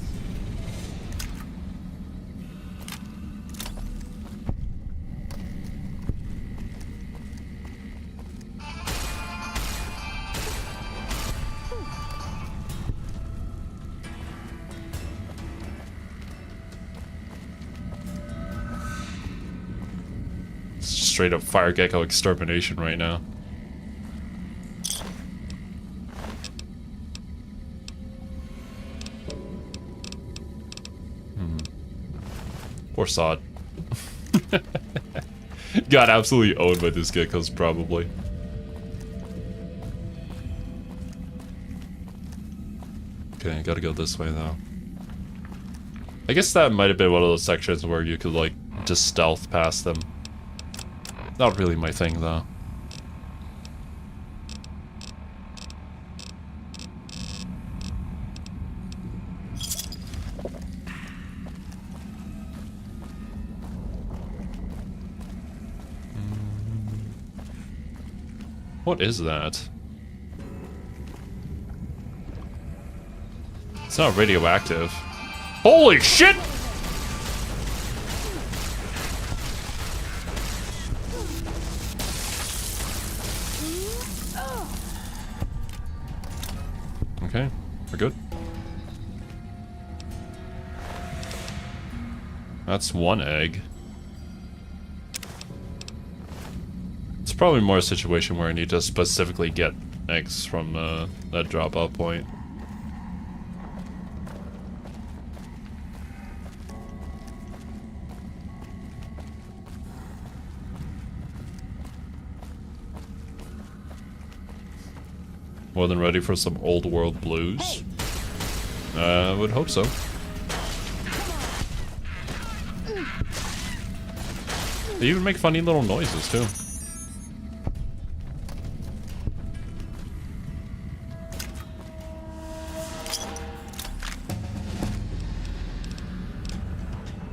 Straight up fire gecko extermination right now. Poor sod. Got absolutely owned by these geckos, probably. Okay, gotta go this way though. I guess that might have been one of those sections where you could like just stealth past them. Not really my thing though. What is that? It's not radioactive. Holy shit! Okay, we're good. That's one egg. It's probably more a situation where I need to specifically get eggs from that drop-off point. More than ready for some old world blues? I would hope so. They even make funny little noises too.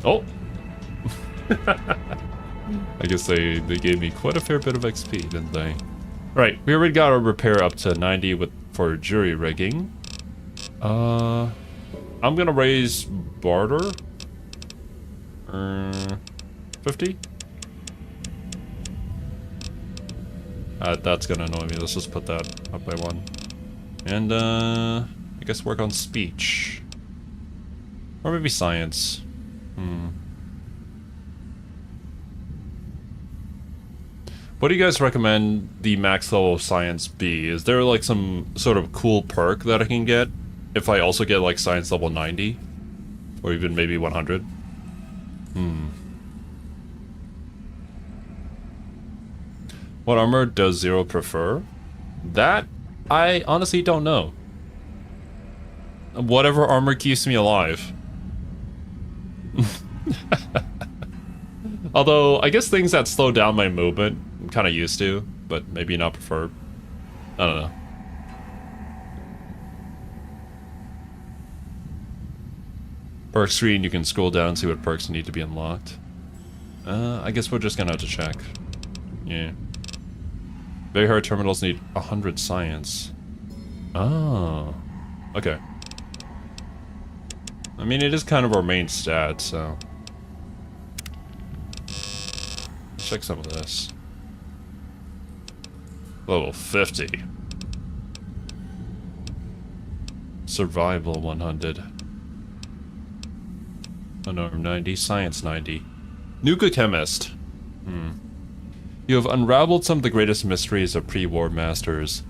Oh! I guess they gave me quite a fair bit of XP, didn't they? Right, we already got our repair up to 90 for jury rigging. I'm gonna raise barter. 50? That's gonna annoy me. Let's just put that up by 1. And I guess work on speech. Or maybe science. What do you guys recommend the max level of science be? Is there like some sort of cool perk that I can get if I also get like science level 90? Or even maybe 100? What armor does Zero prefer? That, I honestly don't know. Whatever armor keeps me alive. Although, I guess things that slow down my movement, I'm kind of used to, but maybe not preferred. I don't know. Perk screen, you can scroll down and see what perks need to be unlocked. I guess we're just gonna have to check. Yeah. Very hard terminals need 100 science. Oh. Okay. I mean, it is kind of our main stat, so... Let's check some of this. Level 50. Survival 100. Unarmed 90. Science 90. Nuka Chemist. You have unraveled some of the greatest mysteries of pre-war masters.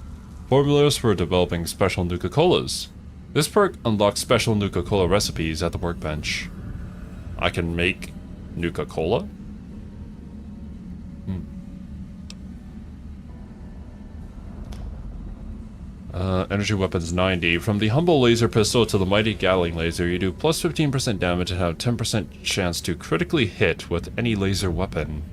Formulas for developing special Nuka-Colas. This perk unlocks special Nuka-Cola recipes at the workbench. I can make Nuka-Cola? Energy weapons 90. From the humble laser pistol to the mighty Gatling laser, you do plus 15% damage and have 10% chance to critically hit with any laser weapon.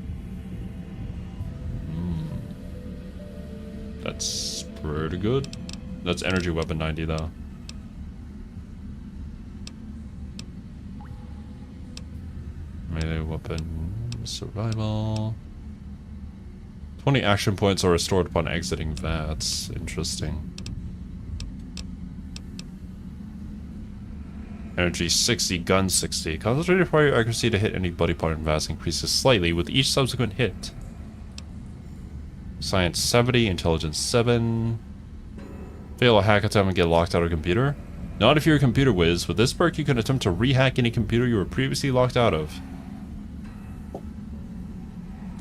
That's pretty good. That's energy weapon 90 though. Melee weapon, survival. 20 action points are restored upon exiting vats. Interesting. Energy 60, gun 60. Concentrated fire accuracy to hit any body part in vats increases slightly with each subsequent hit. Science 70, intelligence 7. Fail a hack attempt and get locked out of a computer. Not if you're a computer whiz. With this perk, you can attempt to rehack any computer you were previously locked out of.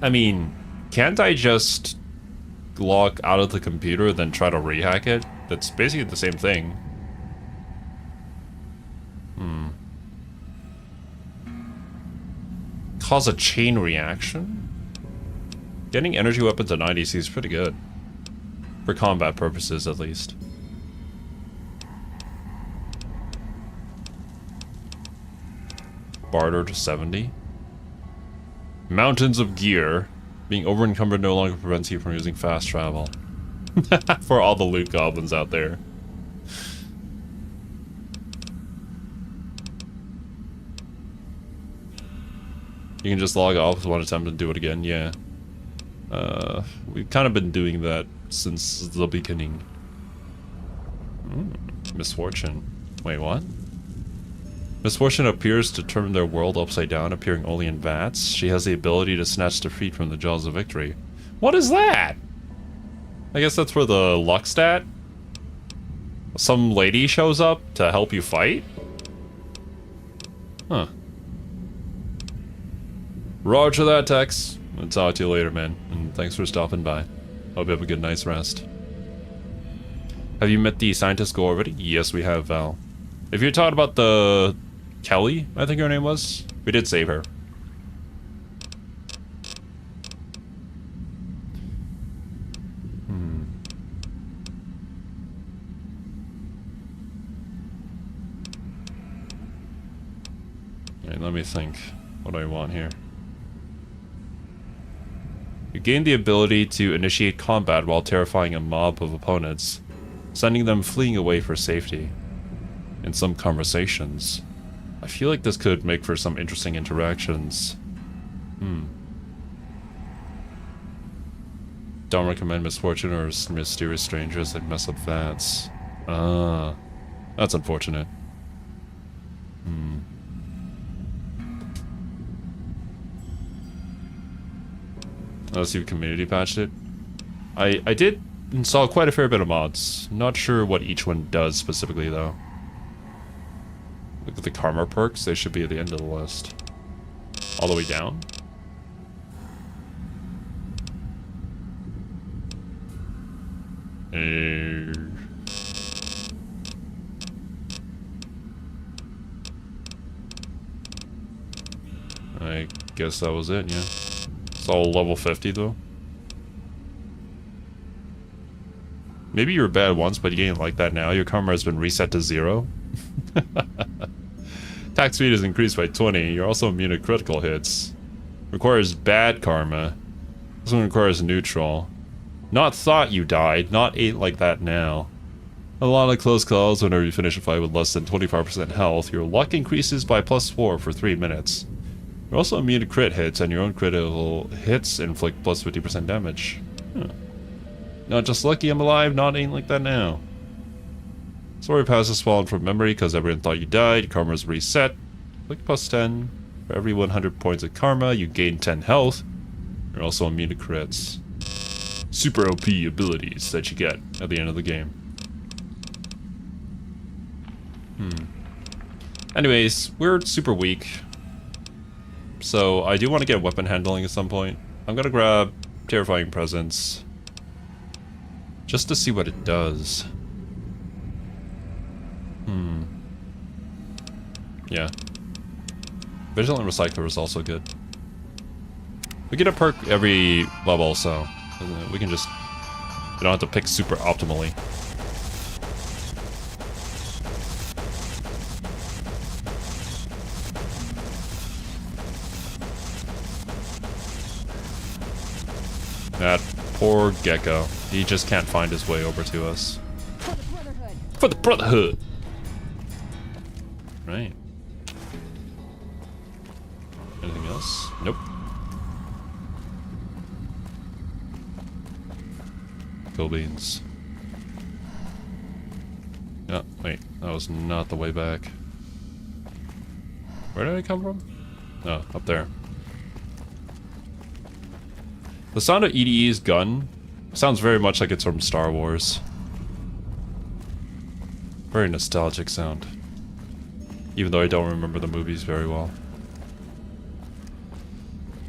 I mean, can't I just log out of the computer then try to rehack it? That's basically the same thing. Cause a chain reaction? Getting energy weapons at 90 seems pretty good. For combat purposes, at least. Barter to 70. Mountains of gear. Being over-encumbered no longer prevents you from using fast travel. For all the loot goblins out there. You can just log off with one attempt and do it again, yeah. We've kind of been doing that since the beginning. Misfortune. Wait, what? Misfortune appears to turn their world upside down, appearing only in vats. She has the ability to snatch defeat from the jaws of victory. What is that? I guess that's for the luck stat? Some lady shows up to help you fight? Huh. Roger that, Tex. I'll talk to you later, man. And thanks for stopping by. Hope you have a good night's rest. Have you met the scientist girl already? Yes, we have, Val. If you're talking about the... Kelly, I think her name was. We did save her. Let me think. What do I want here? You gain the ability to initiate combat while terrifying a mob of opponents, sending them fleeing away for safety. In some conversations. I feel like this could make for some interesting interactions. Don't recommend misfortune or mysterious strangers that mess up VATS. Ah, that's unfortunate. Let's see if community patched it. I did install quite a fair bit of mods. Not sure what each one does specifically though. Look at the karma perks, they should be at the end of the list. All the way down? I guess that was it, yeah. It's all level 50 though. Maybe you were bad once, but you ain't like that now. Your karma has been reset to 0. Attack speed is increased by 20. You're also immune to critical hits. Requires bad karma. This one requires neutral. Not thought you died. Not ain't like that now. A lot of close calls. Whenever you finish a fight with less than 25% health, your luck increases by +4 for 3 minutes. You're also immune to crit hits, and your own critical hits inflict plus 50% damage. Not just lucky I'm alive, not ain't like that now. Story passes fallen from memory because everyone thought you died. Karma's reset. Click +10. For every 100 points of karma, you gain 10 health. You're also immune to crits. Super OP abilities that you get at the end of the game. Anyways, we're super weak. So I do want to get weapon handling at some point. I'm gonna grab Terrifying Presence. Just to see what it does. Yeah. Vigilant Recycler is also good. We get a perk every level, so we can just... We don't have to pick super optimally. That poor gecko. He just can't find his way over to us. For the Brotherhood! Right. Anything else? Nope. Cool beans. Oh, wait. That was not the way back. Where did I come from? Oh, up there. The sound of EDE's gun sounds very much like it's from Star Wars. Very nostalgic sound. Even though I don't remember the movies very well.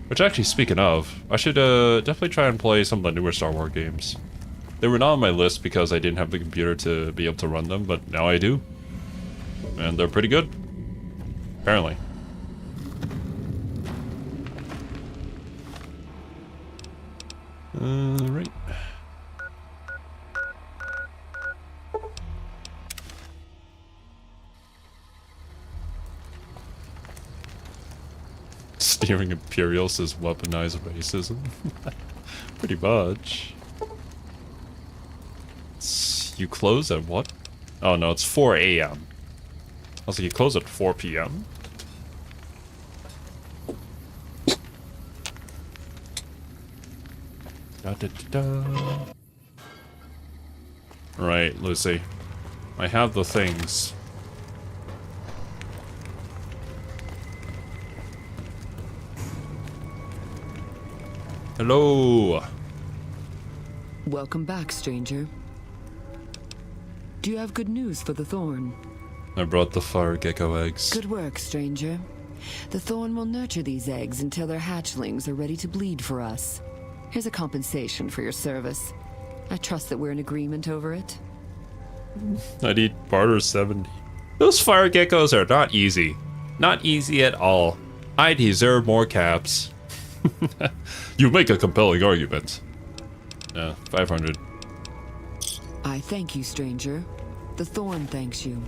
Which actually, speaking of, I should definitely try and play some of the newer Star Wars games. They were not on my list because I didn't have the computer to be able to run them, but now I do. And they're pretty good. Apparently. Right. Steering Imperial says weaponize racism. Pretty much. You close at what? Oh no, it's 4 a.m. I was like, you close at 4 p.m.? Da, da, da, da. Right, Lucy. I have the things. Hello. Welcome back, stranger. Do you have good news for the Thorn? I brought the fire gecko eggs. Good work, stranger. The Thorn will nurture these eggs until their hatchlings are ready to bleed for us. Here's a compensation for your service. I trust that we're in agreement over it. I need barter 70. Those fire geckos are not easy. Not easy at all. I deserve more caps. You make a compelling argument. Yeah, 500. I thank you, stranger. The Thorn thanks you.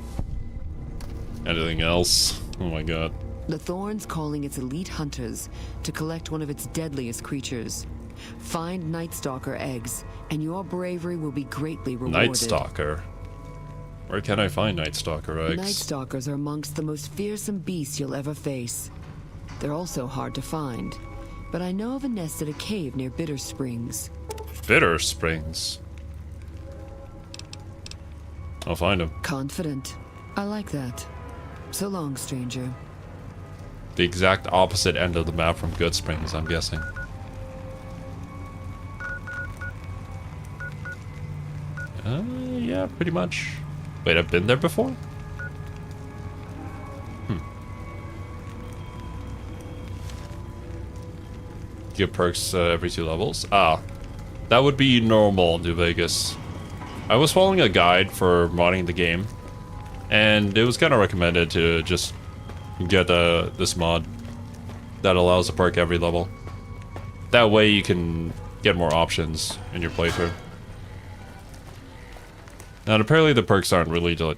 Anything else? Oh my god. The Thorn's calling its elite hunters to collect one of its deadliest creatures. Find Night Stalker eggs, and your bravery will be greatly rewarded. Night Stalker? Where can I find Night Stalker eggs? Night Stalkers are amongst the most fearsome beasts you'll ever face. They're also hard to find, but I know of a nest at a cave near Bitter Springs. Bitter Springs? I'll find him. Confident. I like that. So long, stranger. The exact opposite end of the map from Good Springs, I'm guessing. Yeah, pretty much. Wait, I've been there before? Get perks every 2 levels? Ah, that would be normal in New Vegas. I was following a guide for modding the game, and it was kind of recommended to just get this mod that allows a perk every level. That way you can get more options in your playthrough. And apparently the perks aren't really like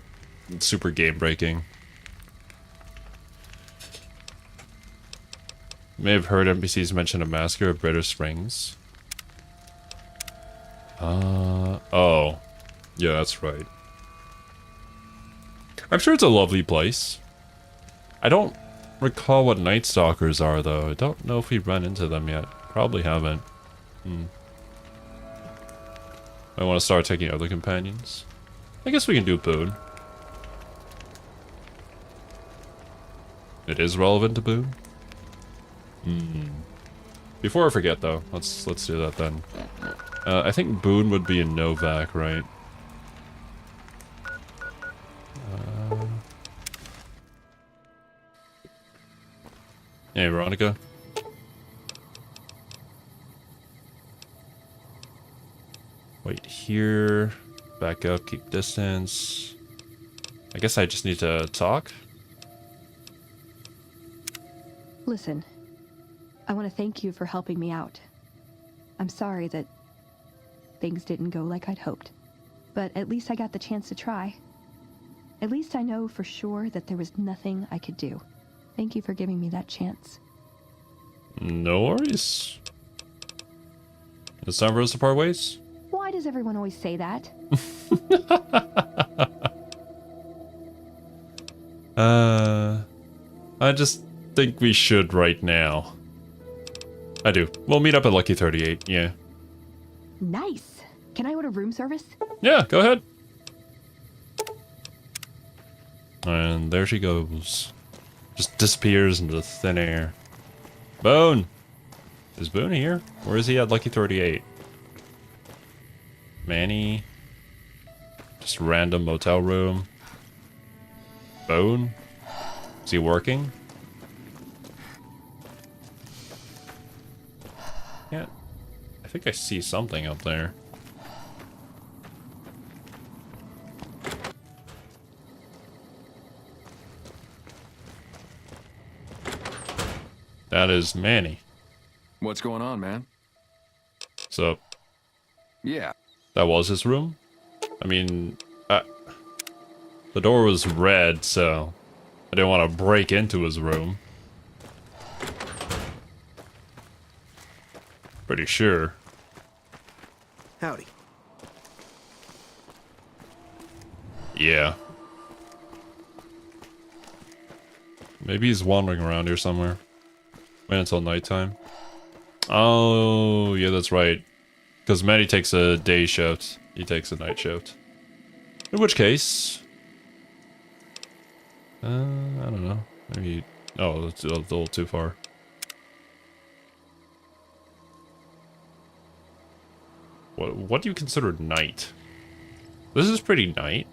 super game breaking. May have heard NPCs mention a massacre of Bitter Springs. Oh. Yeah, that's right. I'm sure it's a lovely place. I don't recall what Night Stalkers are, though. I don't know if we've run into them yet. Probably haven't. I want to start taking other companions. I guess we can do Boone. It is relevant to Boone? Before I forget, though, let's do that then. I think Boone would be in Novak, right? Hey, Veronica. Wait here. Back up, keep distance. I guess I just need to talk. Listen, I want to thank you for helping me out. I'm sorry that things didn't go like I'd hoped, but at least I got the chance to try. At least I know for sure that there was nothing I could do. Thank you for giving me that chance. No worries. It's time for us to part ways. Why does everyone always say that? I just think we should right now. I do. We'll meet up at Lucky 38, yeah. Nice. Can I order room service? Yeah, go ahead. And there she goes. Just disappears into thin air. Boone! Is Boone here? Where is he at Lucky 38? Manny. Just random motel room. Boone? Is he working? Yeah. I think I see something up there. That is Manny. What's going on, man? So, Yeah. that was his room? I mean, the door was red, so I didn't want to break into his room. Pretty sure. Howdy. Yeah. Maybe he's wandering around here somewhere. Wait until nighttime. Oh, yeah, that's right. Because Manny takes a day shift. He takes a night shift. In which case... I don't know. Maybe... Oh, that's a little too far. What do you consider night? This is pretty night.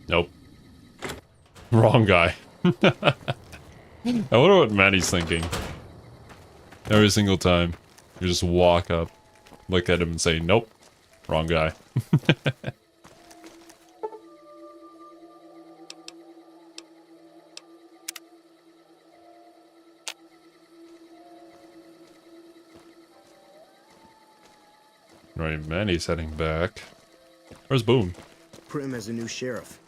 Nope. Wrong guy. I wonder what Manny's thinking. Every single time. You just walk up, look at him and say, nope. Wrong guy. Alright, Manny's heading back. Where's Boone? Prim has a new sheriff.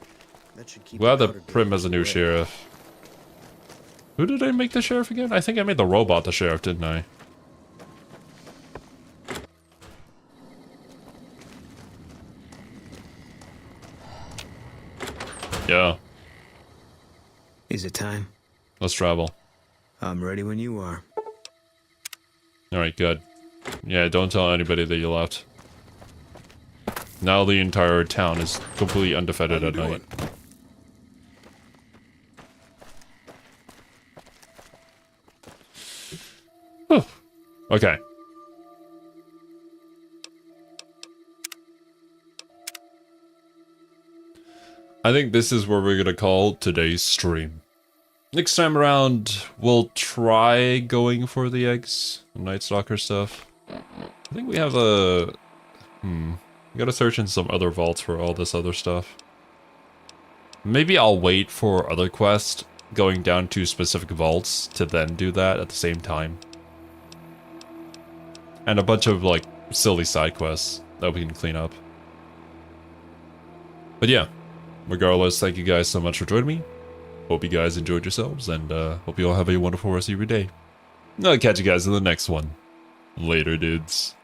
That should keep Glad the that powder Prim has a new away. sheriff. Who did I make the sheriff again? I think I made the robot the sheriff, didn't I? Yeah. Is it time? Let's travel. I'm ready when you are. Alright, good. Yeah, don't tell anybody that you left. Now the entire town is completely undefended at night. Whew. Okay. I think this is where we're gonna call today's stream. Next time around, we'll try going for the eggs, Night Stalker stuff. I think we have a... we gotta search in some other vaults for all this other stuff. Maybe I'll wait for other quests going down to specific vaults to then do that at the same time. And a bunch of, like, silly side quests that we can clean up. But yeah, regardless, thank you guys so much for joining me. Hope you guys enjoyed yourselves, and hope you all have a wonderful rest of your day. I'll catch you guys in the next one. Later, dudes.